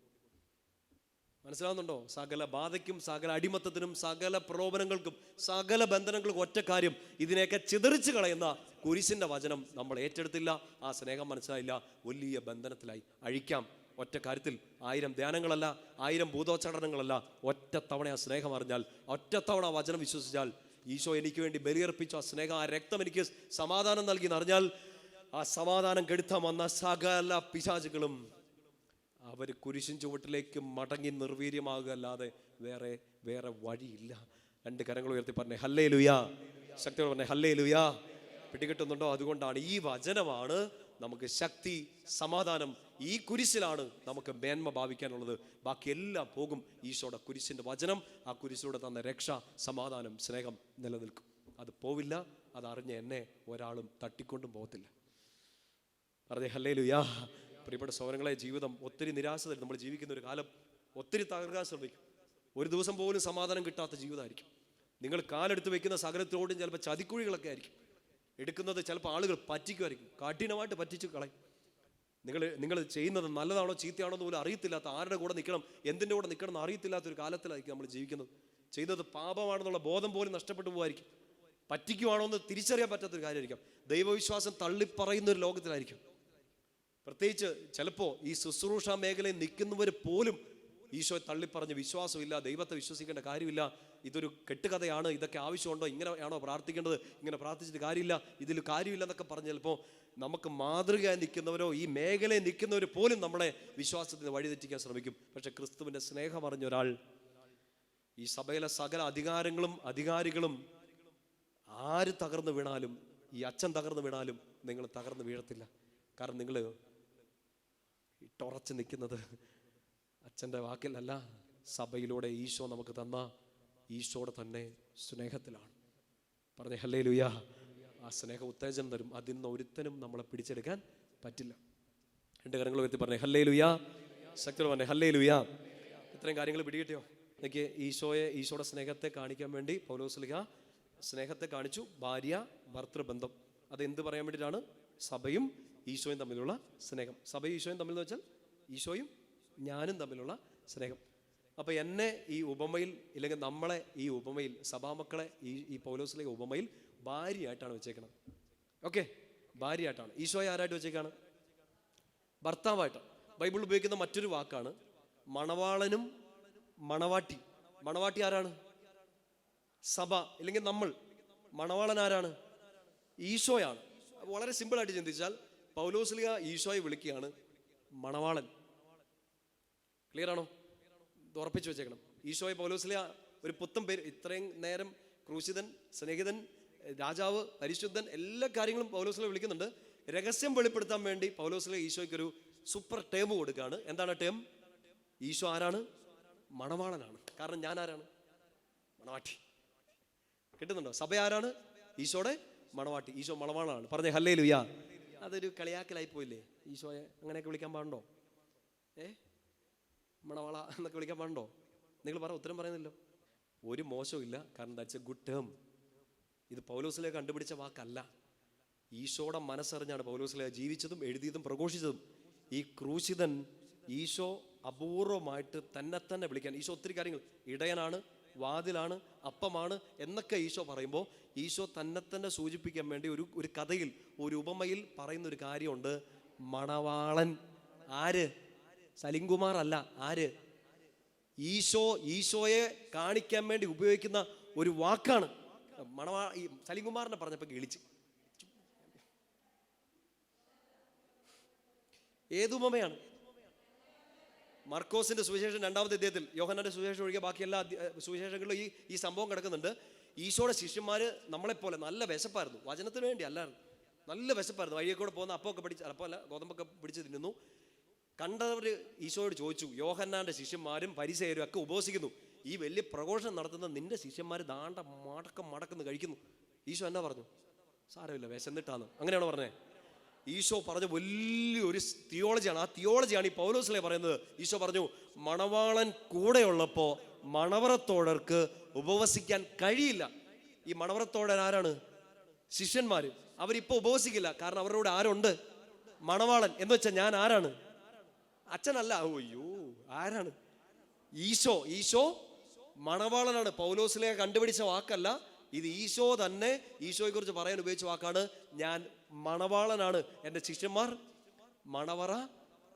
മനസ്സിലാവുന്നുണ്ടോ? സകല ബാധയ്ക്കും, സകല അടിമത്തത്തിനും, സകല പ്രലോഭനങ്ങൾക്കും, സകല ബന്ധനങ്ങൾക്കും ഒറ്റ കാര്യം, ഇതിനെയൊക്കെ ചിതറിച്ച് കളയുന്ന കുരിശിൻ്റെ വചനം നമ്മൾ ഏറ്റെടുത്തില്ല. ആ സ്നേഹം മനസ്സിലായില്ല, വലിയ ബന്ധനത്തിലായി. അഴിക്കാം ഒറ്റ കാര്യത്തിൽ. 1000 ധ്യാനങ്ങളല്ല, 1000 ഭൂതോച്ചാടനങ്ങളല്ല, ഒറ്റ തവണ ആ സ്നേഹം അറിഞ്ഞാൽ, ഒറ്റ തവണ ആ വചനം വിശ്വസിച്ചാൽ, ഈശോ എനിക്ക് വേണ്ടി ബലിയർപ്പിച്ചു, ആ സ്നേഹം, ആ രക്തം എനിക്ക് സമാധാനം നൽകി എന്നറിഞ്ഞാൽ, ആ സമാധാനം കെടുത്താൻ വന്ന സകല പിശാചുകളും അവർ കുരിശിൻ ചുവട്ടിലേക്ക് മടങ്ങി നിർവീര്യമാകുക അല്ലാതെ വേറെ വഴിയില്ല. 2 കരങ്ങൾ ഉയർത്തി പറഞ്ഞേ ഹല്ലേലൂയ. ശക്തിയോടെ പറഞ്ഞേ ഹല്ലേലൂയ. പിടികിട്ടുന്നുണ്ടോ? അതുകൊണ്ടാണ് ഈ വചനമാണ് നമുക്ക് ശക്തി, സമാധാനം. ഈ കുരിശിലാണ് നമുക്ക് മേന്മ ഭാവിക്കാനുള്ളത്. ബാക്കി എല്ലാം പോകും. ഈശോയുടെ കുരിശിൻ്റെ വചനം, ആ കുരിശിലൂടെ തന്ന രക്ഷ, സമാധാനം, സ്നേഹം നിലനിൽക്കും. അത് പോവില്ല. അതറിഞ്ഞ എന്നെ ഒരാളും തട്ടിക്കൊണ്ടും പോകത്തില്ല. പറഞ്ഞേ ഹല്ലേലൂയ. പ്രിയപ്പെട്ട സഹോദരങ്ങളെ, ജീവിതം ഒത്തിരി നിരാശ തരും. നമ്മൾ ജീവിക്കുന്ന ഒരു കാലം ഒത്തിരി തകർക്കാൻ ശ്രമിക്കും. ഒരു ദിവസം പോലും സമാധാനം കിട്ടാത്ത ജീവിതമായിരിക്കും. നിങ്ങൾ കാലെടുത്ത് വെക്കുന്ന സകലത്തോടും ചിലപ്പോൾ ചതിക്കുഴികളൊക്കെ ആയിരിക്കും എടുക്കുന്നത്. ചിലപ്പോൾ ആളുകൾ പറ്റിക്കുമായിരിക്കും, കഠിനമായിട്ട് പറ്റിച്ചു കളയും. നിങ്ങൾ ചെയ്യുന്നത് നല്ലതാണോ ചീത്തയാണോ എന്ന് പോലും അറിയത്തില്ലാത്ത, ആരുടെ കൂടെ നിൽക്കണം, എന്തിൻ്റെ കൂടെ നിൽക്കണം എന്ന് അറിയത്തില്ലാത്ത ഒരു കാലത്തിലായിരിക്കും നമ്മൾ ജീവിക്കുന്നത്. ചെയ്യുന്നത് പാപമാണെന്നുള്ള ബോധം പോലും നഷ്ടപ്പെട്ടു പോകുമായിരിക്കും. പറ്റിക്കുവാണോ എന്ന് തിരിച്ചറിയാൻ പറ്റാത്തൊരു കാര്യമായിരിക്കും. ദൈവവിശ്വാസം തള്ളിപ്പറയുന്ന ഒരു ലോകത്തിലായിരിക്കും. പ്രത്യേകിച്ച് ചിലപ്പോൾ ഈ ശുശ്രൂഷ മേഖലയിൽ നിൽക്കുന്നവർ പോലും ഈശോയെ തള്ളിപ്പറഞ്ഞ് വിശ്വാസമില്ല, ദൈവത്തെ വിശ്വസിക്കേണ്ട കാര്യമില്ല, ഇതൊരു കെട്ടുകഥയാണ്, ഇതൊക്കെ ആവശ്യമുണ്ടോ, ഇങ്ങനെയാണോ പ്രാർത്ഥിക്കേണ്ടത്, ഇങ്ങനെ പ്രാർത്ഥിച്ചിട്ട് കാര്യമില്ല, ഇതിൽ കാര്യമില്ല എന്നൊക്കെ പറഞ്ഞ് ചിലപ്പോൾ നമുക്ക് മാതൃകയായി നിൽക്കുന്നവരോ ഈ മേഖലയിൽ നിൽക്കുന്നവർ പോലും നമ്മളെ വിശ്വാസത്തിന് വഴിതെറ്റിക്കാൻ ശ്രമിക്കും. പക്ഷെ ക്രിസ്തുവിൻ്റെ സ്നേഹം അറിഞ്ഞ ഒരാൾ, ഈ സഭയിലെ സകല അധികാരികളും ആര് തകർന്നു വീണാലും, ഈ അച്ഛൻ തകർന്നു വീണാലും നിങ്ങൾ തകർന്നു വീഴത്തില്ല. കാരണം നിങ്ങൾ ഇട്ടുറച്ച് നിൽക്കുന്നത് അച്ഛൻ്റെ വാക്കിലല്ല, സഭയിലൂടെ ഈശോ നമുക്ക് തന്ന ഈശോയുടെ തന്നെ സ്നേഹത്തിലാണ്. പറഞ്ഞേ ഹല്ലേലൂയ. ആ സ്നേഹം ഉത്തേജനം തരും. അതിൽ നിന്ന് ഒരുത്തനും നമ്മളെ പിടിച്ചെടുക്കാൻ പറ്റില്ല. 2 കരങ്ങൾ ഉയർത്തി പറഞ്ഞേ ഹല്ലേലൂയ. ശക്തിയോടെ പറഞ്ഞേ ഹല്ലേലൂയ. ഇത്രയും കാര്യങ്ങൾ പിടികിട്ടിയോ? എനിക്ക് ഈശോയുടെ സ്നേഹത്തെ കാണിക്കാൻ വേണ്ടി പൗലോസ്ലീഹ സ്നേഹത്തെ കാണിച്ചു. ഭാര്യ ഭർത്തൃബന്ധം, അത് എന്ത് പറയാൻ വേണ്ടിയിട്ടാണ്? സഭയും ഈശോയും തമ്മിലുള്ള സ്നേഹം. സഭയും ഈശോയും തമ്മിൽ എന്ന് വെച്ചാൽ ഈശോയും ഞാനും തമ്മിലുള്ള സ്നേഹം. അപ്പോൾ എന്നെ ഈ ഉപമയിൽ, ഇല്ലെങ്കിൽ നമ്മളെ ഈ ഉപമയിൽ, സഭാമക്കളെ ഈ പൗലോസ്ലീഹ ഉപമയിൽ ഭാര്യയായിട്ടാണ് വെച്ചേക്കുന്നത്. ഓക്കെ, ഭാര്യയായിട്ടാണ്. ഈശോയെ ആരായിട്ട് വെച്ചേക്കാണ്? ഭർത്താവായിട്ട്. ബൈബിൾ ഉപയോഗിക്കുന്ന മറ്റൊരു വാക്കാണ് മണവാളനും മണവാട്ടി. മണവാട്ടി ആരാണ്? സഭ, ഇല്ലെങ്കിൽ നമ്മൾ. മണവാളൻ ആരാണ്? ഈശോയാണ്. വളരെ സിമ്പിളായിട്ട് ചിന്തിച്ചാൽ പൗലോസ്ലീഹ ഈശോയെ വിളിക്കുകയാണ് മണവാളൻ. ക്ലിയർ ആണോ? ഉറപ്പിച്ചു വെച്ചേക്കണം. ഈശോയെ പൗലോസ്ലീഹ ഒരു പുത്തൻ പേര്, ഇത്രയും നേരം ക്രൂശിതൻ, സ്നേഹിതൻ, രാജാവ്, പരിശുദ്ധൻ, എല്ലാ കാര്യങ്ങളും പൗലോസ്ലീഹ വിളിക്കുന്നുണ്ട്. രഹസ്യം വെളിപ്പെടുത്താൻ വേണ്ടി പൗലോസ്ലീഹ ഈശോയ്ക്കൊരു സൂപ്പർ ടേം കൊടുക്കുകയാണ്. എന്താണ് ടേം? ഈശോ ആരാണ്? മണവാളനാണ്. കാരണം ഞാൻ ആരാണ്? മണവാട്ടി. കിട്ടുന്നുണ്ടോ? സഭ ആരാണ്? ഈശോയുടെ മണവാട്ടി. ഈശോ മണവാളനാണ്. പറഞ്ഞേ ഹല്ലേലൂയ. അതൊരു കളിയാക്കലായി പോയില്ലേ? ഈശോയെ അങ്ങനെയൊക്കെ വിളിക്കാൻ പാടുണ്ടോ? മണവാള എന്നൊക്കെ വിളിക്കാൻ പാടുണ്ടോ? നിങ്ങൾ പറ, ഉത്തരം പറയുന്നില്ലോ. ഒരു മോശവും ഇല്ല. കാരണം ദാറ്റ്സ് എ ഗുഡ് ടേം. ഇത് പൗലോസ്ലീഹ കണ്ടുപിടിച്ച വാക്കല്ല. ഈശോയുടെ മനസ്സറിഞ്ഞാണ് പൗലോസ്ലീഹ ജീവിച്ചതും എഴുതിയതും പ്രഘോഷിച്ചതും. ഈ ക്രൂശിതൻ ഈശോ അപൂർവമായിട്ട് തന്നെ വിളിക്കാൻ, ഈശോ ഒത്തിരി കാര്യങ്ങൾ, ഇടയനാണ്, വാതിലാണ്, അപ്പമാണ് എന്നൊക്കെ ഈശോ പറയുമ്പോൾ ഈശോ തന്നെ സൂചിപ്പിക്കാൻ വേണ്ടി ഒരു കഥയിൽ, ഒരു ഉപമയിൽ പറയുന്ന ഒരു കാര്യമുണ്ട്. മണവാളൻ. ആര്? സലിംകുമാർ അല്ല. ആര്? ഈശോയെ കാണിക്കാൻ വേണ്ടി ഉപയോഗിക്കുന്ന ഒരു വാക്കാണ്. ഈ സലിംകുമാറിനെ പറഞ്ഞപ്പോൾ ഗളിച്ച് ഏത് ഉപമയാണ്? മർക്കോസിന്റെ സുവിശേഷം 2-ാമത്തെ അധ്യായത്തിൽ, യോഹന്നാന്റെ സുവിശേഷം ഒഴികെ ബാക്കി എല്ലാ സുവിശേഷങ്ങളിലും ഈ സംഭവം കിടക്കുന്നുണ്ട്. ഈശോയുടെ ശിഷ്യന്മാർ നമ്മളെപ്പോലെ നല്ല വിശപ്പായിരുന്നു, വചനത്തിന് വേണ്ടി അല്ലായിരുന്നു, നല്ല വിശപ്പായിരുന്നു. വഴിയെ കൂടെ പോകുന്ന അപ്പമൊക്കെ പിടിച്ച്, അപ്പമല്ല ഗോതമ്പൊക്കെ പിടിച്ച് തിന്നുന്നു. കണ്ടവർ ഈശോയോട് ചോദിച്ചു, യോഹന്നാന്റെ ശിഷ്യന്മാരും ഫരിസേയരും ഒക്കെ ഉപവസിക്കുന്നു, ഈ വലിയ പ്രഘോഷണം നടത്തുന്ന നിന്റെ ശിഷ്യന്മാർ ദാണ്ട മടക്കം കഴിക്കുന്നു. ഈശോ എന്നാ പറഞ്ഞു? സാരമില്ല, വിശന്നിട്ടാണ്. അങ്ങനെയാണോ പറഞ്ഞേ? ഈശോ പറഞ്ഞ വലിയൊരു തിയോളജിയാണ്. ആ തിയോളജിയാണ് ഈ പൗലോസിലെ പറയുന്നത്. ഈശോ പറഞ്ഞു, മണവാളൻ കൂടെയുള്ളപ്പോൾ മണവറത്തോടർക്ക് ഉപവസിക്കാൻ കഴിയില്ല. ഈ മണവറത്തോടൻ ആരാണ്? ശിഷ്യന്മാര്. അവരിപ്പോൾ ഉപവസിക്കില്ല, കാരണം അവരുടെ കൂടെ ആരുണ്ട്? മണവാളൻ. എന്ന് വെച്ചാൽ ഞാൻ ആരാണ്? അച്ഛനല്ല. അയ്യോ, ആരാണ്? ഈശോ മണവാളനാണ്. പൗലോസിലെ കണ്ടുപിടിച്ച വാക്കല്ല ഇത്, ഈശോ തന്നെ ഈശോയെ കുറിച്ച് പറയാൻ ഉപയോഗിച്ച വാക്കാണ്. ഞാൻ മണവാളനാണ്, എൻ്റെ ശിഷ്യന്മാർ മണവറ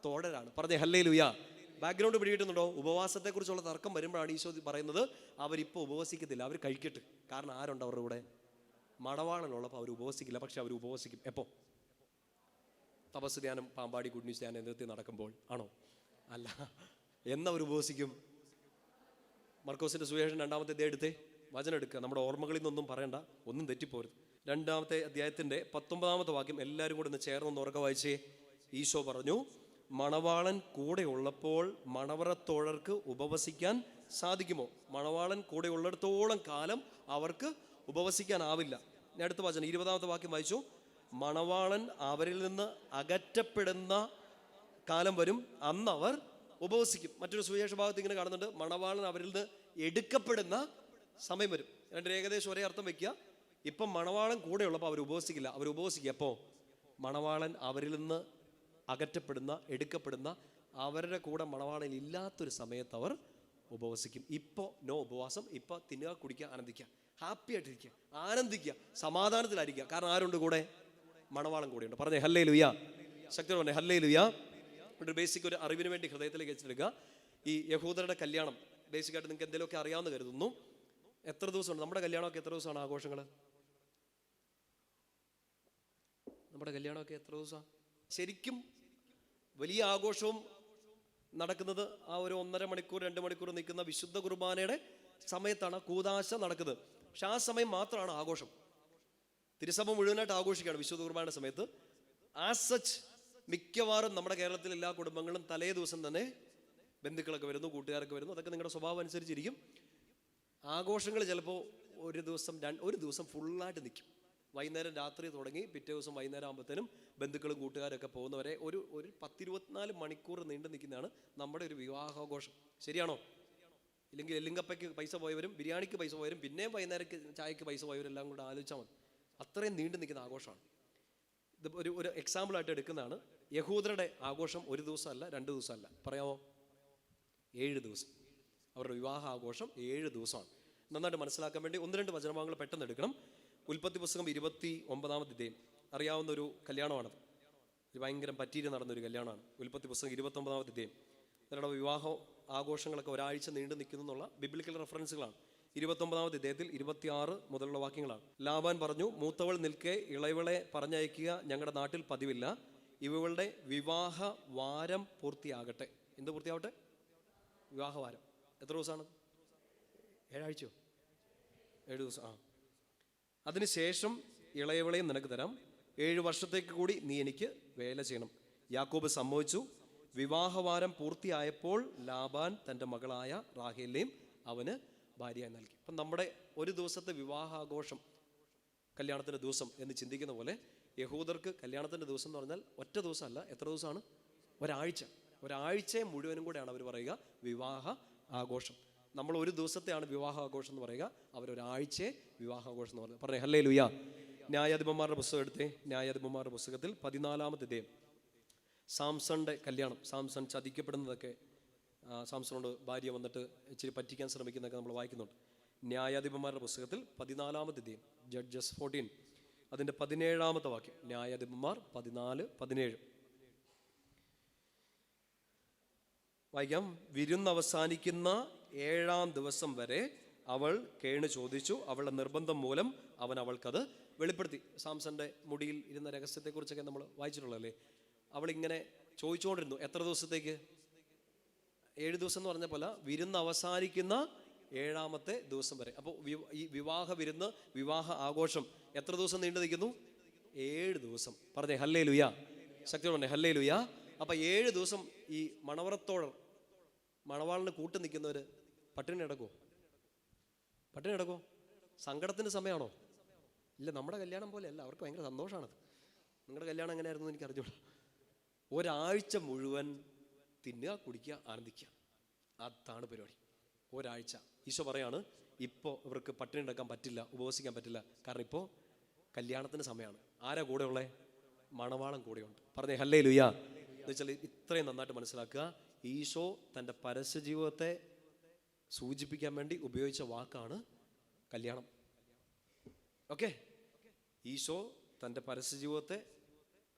തോടരാണ്. പറഞ്ഞേ ഹല്ലേലൂയ. ബാക്ക്ഗ്രൗണ്ട് പിടികിട്ടുന്നുണ്ടോ? ഉപവാസത്തെ കുറിച്ചുള്ള തർക്കം വരുമ്പോഴാണ് ഈശോ പറയുന്നത് അവരിപ്പോൾ ഉപവസിക്കത്തില്ല, അവർ കഴിക്കട്ടെ. കാരണം ആരുണ്ട് അവരുടെ കൂടെ? മണവാളനുള്ളപ്പോൾ അവർ ഉപവസിക്കില്ല. പക്ഷെ അവർ ഉപവസിക്കും. എപ്പോൾ? തപസ് ധ്യാനം, പാമ്പാടി ഗുഡ് ന്യൂസ് ധ്യാനം എന്നിട്ട് നടക്കുമ്പോൾ ആണോ? അല്ല. എന്നവർ ഉപവസിക്കും? മർക്കോസിന്റെ സുവിശേഷം 2-ാമത്തെ അധ്യായം എടുത്തേ, വചനം എടുക്കുക. നമ്മുടെ ഓർമ്മകളിൽ നിന്നൊന്നും പറയണ്ട, ഒന്നും തെറ്റിപ്പോരുത്. 2-ാമത്തെ അധ്യായത്തിന്റെ 19-ാമത്തെ വാക്യം എല്ലാവരും കൂടെ ഒന്ന് ചേർന്നൊന്ന് ഉറക്കെ വായിച്ചേ. ഈശോ പറഞ്ഞു, മണവാളൻ കൂടെ ഉള്ളപ്പോൾ മണവറത്തോഴർക്ക് ഉപവസിക്കാൻ സാധിക്കുമോ? മണവാളൻ കൂടെ ഉള്ളിടത്തോളം കാലം അവർക്ക് ഉപവസിക്കാനാവില്ല. ഞാൻ അടുത്ത വചനം 20-ാമത്തെ വാക്യം വായിച്ചു. മണവാളൻ അവരിൽ നിന്ന് അകറ്റപ്പെടുന്ന കാലം വരും, അന്ന് അവർ ഉപവസിക്കും. മറ്റൊരു സുവിശേഷ ഭാഗത്ത് ഇങ്ങനെ കാണുന്നുണ്ട്, മണവാളൻ അവരിൽ നിന്ന് എടുക്കപ്പെടുന്ന സമയം വരും. രണ്ട് ഏകദേശം ഒരേ അർത്ഥം വെക്കുക. ഇപ്പം മണവാളൻ കൂടെ ഉള്ളപ്പോൾ അവർ ഉപവസിക്കില്ല. അവർ ഉപവസിക്കുക എപ്പോൾ? മണവാളൻ അവരിൽ നിന്ന് അകറ്റപ്പെടുന്ന, എടുക്കപ്പെടുന്ന, അവരുടെ കൂടെ മണവാളൻ ഇല്ലാത്തൊരു സമയത്ത് അവർ ഉപവസിക്കും. ഇപ്പോൾ നോ ഉപവാസം. ഇപ്പോൾ തിന്നുക, കുടിക്കുക, ആനന്ദിക്കുക, ഹാപ്പി ആയിട്ടിരിക്കുക, ആനന്ദിക്കുക, സമാധാനത്തിലായിരിക്കുക. കാരണം ആരുണ്ട് കൂടെ? മണവാളൻ കൂടെയുണ്ട്. പറഞ്ഞേ ഹല്ലേലൂയ. ശക്തി പറഞ്ഞേ ഹല്ലേലൂയ. ഒരു ബേസിക് ഒരു അറിവിന് വേണ്ടി ഹൃദയത്തിലേക്ക് വെച്ചെടുക്കുക. ഈ യഹൂദരുടെ കല്യാണം ബേസിക്കായിട്ട് നിങ്ങൾക്ക് എന്തെങ്കിലുമൊക്കെ അറിയാമെന്ന് കരുതുന്നു. എത്ര ദിവസമുണ്ട് നമ്മുടെ കല്യാണമൊക്കെ? എത്ര ദിവസമാണ് ആഘോഷങ്ങൾ? നമ്മുടെ കല്യാണമൊക്കെ എത്ര ദിവസമാണ്? ശരിക്കും വലിയ ആഘോഷവും നടക്കുന്നത് ആ ഒരു 1.5 മണിക്കൂർ 2 മണിക്കൂർ നിൽക്കുന്ന വിശുദ്ധ കുർബാനയുടെ സമയത്താണ് കൂദാശ നടക്കുന്നത്. പക്ഷെ ആ സമയം മാത്രമാണ് ആഘോഷം. തിരുസഭ മുഴുവനായിട്ട് ആഘോഷിക്കുകയാണ് വിശുദ്ധ കുർബാനയുടെ സമയത്ത്. ആസ് സച്ച് മിക്കവാറും നമ്മുടെ കേരളത്തിലെ എല്ലാ കുടുംബങ്ങളും തലേ ദിവസം തന്നെ ബന്ധുക്കളൊക്കെ വരുന്നു, കൂട്ടുകാരൊക്കെ വരുന്നു. അതൊക്കെ നിങ്ങളുടെ സ്വഭാവം അനുസരിച്ചിരിക്കും. ആഘോഷങ്ങൾ ചിലപ്പോൾ ഒരു ദിവസം ഫുള്ളായിട്ട് നിൽക്കും. വൈകുന്നേരം രാത്രി തുടങ്ങി പിറ്റേ ദിവസം വൈകുന്നേരം ആകുമ്പോഴത്തേനും ബന്ധുക്കളും കൂട്ടുകാരൊക്കെ പോകുന്നവരെ ഒരു 10-24 മണിക്കൂർ നീണ്ടു നിൽക്കുന്നതാണ് നമ്മുടെ ഒരു വിവാഹാഘോഷം. ശരിയാണോ? ഇല്ലെങ്കിൽ എല്ലിങ്കപ്പയ്ക്ക് പൈസ പോയവരും ബിരിയാണിക്ക് പൈസ പോയവരും പിന്നെയും വൈകുന്നേരം ചായക്ക് പൈസ പോയവരും എല്ലാം കൂടെ ആലോചിച്ചാൽ മതി. അത്രയും നീണ്ടു നിൽക്കുന്ന ആഘോഷമാണ് ഇത്. ഒരു എക്സാമ്പിളായിട്ട് എടുക്കുന്നതാണ്. യഹൂദരുടെ ആഘോഷം 1 ദിവസമല്ല 2 ദിവസമല്ല, പറയാമോ? 7 ദിവസം. അവരുടെ വിവാഹ ആഘോഷം 7 ദിവസമാണ്. നന്നായിട്ട് മനസ്സിലാക്കാൻ വേണ്ടി 1-2 വചനഭാഗങ്ങൾ പെട്ടെന്ന് എടുക്കണം. ഉൽപ്പത്തി പുസ്തകം 29-ാമത്തെ അധ്യായം. അറിയാവുന്ന ഒരു കല്യാണമാണത്. ഇത് ഭയങ്കര പറ്റീര് നടന്നൊരു കല്യാണമാണ്. ഉൽപ്പത്തി പുസ്തകം 29-ാമത്തെ അധ്യായം. അവരുടെ വിവാഹ ആഘോഷങ്ങളൊക്കെ ഒരാഴ്ച നീണ്ടു നിൽക്കുന്നു എന്നുള്ള ബിബ്ലിക്കൽ റെഫറൻസുകളാണ്. 29-ാമത്തെ അധ്യായത്തിൽ 26 മുതലുള്ള വാക്യങ്ങളാണ്. ലാബാൻ പറഞ്ഞു, മൂത്തവൾ നിൽക്കെ ഇളയവളെ പറഞ്ഞയക്കുക ഞങ്ങളുടെ നാട്ടിൽ പതിവില്ല. ഇവളുടെ വിവാഹ വാരം പൂർത്തിയാകട്ടെ. എന്ത് പൂർത്തിയാവട്ടെ? വിവാഹവാരം. എത്ര ദിവസമാണ്? 7 ആഴ്ചയോ? 7 ദിവസം. അതിനുശേഷം ഇളയവളെയും നിനക്ക് തരാം. 7 വർഷത്തേക്ക് കൂടി നീ എനിക്ക് വേല ചെയ്യണം. യാക്കോബ് സമ്മതിച്ചു. വിവാഹവാരം പൂർത്തിയായപ്പോൾ ലാബാൻ തൻ്റെ മകളായ റാഹേലിനെയും അവന് ഭാര്യയായി നൽകി. അപ്പം നമ്മുടെ ഒരു ദിവസത്തെ വിവാഹാഘോഷം, കല്യാണത്തിൻ്റെ ദിവസം എന്ന് ചിന്തിക്കുന്ന പോലെ യഹൂദർക്ക് കല്യാണത്തിൻ്റെ ദിവസം എന്ന് പറഞ്ഞാൽ ഒറ്റ ദിവസമല്ല. എത്ര ദിവസമാണ്? ഒരാഴ്ചയെ മുഴുവനും കൂടെയാണ് അവർ പറയുക വിവാഹ ആഘോഷം. നമ്മൾ ഒരു ദിവസത്തെയാണ് വിവാഹാഘോഷം എന്ന് പറയുക, അവരൊരാഴ്ചയെ വിവാഹാഘോഷം എന്ന് പറയുന്നത്. പറഞ്ഞേ ഹല്ലേലൂയ. ന്യായാധിപന്മാരുടെ പുസ്തകം എടുത്തേ. ന്യായാധിപന്മാരുടെ പുസ്തകത്തിൽ 14-ാമത്തെ അധ്യായം. സാംസന്റെ കല്യാണം. സാംസൺ ചതിക്കപ്പെടുന്നതൊക്കെ, സാംസണോട് ഭാര്യ വന്നിട്ട് ഇച്ചിരി പറ്റിക്കാൻ ശ്രമിക്കുന്നതൊക്കെ നമ്മൾ വായിക്കുന്നുണ്ട്. ന്യായാധിപന്മാരുടെ പുസ്തകത്തിൽ 14-ാമത്തെ അധ്യായം, ജഡ്ജസ് 14, അതിൻ്റെ 17-ാമത്തെ വാക്യം. ന്യായാധിപന്മാർ 14-17 വായിക്കാം. വിരുന്ന് അവസാനിക്കുന്ന 7-ാം ദിവസം വരെ അവൾ കേണ് ചോദിച്ചു. അവളുടെ നിർബന്ധം മൂലം അവൻ അവൾക്കത് വെളിപ്പെടുത്തി. സാംസന്റെ മുടിയിൽ ഇരുന്ന രഹസ്യത്തെക്കുറിച്ചൊക്കെ നമ്മൾ വായിച്ചിട്ടുള്ളതല്ലേ. അവളിങ്ങനെ ചോദിച്ചുകൊണ്ടിരുന്നു. എത്ര ദിവസത്തേക്ക്? 7 ദിവസം എന്ന് പറഞ്ഞ പോലെ വിരുന്ന് അവസാനിക്കുന്ന 7ാമത്തെ ദിവസം വരെ. അപ്പോൾ ഈ വിവാഹ വിരുന്ന്, വിവാഹ ആഘോഷം എത്ര ദിവസം നീണ്ടു നിൽക്കുന്നു? 7 ദിവസം. പറഞ്ഞേ ഹല്ലേലൂയ, ശക്തിയോടെ പറഞ്ഞേ ഹല്ലേലൂയ. അപ്പം 7 ദിവസം ഈ മണവറത്തോടർ, മണവാളിന് കൂട്ട് നിൽക്കുന്നവർ പട്ടിണി കിടക്കുമോ? പട്ടിണി കിടക്കുമോ? സങ്കടത്തിൻ്റെ സമയമാണോ? ഇല്ല, നമ്മുടെ കല്യാണം പോലെ അല്ല, അവർക്ക് ഭയങ്കര സന്തോഷമാണത്. നിങ്ങളുടെ കല്യാണം എങ്ങനെയായിരുന്നു എനിക്ക് അറിഞ്ഞൂടാ. ഒരാഴ്ച മുഴുവൻ തിന്നുക, കുടിക്കുക, ആനന്ദിക്കുക, അതാണ് പരിപാടി. ഒരാഴ്ച. ഈശോ പറയാണ്, ഇപ്പോൾ ഇവർക്ക് പട്ടിണി കിടക്കാൻ പറ്റില്ല, ഉപവസിക്കാൻ പറ്റില്ല, കാരണം ഇപ്പോൾ കല്യാണത്തിന് സമയമാണ്. ആരാ കൂടെ ഉള്ളേ? മണവാളം കൂടെയുണ്ട്. പറഞ്ഞേ ഹല്ലേലൂയ. എന്ന് വെച്ചാൽ ഇത്രയും നന്നായിട്ട് മനസ്സിലാക്കുക, ഈശോ തൻ്റെ പരസ്യ ജീവിതത്തെ സൂചിപ്പിക്കാൻ വേണ്ടി ഉപയോഗിച്ച വാക്കാണ് കല്യാണം. ഓക്കെ, ഈശോ തൻ്റെ പരസ്യ ജീവിതത്തെ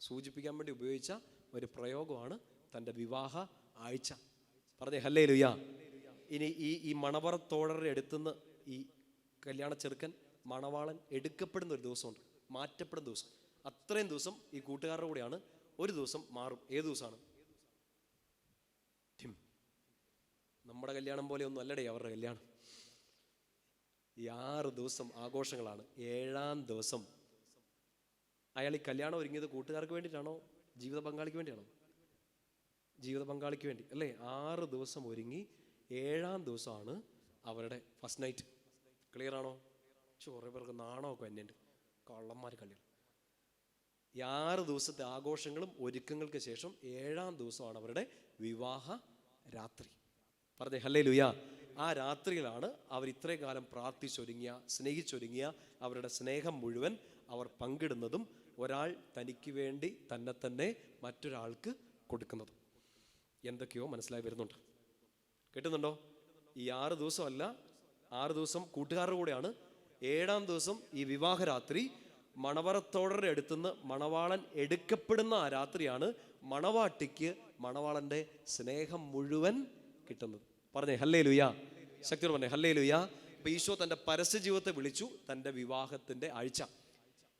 സൂചിപ്പിക്കാൻ വേണ്ടി ഉപയോഗിച്ച ഒരു പ്രയോഗമാണ് തൻ്റെ വിവാഹ ആഴ്ച. പറഞ്ഞേ ഹല്ലേലൂയ. ഇനി ഈ മണവറത്തോടരുടെ അടുത്തുനിന്ന് ഈ കല്യാണ ചെറുക്കൻ, മണവാളൻ എടുക്കപ്പെടുന്ന ഒരു ദിവസമുണ്ട്, മാറ്റപ്പെടുന്ന ദിവസം. അത്രയും ദിവസം ഈ കൂട്ടുകാരുടെ കൂടെയാണ്. ഒരു ദിവസം മാറും. ഏത് ദിവസമാണ്? നമ്മുടെ കല്യാണം പോലെ ഒന്നും അല്ലടേ അവരുടെ കല്യാണം. ഈ 6 ദിവസം ആഘോഷങ്ങളാണ്. 7ാം ദിവസം അയാൾ ഈ കല്യാണം ഒരുങ്ങിയത് കൂട്ടുകാർക്ക് വേണ്ടിയിട്ടാണോ ജീവിത പങ്കാളിക്ക് വേണ്ടിയാണോ? ജീവിത പങ്കാളിക്ക് വേണ്ടി അല്ലേ? 6 ദിവസം ഒരുങ്ങി 7ാം ദിവസമാണ് അവരുടെ ഫസ്റ്റ് നൈറ്റ്. ക്ലിയർ ആണോ? കുറേ പേർക്ക് നാണമൊക്കെ എന്നുണ്ട്, കള്ളന്മാർ കല്യാണം. ഈ 6 ദിവസത്തെ ആഘോഷങ്ങളും ഒരുക്കങ്ങൾക്ക് ശേഷം 7ാം ദിവസമാണ് അവരുടെ വിവാഹ രാത്രി. പറഞ്ഞേ ഹല്ലേലൂയ. ആ രാത്രിയിലാണ് അവർ ഇത്രയും കാലം പ്രാർത്ഥിച്ചൊരുങ്ങിയ, സ്നേഹിച്ചൊരുങ്ങിയ അവരുടെ സ്നേഹം മുഴുവൻ അവർ പങ്കിടുന്നതും ഒരാൾ തനിക്ക് വേണ്ടി തന്നെ മറ്റൊരാൾക്ക് കൊടുക്കുന്നതും. എന്തൊക്കെയോ മനസ്സിലായി വരുന്നുണ്ട്. കേട്ടുന്നുണ്ടോ? ഈ 6 ദിവസമല്ല, 6 ദിവസം കൂട്ടുകാരുടെ കൂടെയാണ്. 7ാം ദിവസം ഈ വിവാഹരാത്രി മണവറത്തോടരുടെ അടുത്തുനിന്ന് മണവാളൻ എടുക്കപ്പെടുന്ന ആ രാത്രിയാണ് മണവാട്ടിക്ക് മണവാളന്റെ സ്നേഹം മുഴുവൻ കിട്ടുന്നത്. പറഞ്ഞേ ഹല്ലേലൂയ, ശക്തിയോട് പറഞ്ഞേ ഹല്ലേലൂയ. അപ്പൊ ഈശോ തൻ്റെ പരസ്യ ജീവിതത്തെ വിളിച്ചു തൻ്റെ വിവാഹത്തിന്റെ ആഴ്ച.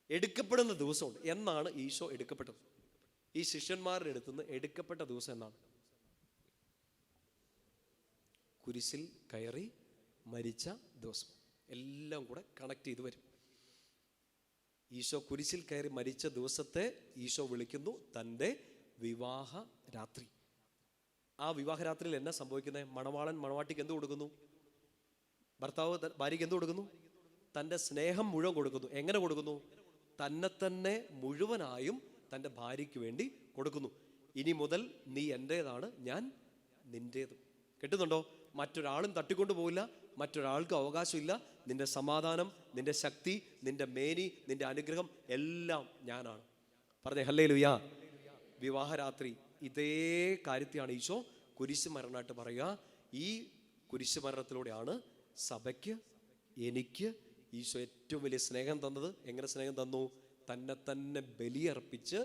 എടുക്കപ്പെടുന്ന ദിവസമുണ്ട്. എന്നാണ് ഈശോ എടുക്കപ്പെട്ടത്? ഈ ശിഷ്യന്മാരുടെ അടുത്തുനിന്ന് എടുക്കപ്പെട്ട ദിവസം എന്നാണ്? കുരിശിൽ കയറി മരിച്ച ദിവസം. എല്ലാം കൂടെ കണക്ട് ചെയ്ത് വരും. ഈശോ കുരിശിൽ കയറി മരിച്ച ദിവസത്തെ ഈശോ വിളിക്കുന്നു തൻ്റെ വിവാഹ രാത്രി. ആ വിവാഹരാത്രിയിൽ എന്നാ സംഭവിക്കുന്നത്? മണവാളൻ മണവാട്ടിക്ക് എന്ത് കൊടുക്കുന്നു? ഭർത്താവ് ഭാര്യയ്ക്ക് എന്ത് കൊടുക്കുന്നു? തൻ്റെ സ്നേഹം മുഴുവൻ കൊടുക്കുന്നു. എങ്ങനെ കൊടുക്കുന്നു? തന്നെ മുഴുവനായും തൻ്റെ ഭാര്യയ്ക്ക് വേണ്ടി കൊടുക്കുന്നു. ഇനി മുതൽ നീ എൻ്റേതാണ്, ഞാൻ നിൻ്റേതും. കിട്ടുന്നുണ്ടോ? മറ്റൊരാളും തട്ടിക്കൊണ്ടു പോകില്ല, മറ്റൊരാൾക്കും അവകാശമില്ല. നിന്റെ സമാധാനം, നിന്റെ ശക്തി, നിന്റെ മേനി, നിന്റെ അനുഗ്രഹം എല്ലാം ഞാനാണ്. പറഞ്ഞേ ഹല്ലേലൂയ. വിവാഹരാത്രി ഇതേ കാര്യത്തെയാണ് ഈശോ കുരിശ് മരണമായിട്ട് പറയുക. ഈ കുരിശ് മരണത്തിലൂടെയാണ് സഭയ്ക്ക്, എനിക്ക് ഈശോ ഏറ്റവും വലിയ സ്നേഹം തന്നത്. എങ്ങനെ സ്നേഹം തന്നു? തന്നെ ബലിയർപ്പിച്ച്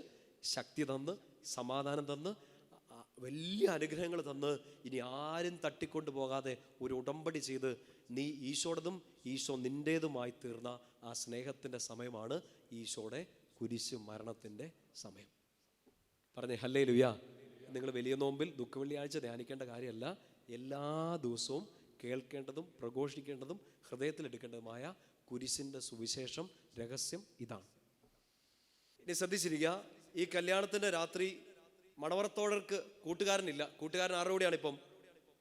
ശക്തി തന്ന്, സമാധാനം തന്ന്, വലിയ അനുഗ്രഹങ്ങൾ തന്ന്, ഇനി ആരും തട്ടിക്കൊണ്ടു പോകാതെ ഒരു ഉടമ്പടി ചെയ്ത് നീ ഈശോടതും ഈശോ നിൻ്റേതുമായി തീർന്ന ആ സ്നേഹത്തിൻ്റെ സമയമാണ് ഈശോയുടെ കുരിശ് മരണത്തിൻ്റെ സമയം. പറഞ്ഞേ ഹല്ലേലൂയ. നിങ്ങൾ വലിയ നോമ്പിൽ ദുഃഖവെള്ളിയാഴ്ച ധ്യാനിക്കേണ്ട കാര്യമല്ല. എല്ലാ ദിവസവും കേൾക്കേണ്ടതും പ്രഘോഷിക്കേണ്ടതും ഹൃദയത്തിലെടുക്കേണ്ടതുമായ കുരിശിൻ്റെ സുവിശേഷം, രഹസ്യം ഇതാണ്. ഇനി ശ്രദ്ധിച്ചിരിക്കുക, ഈ കല്യാണത്തിൻ്റെ രാത്രി മണവറത്തോടർക്ക് കൂട്ടുകാരനില്ല. കൂട്ടുകാരൻ ആരുടെ കൂടെയാണ്? ഇപ്പം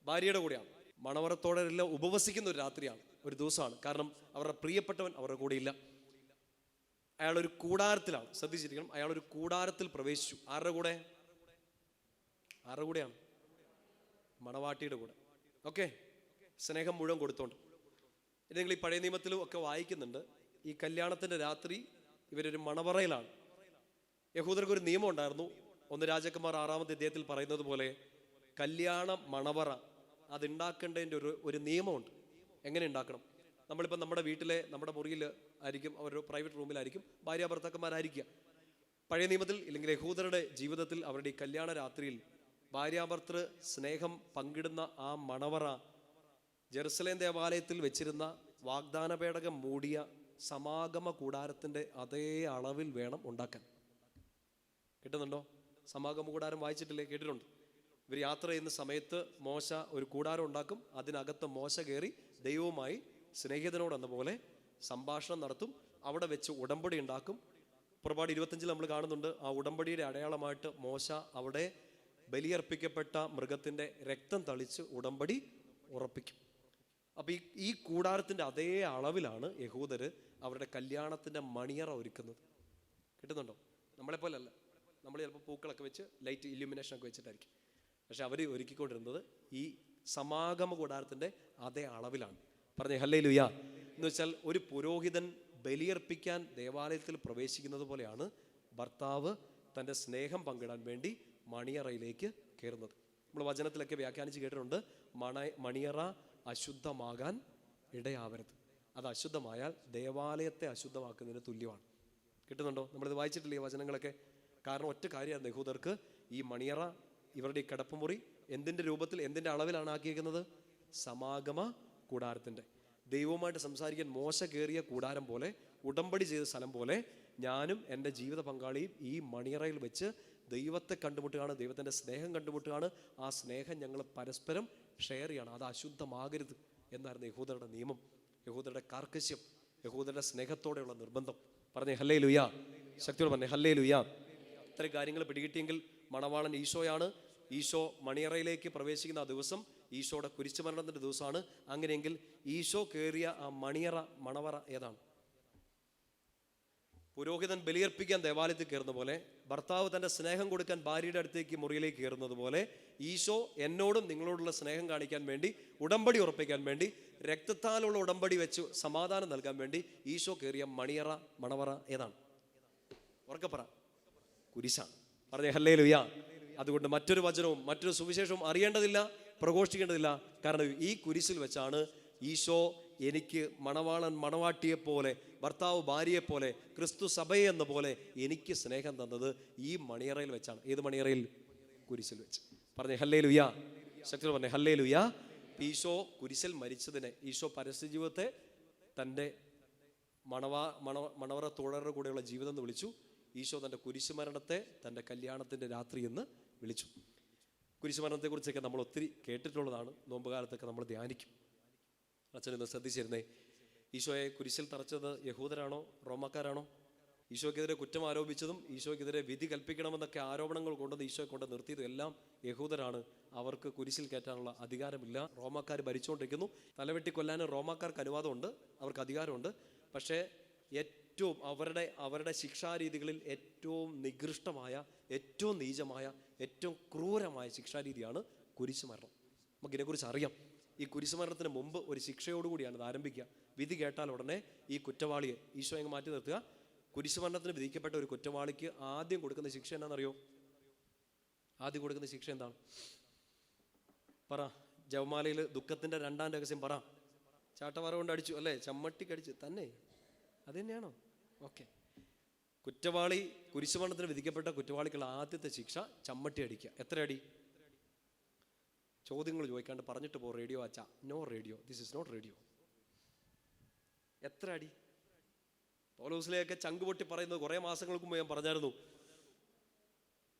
ഭാര്യയുടെ കൂടെയാണ്. മണവറത്തോടരെല്ലാം ഉപവസിക്കുന്ന ഒരു രാത്രിയാണ്, ഒരു ദിവസമാണ്. കാരണം അവരുടെ പ്രിയപ്പെട്ടവൻ അവരുടെ കൂടെയില്ല. അയാളൊരു കൂടാരത്തിലാണ്. ശ്രദ്ധിച്ചിരിക്കണം, അയാളൊരു കൂടാരത്തിൽ പ്രവേശിച്ചു. ആരുടെ കൂടെ? ആരുടെ കൂടെയാണ്? മണവാട്ടിയുടെ കൂടെ. ഓക്കെ, സ്നേഹം മുഴുവൻ കൊടുത്തോണ്ട്. നിങ്ങൾ ഈ പഴയ നിയമത്തിലും ഒക്കെ വായിക്കുന്നുണ്ട്, ഈ കല്യാണത്തിൻ്റെ രാത്രി ഇവരൊരു മണവറയിലാണ്. യഹൂദർക്ക് ഒരു നിയമം ഉണ്ടായിരുന്നു. 1 രാജാക്കന്മാർ 6-ാമത്തെ അധ്യായത്തിൽ പറയുന്നത് പോലെ കല്യാണ മണവറ അതുണ്ടാക്കേണ്ടതിൻ്റെ ഒരു നിയമമുണ്ട്. എങ്ങനെ ഉണ്ടാക്കണം? നമ്മളിപ്പോൾ നമ്മുടെ വീട്ടിലെ, നമ്മുടെ മുറിയിൽ ആയിരിക്കും, അവരുടെ പ്രൈവറ്റ് റൂമിലായിരിക്കും ഭാര്യ ഭർത്താക്കന്മാരായിരിക്കുക. പഴയ നിയമത്തിൽ ഇല്ലെങ്കിൽ യഹൂദരുടെ ജീവിതത്തിൽ അവരുടെ ഈ കല്യാണ രാത്രിയിൽ ഭാര്യാഭർത്തൃ സ്നേഹം പങ്കിടുന്ന ആ മണവറ ജെറുസലേം ദേവാലയത്തിൽ വെച്ചിരുന്ന വാഗ്ദാന പേടകം മൂടിയ സമാഗമ കൂടാരത്തിൻ്റെ അതേ അളവിൽ വേണം ഉണ്ടാക്കാൻ. കിട്ടുന്നുണ്ടോ? സമാഗമ കൂടാരം വായിച്ചിട്ടില്ലേ? കേട്ടിട്ടുണ്ട്. ഇവർ യാത്ര ചെയ്യുന്ന സമയത്ത് മോശ ഒരു കൂടാരം ഉണ്ടാക്കും. അതിനകത്ത് മോശ കയറി ദൈവവുമായി സ്നേഹിതനോടെന്ന പോലെ സംഭാഷണം നടത്തും. അവിടെ വെച്ച് ഉടമ്പടി ഉണ്ടാക്കും. പുറപ്പാട് 25 നമ്മൾ കാണുന്നുണ്ട്. ആ ഉടമ്പടിയുടെ അടയാളമായിട്ട് മോശ അവിടെ ബലിയർപ്പിക്കപ്പെട്ട മൃഗത്തിൻ്റെ രക്തം തളിച്ച് ഉടമ്പടി ഉറപ്പിക്കും. അപ്പം ഈ കൂടാരത്തിൻ്റെ അതേ അളവിലാണ് യഹൂദർ അവരുടെ കല്യാണത്തിൻ്റെ മണിയറ ഒരുക്കുന്നത്. കിട്ടുന്നുണ്ടോ? നമ്മളെപ്പോലല്ല. നമ്മൾ ചിലപ്പോൾ പൂക്കളൊക്കെ വെച്ച് ലൈറ്റ് ഇല്യൂമിനേഷനൊക്കെ വെച്ചിട്ടായിരിക്കും. പക്ഷെ അവർ ഒരുക്കിക്കൊണ്ടിരുന്നത് ഈ സമാഗമ കൂടാരത്തിൻ്റെ അതേ അളവിലാണ്. പറഞ്ഞേ ഹല്ലേലൂയ. എന്ന് വെച്ചാൽ ഒരു പുരോഹിതൻ ബലിയർപ്പിക്കാൻ ദേവാലയത്തിൽ പ്രവേശിക്കുന്നത് പോലെയാണ് ഭർത്താവ് തൻ്റെ സ്നേഹം പങ്കിടാൻ വേണ്ടി മണിയറയിലേക്ക് കയറുന്നത്. നമ്മൾ വചനത്തിലൊക്കെ വ്യാഖ്യാനിച്ച് കേട്ടിട്ടുണ്ട്, മണിയറ അശുദ്ധമാകാൻ ഇടയാവരുത്. അത് അശുദ്ധമായാൽ ദേവാലയത്തെ അശുദ്ധമാക്കുന്നതിന് തുല്യമാണ്. കിട്ടുന്നുണ്ടോ? നമ്മളിത് വായിച്ചിട്ടില്ലേ ഈ വചനങ്ങളൊക്കെ? കാരണം ഒറ്റ കാര്യമാണ്, യഹൂദർക്ക് ഈ മണിയറ, ഇവരുടെ ഈ കിടപ്പുമുറി എന്തിൻ്റെ രൂപത്തിൽ, എന്തിൻ്റെ അളവിലാണ് ആക്കിയിരിക്കുന്നത്? സമാഗമ കൂടാരത്തിൻ്റെ. ദൈവവുമായിട്ട് സംസാരിക്കാൻ മോശ കയറിയ കൂടാരം പോലെ, ഉടമ്പടി ചെയ്ത സ്ഥലം പോലെ ഞാനും എൻ്റെ ജീവിത പങ്കാളിയും ഈ മണിയറയിൽ വെച്ച് ദൈവത്തെ കണ്ടുമുട്ടുകയാണ്, ദൈവത്തിൻ്റെ സ്നേഹം കണ്ടുമുട്ടുകയാണ്. ആ സ്നേഹം ഞങ്ങൾ പരസ്പരം ഷെയർ ചെയ്യണം. അത് അശുദ്ധമാകരുത് എന്നായിരുന്നു യഹൂദരുടെ നിയമം, യഹൂദരുടെ കാർക്കശ്യം, യഹൂദരുടെ സ്നേഹത്തോടെയുള്ള നിർബന്ധം. പറഞ്ഞേ ഹല്ലേലൂയ. ശക്തിയോട് പറഞ്ഞേ ഹല്ലേലൂയ. ഇത്രയും കാര്യങ്ങൾ പിടികിട്ടിയെങ്കിൽ മണവാളൻ ഈശോയാണ്. ഈശോ മണിയറയിലേക്ക് പ്രവേശിക്കുന്ന ആ ദിവസം ഈശോയുടെ കുരിശുമരണത്തിൻ്റെ ദിവസമാണ്. അങ്ങനെയെങ്കിൽ ഈശോ കയറിയ ആ മണവറ ഏതാണ്? പുരോഹിതൻ ബലിയർപ്പിക്കാൻ ദേവാലയത്തിൽ കയറുന്ന പോലെ, ഭർത്താവ് തൻ്റെ സ്നേഹം കൊടുക്കാൻ ഭാര്യയുടെ അടുത്തേക്ക് മുറിയിലേക്ക് കയറുന്നത് പോലെ, ഈശോ എന്നോടും നിങ്ങളോടുള്ള സ്നേഹം കാണിക്കാൻ വേണ്ടി, ഉടമ്പടി ഉറപ്പിക്കാൻ വേണ്ടി, രക്തത്താലുള്ള ഉടമ്പടി വെച്ച് സമാധാനം നൽകാൻ വേണ്ടി ഈശോ കയറിയ മണവറ ഏതാണ്? ഉറക്കപ്പറ. കുരിശാണ്. പറഞ്ഞേ ഹല്ലേലൂയ. അതുകൊണ്ട് മറ്റൊരു വചനവും മറ്റൊരു സുവിശേഷവും അറിയേണ്ടതില്ല, പ്രഘോഷിക്കേണ്ടതില്ല. കാരണം ഈ കുരിശിൽ വെച്ചാണ് ഈശോ എനിക്ക് മണവാളൻ മണവാട്ടിയെപ്പോലെ, ഭർത്താവ് ഭാര്യയെപ്പോലെ, ക്രിസ്തു സഭയെ എന്ന പോലെ എനിക്ക് സ്നേഹം തന്നത് ഈ മണിയറയിൽ വെച്ചാണ്. ഏത് മണിയറയിൽ? കുരിശിൽ വെച്ച്. പറഞ്ഞേ ഹല്ലേലൂയ. ശക്തി പറഞ്ഞേ ഹല്ലേലൂയ. ഈശോ കുരിശിൽ മരിച്ചതിനെ, ഈശോ പരസ്യ ജീവിതത്തെ തൻ്റെ മണവറ തോഴരുടെ കൂടെയുള്ള ജീവിതം എന്ന് വിളിച്ചു. ഈശോ തൻ്റെ കുരിശുമരണത്തെ തൻ്റെ കല്യാണത്തിൻ്റെ രാത്രി എന്ന് വിളിച്ചു. കുരിശുമരണത്തെക്കുറിച്ചൊക്കെ നമ്മൾ ഒത്തിരി കേട്ടിട്ടുള്ളതാണ്. നോമ്പുകാലത്തൊക്കെ നമ്മൾ ധ്യാനിക്കും. അച്ഛനൊന്ന് ശ്രദ്ധിച്ചിരുന്നേ. ഈശോയെ കുരിശിൽ തറച്ചത് യഹൂദരാണോ റോമാക്കാരാണോ? ഈശോയ്ക്കെതിരെ കുറ്റം ആരോപിച്ചതും ഈശോയ്ക്കെതിരെ വിധി കൽപ്പിക്കണമെന്നൊക്കെ ആരോപണങ്ങൾ കൊണ്ടുവന്ന് ഈശോയെ കൊണ്ട് നിർത്തിയതും എല്ലാം യഹൂദരാണ്. അവർക്ക് കുരിശിൽ കയറ്റാനുള്ള അധികാരമില്ല. റോമാക്കാർ ഭരിച്ചുകൊണ്ടിരിക്കുന്നു. തലവെട്ടി കൊല്ലാനും റോമാക്കാർക്ക് അനുവാദമുണ്ട്, അവർക്ക് അധികാരമുണ്ട്. പക്ഷേ ഏറ്റവും അവരുടെ ശിക്ഷാരീതികളിൽ ഏറ്റവും നികൃഷ്ടമായ, ഏറ്റവും നീചമായ, ഏറ്റവും ക്രൂരമായ ശിക്ഷാരീതിയാണ് കുരിശുമരണം. നമുക്കിതിനെക്കുറിച്ച് അറിയാം. ഈ കുരിശുമരണത്തിന് മുമ്പ് ഒരു ശിക്ഷയോടുകൂടിയാണ് ഇത് ആരംഭിക്കുക. വിധി കേട്ടാൽ ഉടനെ ഈ കുറ്റവാളിയെ ഈശോ അങ്ങ് മാറ്റി നിർത്തുക. കുരിശുമരണത്തിന് വിധിക്കപ്പെട്ട ഒരു കുറ്റവാളിക്ക് ആദ്യം കൊടുക്കുന്ന ശിക്ഷ എന്താണെന്നറിയോ? ആദ്യം കൊടുക്കുന്ന ശിക്ഷ എന്താണ്? പറ. ജപമാലയിൽ ദുഃഖത്തിൻ്റെ 2ാം രഹസ്യം പറ. ചാട്ടവാറ കൊണ്ട് അടിച്ചു അല്ലേ? ചമ്മട്ടിക്കടിച്ച് തന്നെ. അത് തന്നെയാണോ? ഓക്കെ. കുറ്റവാളി, കുരിശുമരണത്തിന് വിധിക്കപ്പെട്ട കുറ്റവാളിക്കുള്ള ആദ്യത്തെ ശിക്ഷ ചമ്മട്ടി അടിക്കുക. എത്ര അടി? ചോദ്യങ്ങൾ ചോദിക്കാണ്ട് പറഞ്ഞിട്ട് പോ. റേഡിയോ അച്ഛാ. No radio, this is not radio. എത്ര അടി? പൗലോസിലെയൊക്കെ ചങ്ക് പൊട്ടി പറയുന്നത് കുറേ മാസങ്ങൾക്ക് മുമ്പ് ഞാൻ പറഞ്ഞായിരുന്നു.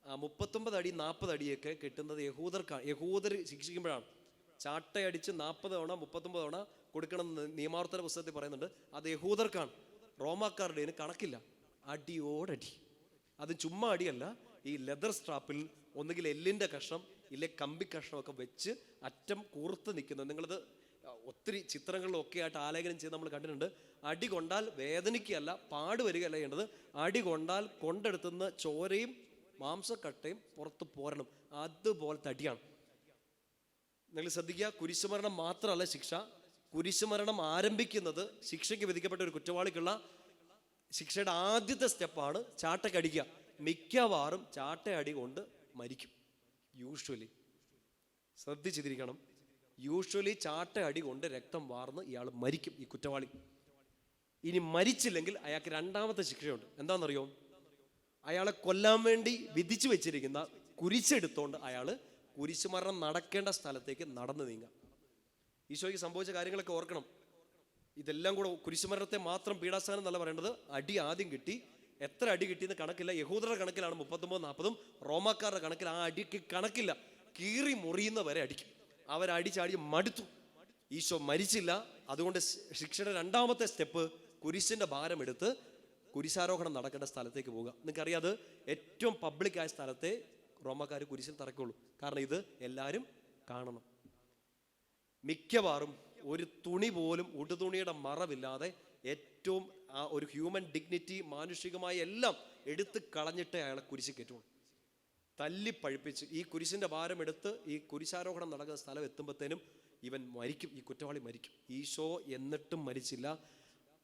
39 അടി 40 അടിയൊക്കെ കിട്ടുന്നത് യഹൂദർ ശിക്ഷിക്കുമ്പോഴാണ്. ചാട്ടയടിച്ച് 40 തവണ 39 തവണ കൊടുക്കണം നിയമാവർത്തന പുസ്തകത്തിൽ പറയുന്നുണ്ട്. അത് യഹൂദർക്കാണ്. റോമാക്കാരുടെ കണക്കില്ല. അടിയോടടി. അത് ചുമ്മാ അടിയല്ല. ഈ ലെതർ സ്ട്രാപ്പിൽ ഒന്നുകിൽ എല്ലിൻ്റെ കഷ്ണം ഇല്ലെ കമ്പി കഷ്ണമൊക്കെ വെച്ച് അറ്റം കൂർത്ത് നിൽക്കുന്നത്. നിങ്ങളിത് ഒത്തിരി ചിത്രങ്ങളിലൊക്കെ ആയിട്ട് ആലേഖനം ചെയ്ത് നമ്മൾ കണ്ടിട്ടുണ്ട്. അടി കൊണ്ടാൽ വേദനിക്കുകയല്ല, പാടുവരികയല്ല ചെയ്യേണ്ടത്. അടി കൊണ്ടാൽ കൊണ്ടെടുത്തുന്ന ചോരയും മാംസക്കട്ടയും പുറത്ത് പോരണം. അതുപോലത്തെ അടിയാണ്. നിങ്ങൾ ശ്രദ്ധിക്കുക. കുരിശുമരണം മാത്രമല്ല ശിക്ഷ. കുരിശുമരണം ആരംഭിക്കുന്നത് ശിക്ഷയ്ക്ക് വിധിക്കപ്പെട്ട ഒരു കുറ്റവാളിക്കുള്ള ശിക്ഷയുടെ ആദ്യത്തെ സ്റ്റെപ്പാണ് ചാട്ടക്കടിക്കുക. മിക്കവാറും ചാട്ടയടി കൊണ്ട് മരിക്കും. യൂഷ്വലി ശ്രദ്ധിച്ചിരിക്കണം. യൂഷ്വലി ചാട്ടയടി കൊണ്ട് രക്തം വാർന്ന് ഇയാൾ മരിക്കും, ഈ കുറ്റവാളി. ഇനി മരിച്ചില്ലെങ്കിൽ അയാൾക്ക് 2ാമത്തെ ശിക്ഷയുണ്ട്. എന്താണെന്നറിയോ? അയാളെ കൊല്ലാൻ വേണ്ടി വിധിച്ചു വെച്ചിരിക്കുന്ന കുരിശെടുത്തോണ്ട് അയാൾ കുരിശുമരണം നടക്കേണ്ട സ്ഥലത്തേക്ക് നടന്നു നീങ്ങാം. ഈശോയ്ക്ക് സംഭവിച്ച കാര്യങ്ങളൊക്കെ ഓർക്കണം. ഇതെല്ലാം കൂടെ കുരിശുമരണത്തെ മാത്രം പീഡാസനം എന്നല്ല പറയേണ്ടത്. അടി ആദ്യം കിട്ടി, എത്ര അടി കിട്ടിയെന്ന് കണക്കില്ല. യഹൂദരുടെ കണക്കിലാണ് 39-40, റോമാക്കാരുടെ കണക്കിൽ ആ അടിക്ക് കണക്കില്ല. കീറി മുറിയുന്ന വരെ അടിക്കും. അവരടിച്ചാടി മടുത്തു. ഈശോ മരിച്ചില്ല. അതുകൊണ്ട് ശിക്ഷയുടെ രണ്ടാമത്തെ സ്റ്റെപ്പ് കുരിശിന്റെ ഭാരം എടുത്ത് കുരിശാരോഹണം നടക്കേണ്ട സ്ഥലത്തേക്ക് പോകുക. നിങ്ങൾക്കറിയാം, അത് ഏറ്റവും പബ്ലിക്കായ സ്ഥലത്തെ റോമാക്കാർ കുരിശിൽ തറയ്ക്കുള്ളൂ. കാരണം ഇത് എല്ലാവരും കാണണം. മിക്കവാറും ഒരു തുണി പോലും ഉടുതുണിയുടെ മറവില്ലാതെ ഏറ്റവും ആ ഒരു ഹ്യൂമൻ ഡിഗ്നിറ്റി, മാനുഷികമായ എല്ലാം എടുത്ത് കളഞ്ഞിട്ടേ അയാളെ കുരിശിൽ കയറ്റുള്ളൂ. തല്ലി പഴിപ്പിച്ച് ഈ കുരിശിന്റെ ഭാരം എടുത്ത് ഈ കുരിശാരോഹണം നടക്കുന്ന സ്ഥലം എത്തുമ്പോഴത്തേനും ഇവൻ മരിക്കും, ഈ കുറ്റവാളി മരിക്കും. ഈശോ എന്നിട്ടും മരിച്ചില്ല.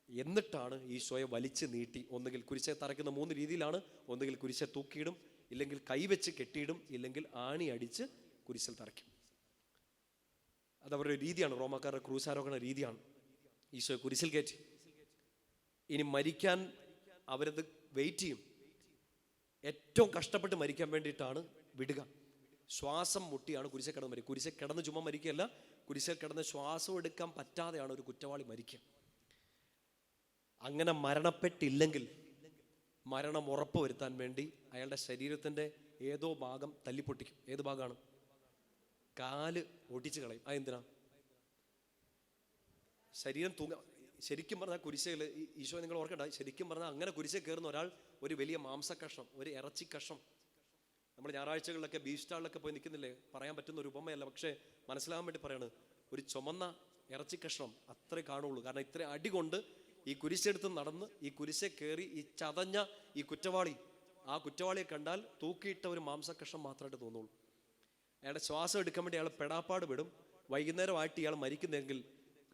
എന്നിട്ടാണ് ഈശോയെ വലിച്ചു നീട്ടി, ഒന്നുകിൽ കുരിശെ തറയ്ക്കുന്ന 3 രീതിയിലാണ്. ഒന്നുകിൽ കുരിശെ തൂക്കിയിടും, ഇല്ലെങ്കിൽ കൈവച്ച് കെട്ടിയിടും, ഇല്ലെങ്കിൽ ആണി അടിച്ച് കുരിശിൽ തറയ്ക്കും. അതവരുടെ രീതിയാണ്, റോമാക്കാരുടെ ക്രൂശാരോഹണ രീതിയാണ്. ഈശോയെ കുരിശിൽ കയറ്റി. ഇനി മരിക്കാൻ അവരത് വെയിറ്റ് ചെയ്യും. ഏറ്റവും കഷ്ടപ്പെട്ട് മരിക്കാൻ വേണ്ടിയിട്ടാണ് വിടുക. ശ്വാസം മുട്ടിയാണ് കുരിശെ കിടന്ന് മരിക്കുക. കുരിശെ കിടന്ന് ചുമ്മാ മരിക്കുകയല്ല, കുരിശിൽ കിടന്ന് ശ്വാസം എടുക്കാൻ പറ്റാതെയാണ് ഒരു കുറ്റവാളി മരിക്കുക. അങ്ങനെ മരണപ്പെട്ടില്ലെങ്കിൽ മരണം ഉറപ്പ് വരുത്താൻ വേണ്ടി അയാളുടെ ശരീരത്തിൻ്റെ ഏതോ ഭാഗം തല്ലിപ്പൊട്ടിക്കും. ഏത് ഭാഗമാണ്? കാല് ഒടിച്ച് കളയും. അതെന്തിനാ? ശരീരം ശരിക്കും പറഞ്ഞാൽ കുരിശയിൽ ഈശോ നിങ്ങൾ ഓർക്കണ്ട, ശരിക്കും പറഞ്ഞാൽ അങ്ങനെ കുരിശയിൽ കയറുന്ന ഒരാൾ ഒരു വലിയ മാംസക്കഷ്ണം, ഒരു ഇറച്ചി കഷ്ണം. നമ്മൾ ഞായറാഴ്ചകളിലൊക്കെ ബീഫ് സ്റ്റാളിലൊക്കെ പോയി നിൽക്കുന്നില്ലേ, പറയാൻ പറ്റുന്ന ഒരു ഉപമയല്ല, പക്ഷേ മനസ്സിലാകാൻ വേണ്ടി പറയാണ്. ഒരു ചുമന്ന ഇറച്ചി കഷ്ണം അത്രേ കാണുള്ളൂ. കാരണം ഇത്ര അടി കൊണ്ട് ഈ കുരിശെടുത്ത് നടന്ന് ഈ കുരിശെ കയറി ഈ ചതഞ്ഞ ഈ കുറ്റവാളി, ആ കുറ്റവാളിയെ കണ്ടാൽ തൂക്കിയിട്ട ഒരു മാംസക്കഷ്ണം മാത്രമായിട്ട് തോന്നുള്ളൂ. അയാളുടെ ശ്വാസം എടുക്കാൻ വേണ്ടി അയാൾ പെടാപ്പാട് വിടും. വൈകുന്നേരമായിട്ട് ഇയാൾ മരിക്കുന്നെങ്കിൽ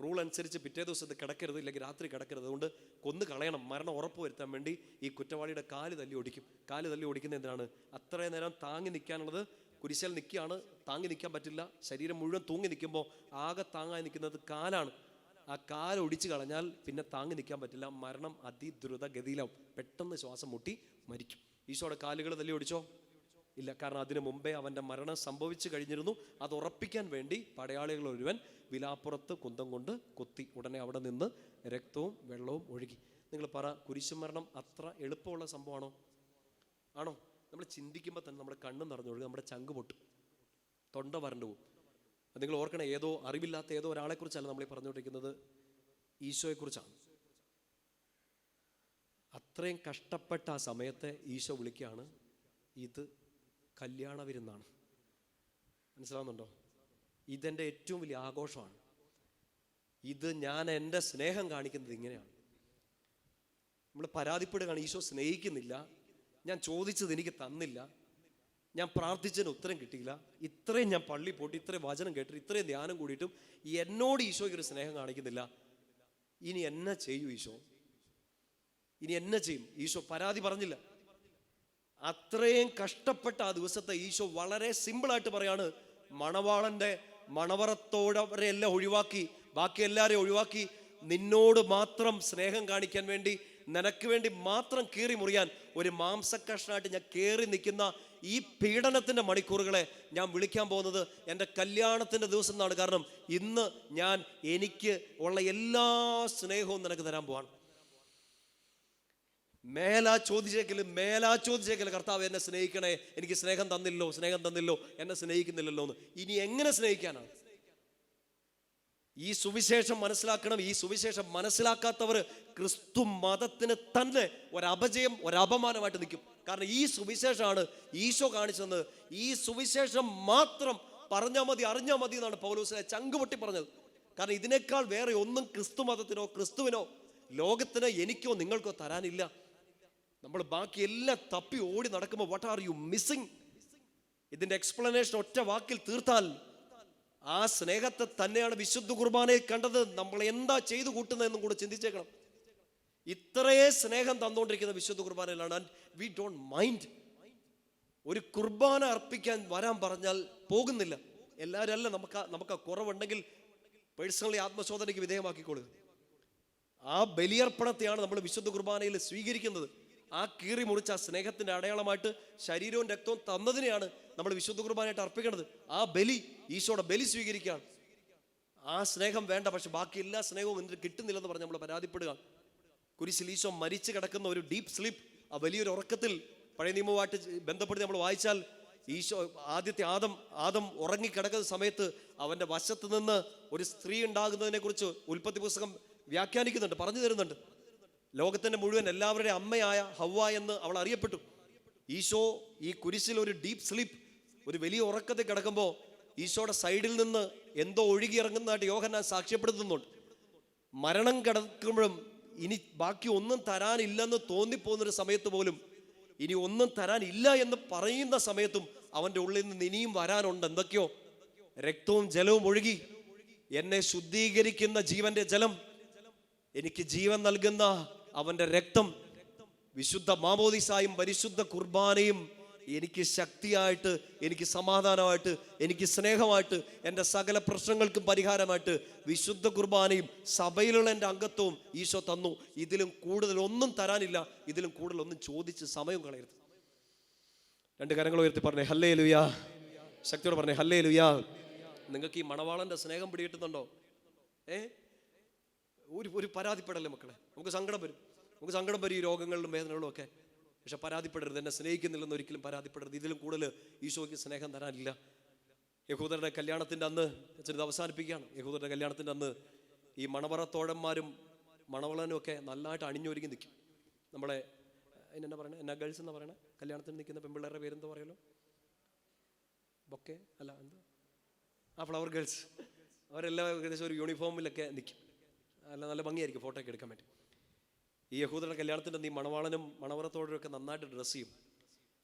റൂൾ അനുസരിച്ച് പിറ്റേ ദിവസത്തെ കിടക്കരുത്, ഇല്ലെങ്കിൽ രാത്രി കിടക്കരുത്. അതുകൊണ്ട് കൊന്നു കളയണം. മരണം ഉറപ്പ് വരുത്താൻ വേണ്ടി ഈ കുറ്റവാളിയുടെ കാല് തല്ലി ഒടിക്കും. കാല് തല്ലി ഒടിക്കുന്ന എന്തിനാണ്? അത്രയും നേരം താങ്ങി നിൽക്കാനുള്ളത് കുരിശിൽ നിൽക്കുകയാണ്, താങ്ങി നിൽക്കാൻ പറ്റില്ല. ശരീരം മുഴുവൻ തൂങ്ങി നിൽക്കുമ്പോൾ ആകെ താങ്ങായി നിൽക്കുന്നത് കാലാണ്. ആ കാല് ഒടിച്ച് കളഞ്ഞാൽ പിന്നെ താങ്ങി നിൽക്കാൻ പറ്റില്ല. മരണം അതിദ്രുത ഗതിയിലാവും. പെട്ടെന്ന് ശ്വാസം മുട്ടി മരിക്കും. ഈശോയുടെ കാലുകൾ തല്ലി ഒടിച്ചോ? ഇല്ല. കാരണം അതിനു മുമ്പേ അവൻ്റെ മരണം സംഭവിച്ചു കഴിഞ്ഞിരുന്നു. അത് ഉറപ്പിക്കാൻ വേണ്ടി പടയാളികൾ ഒരുവൻ വിലാപ്പുറത്ത് കുന്തം കൊണ്ട് കൊത്തി. ഉടനെ അവിടെ നിന്ന് രക്തവും വെള്ളവും ഒഴുകി. നിങ്ങൾ പറ, കുരിശുമരണം അത്ര എളുപ്പമുള്ള സംഭവമാണോ? ആണോ? നമ്മൾ ചിന്തിക്കുമ്പോൾ തന്നെ നമ്മുടെ കണ്ണും നിറഞ്ഞൊഴുകും, നമ്മുടെ ചങ്ക് പൊട്ടും, തൊണ്ട വരണ്ടു പോകും. നിങ്ങൾ ഓർക്കണം, ഏതോ അറിവില്ലാത്ത ഏതോ ഒരാളെക്കുറിച്ചല്ല നമ്മൾ പറഞ്ഞുകൊണ്ടിരിക്കുന്നത്, ഈശോയെക്കുറിച്ചാണ്. അത്രയും കഷ്ടപ്പെട്ട ആ സമയത്തെ ഈശോ വിളിക്കുകയാണ്, ഇത് കല്യാണ വിരുന്നാണ്. മനസ്സിലാവുന്നുണ്ടോ? ഇതെൻ്റെ ഏറ്റവും വലിയ ആഘോഷമാണ്. ഇത് ഞാൻ എൻ്റെ സ്നേഹം കാണിക്കുന്നത് ഇങ്ങനെയാണ്. നമ്മൾ പരാതിപ്പെടുകയാണ്, ഈശോ സ്നേഹിക്കുന്നില്ല, ഞാൻ ചോദിച്ചത് എനിക്ക് തന്നില്ല, ഞാൻ പ്രാർത്ഥിച്ചതിന് ഉത്തരം കിട്ടിയില്ല, ഇത്രയും ഞാൻ പള്ളി പോയിട്ട് ഇത്രയും വചനം കേട്ടിട്ട് ഇത്രയും ധ്യാനം കൂടിയിട്ടും എന്നോട് ഈശോയ്ക്ക് ഒരു സ്നേഹം കാണിക്കുന്നില്ല. ഇനി എന്നെ ചെയ്യൂ ഈശോ? ഇനി എന്നെ ചെയ്യും? ഈശോ പരാതി പറഞ്ഞില്ല. അത്രയും കഷ്ടപ്പെട്ട ആ ദിവസത്തെ ഈശോ വളരെ സിമ്പിളായിട്ട് പറയാണ്, മണവാളന്റെ മണവറത്തോടവരെ എല്ലാം ഒഴിവാക്കി, ബാക്കി എല്ലാവരെയും ഒഴിവാക്കി, നിന്നോട് മാത്രം സ്നേഹം കാണിക്കാൻ വേണ്ടി, നിനക്ക് വേണ്ടി മാത്രം കീറി മുറിയാൻ ഒരു മാംസക്കഷ്ണമായിട്ട് ഞാൻ കയറി നിൽക്കുന്ന ഈ പീഡനത്തിന്റെ മണിക്കൂറുകളെ ഞാൻ വിളിക്കാൻ പോകുന്നത് എൻ്റെ കല്യാണത്തിന്റെ ദിവസം എന്നാണ്. കാരണം ഇന്ന് ഞാൻ എനിക്ക് ഉള്ള എല്ലാ സ്നേഹവും നിനക്ക് തരാൻ പോവാണ്. മേലാ ചോദിച്ചേക്കല് കർത്താവ് എന്നെ സ്നേഹിക്കണേ, എനിക്ക് സ്നേഹം തന്നില്ലോ, എന്നെ സ്നേഹിക്കുന്നില്ലല്ലോ എന്ന്. ഇനി എങ്ങനെ സ്നേഹിക്കാനാണ്? ഈ സുവിശേഷം മനസ്സിലാക്കണം. ഈ സുവിശേഷം മനസ്സിലാക്കാത്തവർ ക്രിസ്തു മതത്തിന് തന്നെ ഒരപജയം, ഒരപമാനമായിട്ട് നിൽക്കും. കാരണം ഈ സുവിശേഷമാണ് ഈശോ കാണിച്ചത്. ഈ സുവിശേഷം മാത്രം പറഞ്ഞാൽ മതി, അറിഞ്ഞാൽ മതി എന്നാണ് പൗലോസിനെ ചങ്കുപൊട്ടി പറഞ്ഞത്. കാരണം ഇതിനേക്കാൾ വേറെ ഒന്നും ക്രിസ്തു മതത്തിനോ ക്രിസ്തുവിനോ ലോകത്തിന് എനിക്കോ നിങ്ങൾക്കോ തരാനില്ല. നമ്മൾ ബാക്കി എല്ലാം തപ്പി ഓടി നടക്കുമ്പോൾ വാട്ട് ആർ യു മിസ്സിങ്? ഇതിന്റെ എക്സ്പ്ലനേഷൻ ഒറ്റ വാക്കിൽ തീർത്താൽ, ആ സ്നേഹത്തെ തന്നെയാണ് വിശുദ്ധ കുർബാനയിൽ കണ്ടത്. നമ്മൾ എന്താ ചെയ്തു കൂട്ടുന്നതെന്നും കൂടെ ചിന്തിച്ചേക്കണം. ഇത്രയേ സ്നേഹം തന്നുകൊണ്ടിരിക്കുന്ന വിശുദ്ധ കുർബാനയിലാണ്. And we don't mind. ഒരു കുർബാന അർപ്പിക്കാൻ വരാൻ പറഞ്ഞാൽ പോകുന്നില്ല. എല്ലാവരും അല്ല, നമുക്ക് കുറവുണ്ടെങ്കിൽ പേഴ്സണലി ആത്മശോധനയ്ക്ക് വിധേയമാക്കിക്കൊള്ളുക. ആ ബലിയർപ്പണത്തെയാണ് നമ്മൾ വിശുദ്ധ കുർബാനയിൽ സ്വീകരിക്കുന്നത്. ആ കീറി മുറിച്ച ആ സ്നേഹത്തിന്റെ അടയാളമായിട്ട് ശരീരവും രക്തവും തന്നതിനെയാണ് നമ്മൾ വിശുദ്ധ കുർബാനയായിട്ട് അർപ്പിക്കുന്നത്. ആ ബലി, ഈശോയുടെ ബലി സ്വീകരിക്കുകയാണ്. ആ സ്നേഹം വേണ്ട, പക്ഷെ ബാക്കി എല്ലാ സ്നേഹവും എന്നിട്ട് കിട്ടുന്നില്ലെന്ന് പറഞ്ഞ് നമ്മൾ പരാതിപ്പെടുക. കുരിശിൽ ഈശോ മരിച്ചു കിടക്കുന്ന ഒരു ഡീപ്പ് സ്ലീപ്പ്, ആ വലിയൊരു ഉറക്കത്തിൽ പഴയ നിയമവുമായിട്ട് ബന്ധപ്പെടുത്തി നമ്മൾ വായിച്ചാൽ ഈശോ ആദ്യത്തെ ആദം ഉറങ്ങിക്കിടക്കുന്ന സമയത്ത് അവന്റെ വശത്ത് നിന്ന് ഒരു സ്ത്രീ ഉണ്ടാകുന്നതിനെ കുറിച്ച് ഉൽപ്പത്തി പുസ്തകം വ്യാഖ്യാനിക്കുന്നുണ്ട്, പറഞ്ഞു തരുന്നുണ്ട്. ലോകത്തിന്റെ മുഴുവൻ എല്ലാവരുടെയും അമ്മയായ ഹവ്വ എന്ന് അവൾ അറിയപ്പെട്ടു. ഈശോ ഈ കുരിശിൽ ഒരു ഡീപ്പ് സ്ലീപ്പ്, ഒരു വലിയ ഉറക്കത്തിൽ കിടക്കുമ്പോൾ ഈശോയുടെ സൈഡിൽ നിന്ന് എന്തോ ഒഴുകി ഇറങ്ങുന്നതായിട്ട് യോഹന്നാൻ സാക്ഷ്യപ്പെടുത്തുന്നുണ്ട്. മരണം കിടക്കുമ്പോഴും ഇനി ബാക്കി ഒന്നും തരാനില്ലെന്ന് തോന്നിപ്പോകുന്നൊരു സമയത്ത് പോലും, ഇനി ഒന്നും തരാനില്ല എന്ന് പറയുന്ന സമയത്തും അവൻ്റെ ഉള്ളിൽ നിന്ന് ഇനിയും വരാനുണ്ട് എന്തൊക്കെയോ. രക്തവും ജലവും ഒഴുകി എന്നെ ശുദ്ധീകരിക്കുന്ന ജീവന്റെ ജലം, എനിക്ക് ജീവൻ നൽകുന്ന അവന്റെ രക്തം, വിശുദ്ധ മാമോദീസായും പരിശുദ്ധ കുർബാനയും എനിക്ക് ശക്തിയായിട്ട്, എനിക്ക് സമാധാനമായിട്ട്, എനിക്ക് സ്നേഹമായിട്ട്, എൻ്റെ സകല പ്രശ്നങ്ങൾക്കും പരിഹാരമായിട്ട് വിശുദ്ധ കുർബാനയും സഭയിലുള്ള എൻ്റെ അംഗത്വവും ഈശോ തന്നു. ഇതിലും കൂടുതൽ ഒന്നും തരാനില്ല, ഇതിലും കൂടുതൽ ഒന്നും ചോദിച്ച് സമയം കളയരുത്. രണ്ട് കരങ്ങൾ ഉയർത്തി പറഞ്ഞേ ഹല്ലേലൂയാ. ശക്തിയോടെ പറഞ്ഞേ ഹല്ലേലൂയാ. നിങ്ങൾക്ക് ഈ മണവാളന്റെ സ്നേഹം പിടികിട്ടുന്നുണ്ടോ? ഒരു പരാതിപ്പെടല്ലേ മക്കളെ. നമുക്ക് സങ്കടം വരും ഈ രോഗങ്ങളിലും വേദനകളും ഒക്കെ. പക്ഷെ പരാതിപ്പെടരുത്, എന്നെ സ്നേഹിക്കുന്നില്ലെന്ന് ഒരിക്കലും പരാതിപ്പെടരുത്. ഇതിലും കൂടുതൽ ഈശോയ്ക്ക് സ്നേഹം തരാനില്ല. യഹൂദരുടെ കല്യാണത്തിൻ്റെ അന്ന്, ഇത് അവസാനിപ്പിക്കുകയാണ്. യഹൂദരുടെ കല്യാണത്തിൻ്റെ അന്ന് ഈ മണവറത്തോഴന്മാരും മണവളനും ഒക്കെ നല്ലതായിട്ട് അണിഞ്ഞൊരുങ്ങി നിൽക്കും. നമ്മളെ എന്നാ പറയണേ, എന്നാ ഗേൾസ് എന്നാ പറയണേ, കല്യാണത്തിന് നിൽക്കുന്ന പെൺപിള്ളേരുടെ പേരെന്തോ പറയുമല്ലോ, ബൊക്കെ അല്ല എന്താ, ഫ്ലവർ ഗേൾസ്. അവരെല്ലാം ഏകദേശം ഒരു യൂണിഫോമിലൊക്കെ നിൽക്കും. നല്ല ഭംഗിയായിരിക്കും ഫോട്ടോ ഒക്കെ എടുക്കാൻ വേണ്ടി. ഈ യഹൂദരുടെ കല്യാണത്തിൻ്റെ ഈ മണവാളനും മണവറത്തോടരും ഒക്കെ നന്നായിട്ട് ഡ്രസ്സ് ചെയ്യും.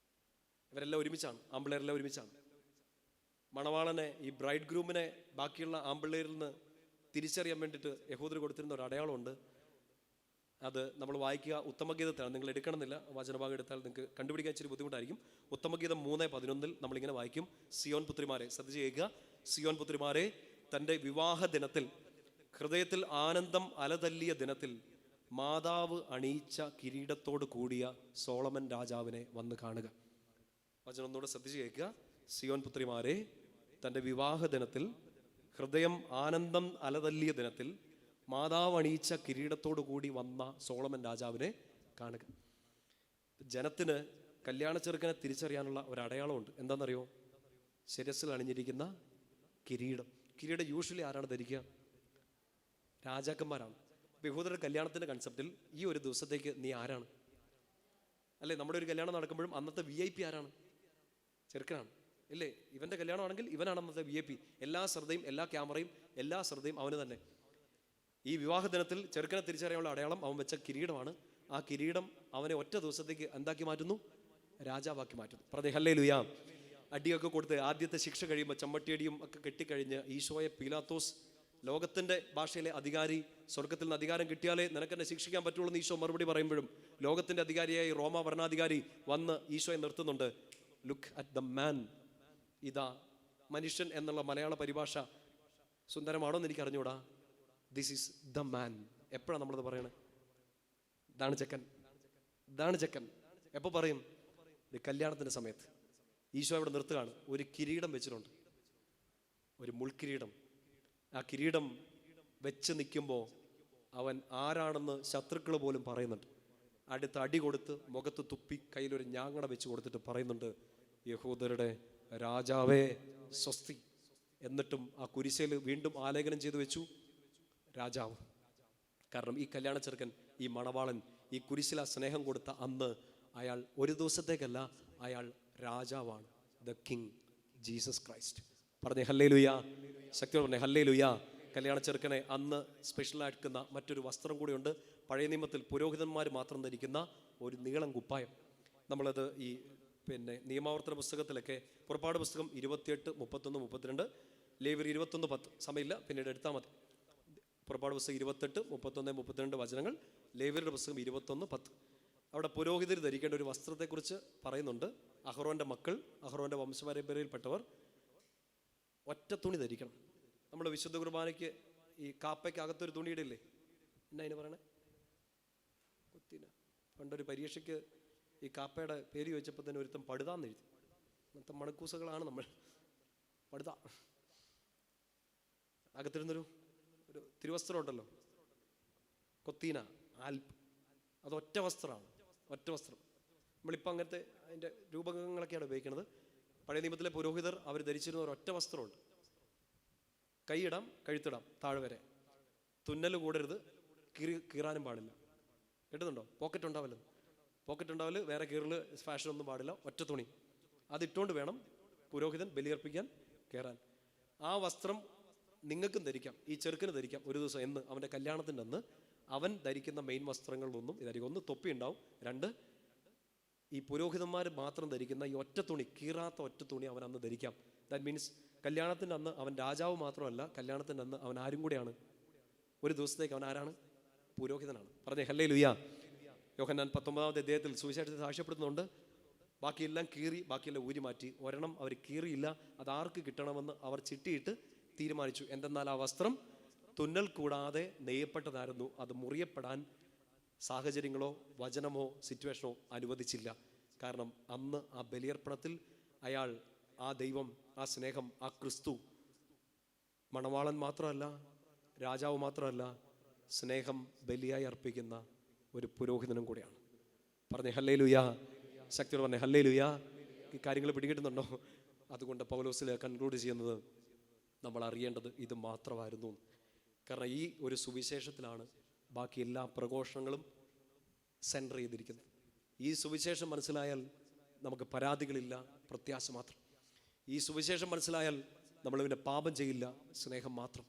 ഇവരെല്ലാം ഒരുമിച്ചാണ്, ആമ്പിള്ളേരെല്ലാം ഒരുമിച്ചാണ്. മണവാളനെ, ഈ ബ്രൈഡ് ഗ്രൂമിനെ ബാക്കിയുള്ള ആമ്പിള്ളേരിൽ നിന്ന് തിരിച്ചറിയാൻ വേണ്ടിയിട്ട് യഹൂദർ കൊടുത്തിരുന്ന ഒരു അടയാളമുണ്ട്. അത് നമ്മൾ വായിക്കുക ഉത്തമഗീതത്തിലാണ്. നിങ്ങൾ എടുക്കണമെന്നില്ല, വചനഭാഗം എടുത്താൽ നിങ്ങൾക്ക് കണ്ടുപിടിക്കാൻ ഇച്ചിരി ബുദ്ധിമുട്ടായിരിക്കും. ഉത്തമഗീതം 3:11 നമ്മളിങ്ങനെ വായിക്കും, സിയോൻ പുത്രിമാരെ, ശ്രദ്ധിച്ച് കേൾക്കുക. സിയോൻ പുത്രിമാരെ, തൻ്റെ വിവാഹ ദിനത്തിൽ, ഹൃദയത്തിൽ ആനന്ദം അലതല്ലിയ ദിനത്തിൽ മാതാവ് അണിയിച്ച കിരീടത്തോട് കൂടിയ സോളമൻ രാജാവിനെ വന്ന് കാണുക. വചനം ഒന്നുകൂടെ ശ്രദ്ധിച്ച് കേൾക്കുക. സിയോൻ പുത്രിമാരെ, തൻ്റെ വിവാഹ ദിനത്തിൽ, ഹൃദയം ആനന്ദം അലതല്ലിയ ദിനത്തിൽ മാതാവ് അണിയിച്ച കിരീടത്തോടു കൂടി വന്ന സോളമൻ രാജാവിനെ കാണുക. ജനത്തിന് കല്യാണ ചെറുക്കനെ തിരിച്ചറിയാനുള്ള ഒരു അടയാളമുണ്ട്. എന്താണെന്നറിയോ? ശിരസിൽ അണിഞ്ഞിരിക്കുന്ന കിരീടം. കിരീടം യൂഷ്വലി ആരാണ് ധരിക്കുക? രാജാക്കന്മാരാണ്. യഹൂദരുടെ കല്യാണത്തിൻ്റെ കൺസെപ്റ്റിൽ ഈ ഒരു ദിവസത്തേക്ക് നീ ആരാണ്? അല്ലേ, നമ്മുടെ ഒരു കല്യാണം നടക്കുമ്പോഴും അന്നത്തെ VIP ആരാണ്? ചെറുക്കനാണ്, ഇല്ലേ? ഇവൻ്റെ കല്യാണമാണെങ്കിൽ ഇവനാണ് അന്നത്തെ VIP. എല്ലാ ശ്രദ്ധയും, എല്ലാ ക്യാമറയും, എല്ലാ ശ്രദ്ധയും അവന് തന്നെ. ഈ വിവാഹ ദിനത്തിൽ ചെറുക്കനെ തിരിച്ചറിയാനുള്ള അടയാളം അവൻ വെച്ച കിരീടമാണ്. ആ കിരീടം അവനെ ഒറ്റ ദിവസത്തേക്ക് എന്താക്കി മാറ്റുന്നു? രാജാവാക്കി മാറ്റുന്നു. പറഞ്ഞേ ഹല്ലേലൂയാ. അടിയൊക്കെ കൊടുത്ത് ആദ്യത്തെ ശിക്ഷ കഴിയുമ്പോൾ, ചമ്മട്ടിയടിയും ഒക്കെ കെട്ടിക്കഴിഞ്ഞ് ഈശോയെ പീലാത്തോസ്, ലോകത്തിൻ്റെ ഭാഷയിലെ അധികാരി, സ്വർഗത്തിൽ നിന്ന് അധികാരം കിട്ടിയാലേ നിനക്കെന്നെ ശിക്ഷിക്കാൻ പറ്റുള്ളൂ എന്ന് ഈശോ മറുപടി പറയുമ്പോഴും ലോകത്തിൻ്റെ അധികാരിയായി റോമ ഭരണാധികാരി വന്ന് ഈശോയെ നിർത്തുന്നുണ്ട്. Look at the man. ഇതാ മനുഷ്യൻ എന്നുള്ള മലയാള പരിഭാഷ സുന്ദരമാണോ എന്ന് എനിക്ക് അറിഞ്ഞൂടാ. This is the man. എപ്പോഴാണ് നമ്മളത് പറയണേ? ഇതാണ് ചെക്കൻ, ഇതാണ് ചെക്കൻ. എപ്പോൾ പറയും? കല്യാണത്തിൻ്റെ സമയത്ത്. ഈശോ ഇവിടെ നിർത്തുകയാണ്. ഒരു കിരീടം വെച്ചിട്ടുണ്ട്, ഒരു മുൾക്കിരീടം. ആ കിരീടം വെച്ച് നിൽക്കുമ്പോൾ അവൻ ആരാണെന്ന് ശത്രുക്കൾ പോലും പറയുന്നുണ്ട്. അടുത്ത് അടി കൊടുത്ത് മുഖത്ത് തുപ്പി കയ്യിലൊരു ഞാങ്ങട വെച്ച് കൊടുത്തിട്ട് പറയുന്നുണ്ട്, യഹൂദരുടെ രാജാവേ സ്വസ്തി. എന്നിട്ടും ആ കുരിശയിൽ വീണ്ടും ആലേഖനം ചെയ്തു വെച്ചു, രാജാവ്. കാരണം ഈ കല്യാണ ചെറുക്കൻ, ഈ മണവാളൻ, ഈ കുരിശിൽ ആ സ്നേഹം കൊടുത്ത അന്ന് അയാൾ ഒരു ദിവസത്തേക്കല്ല, അയാൾ രാജാവാണ്. The king Jesus Christ. പറഞ്ഞേ ഹല്ലേലൂയാ. ശക്തിയോടെ പറഞ്ഞേ ഹല്ലേലൂയാ. കല്യാണ ചെറുക്കനെ അന്ന് സ്പെഷ്യലായിരിക്കുന്ന മറ്റൊരു വസ്ത്രം കൂടിയുണ്ട്. പഴയ നിയമത്തിൽ പുരോഹിതന്മാർ മാത്രം ധരിക്കുന്ന ഒരു നീളം കുപ്പായം. നമ്മളത് ഈ നിയമാവർത്തന പുസ്തകത്തിലൊക്കെ, പുറപ്പാട് പുസ്തകം 28, 31, 32, ലേവ്യർ 21:10. സമയമില്ല, പിന്നീട് എടുത്താൽ മതി. പുറപ്പാട് പുസ്തകം 28, 31, 32 വചനങ്ങൾ, ലേവ്യരുടെ പുസ്തകം 21:10. അവിടെ പുരോഹിതർ ധരിക്കേണ്ട ഒരു വസ്ത്രത്തെക്കുറിച്ച് പറയുന്നുണ്ട്. അഹ്റോന്റെ മക്കൾ, അഹ്റോന്റെ വംശപരമ്പരയിൽപ്പെട്ടവർ ഒറ്റ തുണി ധരിക്കണം. നമ്മൾ വിശുദ്ധ കുർബാനയ്ക്ക് ഈ കാപ്പയ്ക്ക് അകത്തൊരു തുണിയിടില്ലേ, എന്നാ അതിന് പറയണേ? കുത്തിന. പണ്ടൊരു പരീക്ഷയ്ക്ക് ഈ കാപ്പയുടെ പേര് ചോദിച്ചപ്പോൾ തന്നെ ഒരുത്തം പടുതാന്ന് എഴുതി. അങ്ങനത്തെ മണക്കൂസകളാണ് നമ്മൾ. പടുത. അകത്തിരുന്നൊരു തിരുവസ്ത്രം ഉണ്ടല്ലോ, കൊത്തീന, ആൽപ്പ്. അത് ഒറ്റ വസ്ത്രമാണ്, ഒറ്റ വസ്ത്രം. നമ്മളിപ്പോൾ അങ്ങനത്തെ അതിൻ്റെ രൂപകങ്ങളൊക്കെയാണ് ഉപയോഗിക്കുന്നത്. പഴയ നിയമത്തിലെ പുരോഹിതർ അവർ ധരിച്ചിരുന്ന ഒരൊറ്റ വസ്ത്രമുണ്ട്. കൈയിടാം, കഴുത്തിടാം, താഴെ വരെ. തുന്നൽ കൂടരുത്, കീറാനും പാടില്ല. കേട്ടുന്നുണ്ടോ? പോക്കറ്റ് ഉണ്ടാവല്ലോ, പോക്കറ്റ് ഉണ്ടാവല്, വേറെ കീറൽ ഫാഷനൊന്നും പാടില്ല. ഒറ്റ തുണി അതിട്ടുകൊണ്ട് വേണം പുരോഹിതൻ ബലിയർപ്പിക്കാൻ കയറാൻ. ആ വസ്ത്രം നിങ്ങൾക്കും ധരിക്കാം, ഈ ചെറുക്കന് ധരിക്കാം. ഒരു ദിവസം എന്ന് അവൻ്റെ കല്യാണത്തിൻ്റെ അന്ന് അവൻ ധരിക്കുന്ന മെയിൻ വസ്ത്രങ്ങളിലൊന്നും ഇതായിരിക്കും. ഒന്ന് തൊപ്പി ഉണ്ടാവും, രണ്ട് ഈ പുരോഹിതന്മാർ മാത്രം ധരിക്കുന്ന ഈ ഒറ്റ തുണി, കീറാത്ത ഒറ്റ തുണി അവൻ അന്ന് ധരിക്കാം. ദാറ്റ് മീൻസ് കല്യാണത്തിൻ്റെ അന്ന് അവൻ രാജാവ് മാത്രമല്ല, കല്യാണത്തിൻ്റെ അന്ന് അവൻ ആരും കൂടെയാണ്. ഒരു ദിവസത്തേക്ക് അവൻ ആരാണ്? പുരോഹിതനാണ്. പറഞ്ഞേ ഹല്ലേലൂയ. യോഹന്നാൻ 19-ാമത്തെ അധ്യായത്തിൽ സുവിശേഷത്തിൽ സാക്ഷ്യപ്പെടുത്തുന്നുണ്ട്. ബാക്കിയെല്ലാം കീറി, ബാക്കിയെല്ലാം ഊരി മാറ്റി. ഒരെണ്ണം അവർ കീറിയില്ല. അതാർക്ക് കിട്ടണമെന്ന് അവർ ചിട്ടിയിട്ട് തീരുമാനിച്ചു. എന്തെന്നാൽ ആ വസ്ത്രം തുന്നൽ കൂടാതെ നെയ്യപ്പെട്ടതായിരുന്നു. അത് മുറിയപ്പെടാൻ സാഹചര്യങ്ങളോ വചനമോ സിറ്റുവേഷനോ അനുവദിച്ചില്ല. കാരണം അന്ന് ആ ബലിയർപ്പണത്തിൽ അയാൾ, ആ ദൈവം, ആ സ്നേഹം, ആ ക്രിസ്തു മണവാളൻ മാത്രമല്ല, രാജാവ് മാത്രമല്ല, സ്നേഹം ബലിയായി അർപ്പിക്കുന്ന ഒരു പുരോഹിതനും കൂടെയാണ്. പറഞ്ഞേ ഹല്ലേലൂയ. ശക്തിയോട് പറഞ്ഞേ ഹല്ലേലൂയ. ഈ കാര്യങ്ങൾ പിടികിട്ടുന്നുണ്ടോ? അതുകൊണ്ട് പൗലോസിൽ കൺക്ലൂഡ് ചെയ്യുന്നത് നമ്മൾ അറിയേണ്ടത് ഇത് മാത്രമായിരുന്നു. കാരണം ഈ ഒരു സുവിശേഷത്തിലാണ് ബാക്കി എല്ലാ പ്രഘോഷണങ്ങളും സെൻറ്റർ ചെയ്തിരിക്കുന്നത്. ഈ സുവിശേഷം മനസ്സിലായാൽ നമുക്ക് പരാതികളില്ല, പ്രത്യാശ മാത്രം. ഈ സുവിശേഷം മനസ്സിലായാൽ നമ്മൾ പിന്നെ പാപം ചെയ്യില്ല, സ്നേഹം മാത്രം.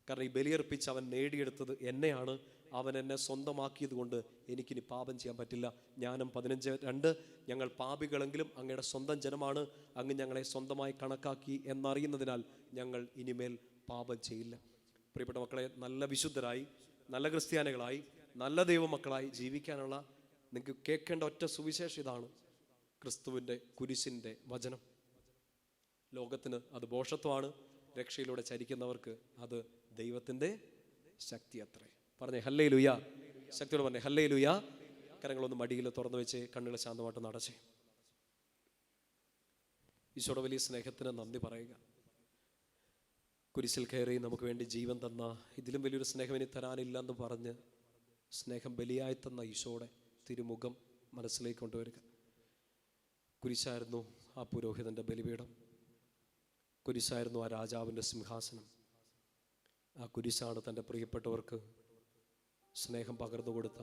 കാരണം ഈ ബലിയർപ്പിച്ച് അവൻ നേടിയെടുത്തത് എന്നെയാണ്. അവൻ എന്നെ സ്വന്തമാക്കിയത് കൊണ്ട് എനിക്കിനി പാപം ചെയ്യാൻ പറ്റില്ല. ജ്ഞാനം 15:2 ഞങ്ങൾ പാപികളെങ്കിലും അങ്ങയുടെ സ്വന്തം ജനമാണ്, അങ്ങ് ഞങ്ങളെ സ്വന്തമായി കണക്കാക്കി എന്നറിയുന്നതിനാൽ ഞങ്ങൾ ഇനിമേൽ പാപം ചെയ്യില്ല. പ്രിയപ്പെട്ട മക്കളെ, നല്ല വിശുദ്ധരായി, നല്ല ക്രിസ്ത്യാനികളായി, നല്ല ദൈവമക്കളായി ജീവിക്കാനുള്ള നിങ്ങൾക്ക് കേൾക്കേണ്ട ഒറ്റ സുവിശേഷം ഇതാണ്: ക്രിസ്തുവിൻ്റെ കുരിശിൻ്റെ വചനം. ലോകത്തിന് അത് ഭോഷത്വമാണ്, രക്ഷയിലൂടെ ചരിക്കുന്നവർക്ക് അത് ദൈവത്തിൻ്റെ ശക്തി അത്രേ. പറഞ്ഞേ ഹല്ലേലൂയ. ശക്തിയോട് പറഞ്ഞേ ഹല്ലേലൂയ. കരങ്ങളൊന്ന് മടിയിൽ തുറന്നു വെച്ച് കണ്ണുകൾ ശാന്തമായിട്ട് നടച്ചേ. ഈശോയുടെ വലിയ സ്നേഹത്തിന് നന്ദി പറയുക. കുരിശിൽ കയറി നമുക്ക് വേണ്ടി ജീവൻ തന്ന, ഇതിലും വലിയൊരു സ്നേഹം ഇനി തരാനില്ലെന്ന് പറഞ്ഞ് സ്നേഹം ബലിയായി തന്ന ഈശോയുടെ തിരുമുഖം മനസ്സിലേക്ക് കൊണ്ടുവരിക. കുരിശായിരുന്നു ആ പുരോഹിതൻ്റെ ബലിപീഠം, കുരിശായിരുന്നു ആ രാജാവിൻ്റെ സിംഹാസനം. ആ കുരിശാണ് തൻ്റെ പ്രിയപ്പെട്ടവർക്ക് സ്നേഹം പകർന്നു കൊടുത്ത,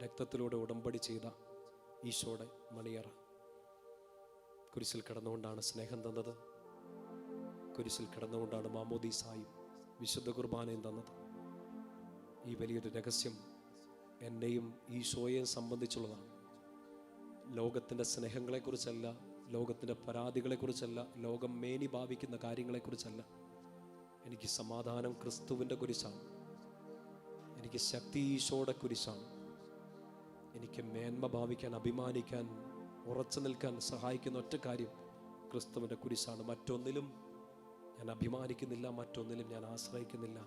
രക്തത്തിലൂടെ ഉടമ്പടി ചെയ്ത ഈശോയുടെ മണിയറ. കുരിശിൽ കിടന്നുകൊണ്ടാണ് സ്നേഹം തന്നത്. കുരിശിൽ കിടന്നുകൊണ്ടാണ് മാമോദീസായും വിശുദ്ധ കുർബാനയും തന്നത്. ഈ വലിയൊരു രഹസ്യം എന്നെയും ഈശോയെയും സംബന്ധിച്ചുള്ളതാണ്. ലോകത്തിൻ്റെ സ്നേഹങ്ങളെക്കുറിച്ചല്ല, ലോകത്തിൻ്റെ പരാതികളെക്കുറിച്ചല്ല, ലോകം മേനി ഭാവിക്കുന്ന കാര്യങ്ങളെക്കുറിച്ചല്ല. എനിക്ക് സമാധാനം ക്രിസ്തുവിൻ്റെ കുരിശാണ്. എനിക്ക് ശക്തി ഈശോയുടെ കുരിശാണ്. എനിക്ക് മേന്മ ഭാവിക്കാൻ, അഭിമാനിക്കാൻ, ഉറച്ചു നിൽക്കാൻ സഹായിക്കുന്ന ഒറ്റ കാര്യം ക്രിസ്തുവിൻ്റെ കുരിശാണ്. മറ്റൊന്നിലും ഞാൻ അഭിമാനിക്കുന്നില്ല, മറ്റൊന്നിലും ഞാൻ ആശ്രയിക്കുന്നില്ല.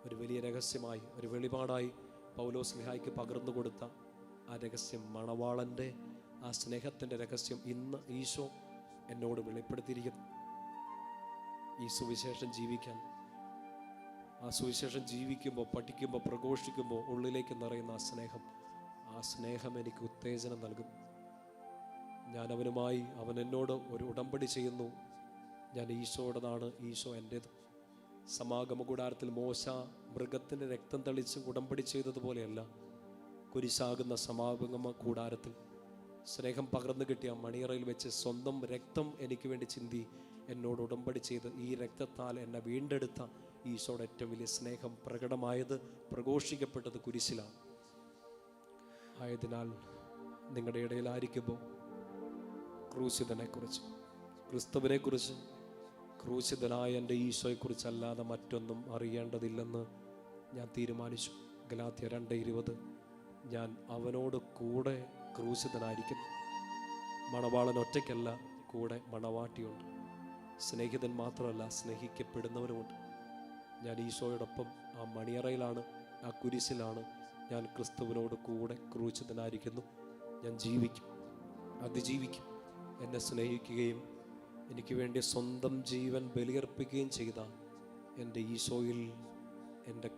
ഒരു വലിയ രഹസ്യമായി, ഒരു വെളിപാടായി പൗലോസ്ലീഹായ്ക്ക് പകർന്നു കൊടുത്ത ആ രഹസ്യം, മണവാളൻ്റെ ആ സ്നേഹത്തിൻ്റെ രഹസ്യം ഇന്ന് ഈശോ എന്നോട് വെളിപ്പെടുത്തിയിരിക്കുന്നു. ഈ സുവിശേഷം ജീവിക്കാൻ, ആ സുവിശേഷം ജീവിക്കുമ്പോൾ, പഠിക്കുമ്പോൾ, പ്രഘോഷിക്കുമ്പോൾ ഉള്ളിലേക്ക് നിറയുന്ന ആ സ്നേഹം എനിക്ക് ഉത്തേജനം നൽകും. ഞാൻ അവനുമായി, അവൻ എന്നോട് ഒരു ഉടമ്പടി ചെയ്യുന്നു. ഞാൻ ഈശോയുടേതാണ്, ഈശോ എൻ്റേത്. സമാഗമ കൂടാരത്തിൽ മോശ മൃഗത്തിൻ്റെ രക്തം തളിച്ച് ഉടമ്പടി ചെയ്തതുപോലെയല്ല, കുരിശാകുന്ന സമാഗമ കൂടാരത്തിൽ സ്നേഹം പകർന്നു കിട്ടിയ മണിയറയിൽ വെച്ച് സ്വന്തം രക്തം എനിക്ക് വേണ്ടി ചിന്തി എന്നോട് ഉടമ്പടി ചെയ്ത് ഈ രക്തത്താൽ എന്നെ വീണ്ടെടുത്ത ഈശോയുടെ ഏറ്റവും വലിയ സ്നേഹം പ്രകടമായത്, പ്രഘോഷിക്കപ്പെട്ടത് കുരിശിലാണ്. ആയതിനാൽ നിങ്ങളുടെ ഇടയിലായിരിക്കുമ്പോൾ ക്രൂശിതനെക്കുറിച്ച്, ക്രിസ്തുവിനെക്കുറിച്ച്, ക്രൂശിതനായ എൻ്റെ ഈശോയെക്കുറിച്ചല്ലാതെ മറ്റൊന്നും അറിയേണ്ടതില്ലെന്ന് ഞാൻ തീരുമാനിച്ചു. ഗലാത്യർ 2:20 ഞാൻ അവനോട് കൂടെ ക്രൂശിതനായിരിക്കുന്നു. മണവാളൻ ഒറ്റയ്ക്കല്ല, കൂടെ മണവാട്ടിയുണ്ട്. സ്നേഹിതൻ മാത്രമല്ല, സ്നേഹിക്കപ്പെടുന്നവനുമുണ്ട്. ഞാൻ ഈശോയോടൊപ്പം ആ മണിയറയിലാണ്, ആ കുരിശിലാണ്. ഞാൻ ക്രിസ്തുവിനോട് കൂടെ ക്രൂശിതനായിരിക്കുന്നു. ഞാൻ ജീവിക്കും, അതിജീവിക്കും. എന്നെ സ്നേഹിക്കുകയും എനിക്ക് വേണ്ടി സ്വന്തം ജീവൻ ബലിയർപ്പിക്കുകയും ചെയ്ത എൻ്റെ ഈശോയിൽ, എൻ്റെ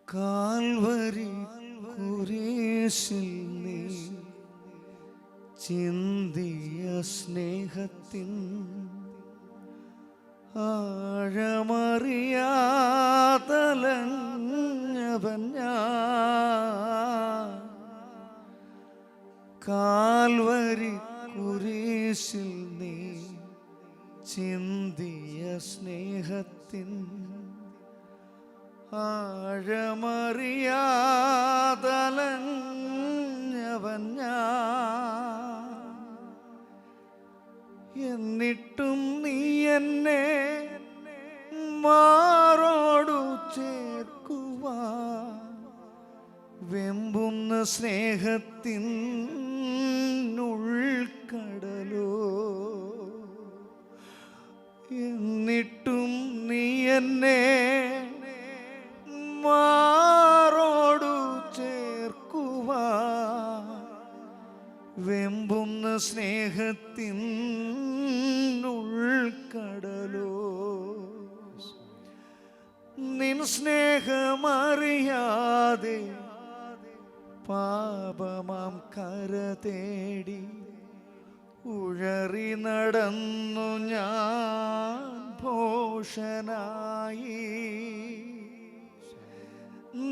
കാൽവരി കുരിശിൽ നീ ചിന്തിയ സ്നേഹത്തിൻ ആഴമറിയാതലഞ്ഞവൻ ഞാൻ. കാൽവരി കുരിശിൽ നീ ചിന്തിയ സ്നേഹത്തിൻ ആഴമറിയാതലഞ്ഞവൻ ഞാൻ. എന്നിട്ടും നീ എന്നെ മാറോടു ചേർക്കുവാൻ വെമ്പുന്ന സ്നേഹത്തിൻ ഉൾക്കടലോ. എന്നിട്ടും നീ എന്നെ മാറോടു ചേർക്കുവാൻ വെമ്പുന്ന സ്നേഹത്തിൻ ഉൾക്കടലോ. നിൻ സ്നേഹമറിയാതെ പാപമാം കര തേടി ഉഴറി നടന്നു ഞാൻ ഭോഷനായി.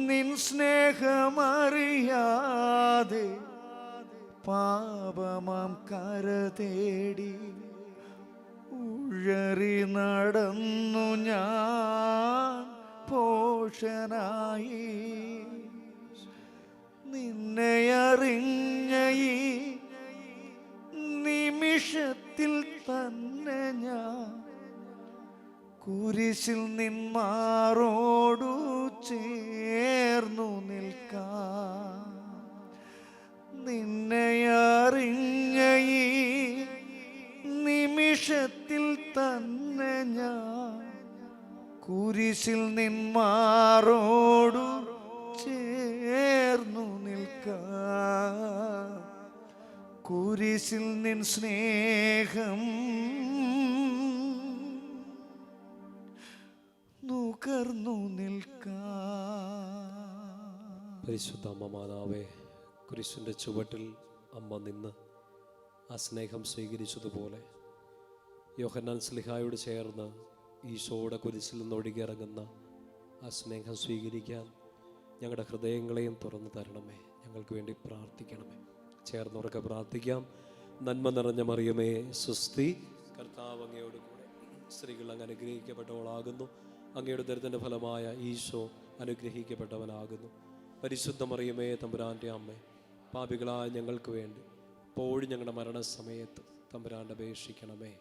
നിൻ സ്നേഹമറിയാതെ പാപമാം കര തേടി ഉഴറി നടന്നു ഞാൻ ഭോഷനായി. നിന്നെ അറിഞ്ഞ ഈ നിമിഷത്തിൽ തന്നെ ഞാൻ കുരിശിൽ നിന്മാറോടു ചേർന്നു നിൽക്കാം. നിന്നെ അറിഞ്ഞ ഈ നിമിഷത്തിൽ തന്നെ ഞാൻ കുരിശിൽ നിന്മാറോടു ചേർന്നു നിൽക്കാം. കുരിശിൽ നിൻ സ്നേഹം നുകർന്നു നിൽക്കാം. പരിശുദ്ധ അമ്മ മാതാവേ, കുരിശിൻ്റെ ചുവട്ടിൽ അമ്മ നിന്ന് ആ സ്നേഹം സ്വീകരിച്ചതുപോലെ യോഹന്നാൻ സ്ലിഹായോട് ചേർന്ന് ഈശോയുടെ കുരിശിൽ നിന്ന് ഒഴുകിയിറങ്ങുന്ന ആ സ്നേഹം സ്വീകരിക്കാൻ ഞങ്ങളുടെ ഹൃദയങ്ങളെയും തുറന്നു തരണമേ. ഞങ്ങൾക്ക് വേണ്ടി പ്രാർത്ഥിക്കണമേ. ചേർന്നുറക്കെ പ്രാർത്ഥിക്കാം. നന്മ നിറഞ്ഞ മറിയമേ സ്വസ്തി, കർത്താവ് അങ്ങയോട് കൂടെ സ്ത്രീകൾ അങ്ങ് അനുഗ്രഹിക്കപ്പെട്ടവളാകുന്നു. അങ്ങയുടെ ഉദരത്തിൻ്റെ ഫലമായ ഈശോ അനുഗ്രഹിക്കപ്പെട്ടവനാകുന്നു. പരിശുദ്ധ മറിയമേ തമ്പുരാൻ്റെ അമ്മേ, പാപികളായ ഞങ്ങൾക്ക് വേണ്ടി ഇപ്പോഴും ഞങ്ങളുടെ മരണസമയത്ത് തമ്പുരാൻ്റെ അപേക്ഷിക്കണമേ.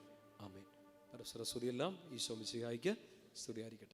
ആമേൻ. പരസ്പര സ്തുതിയെല്ലാം ഈശോ മിശിഹായ്ക്ക് സ്തുതിയായിരിക്കട്ടെ.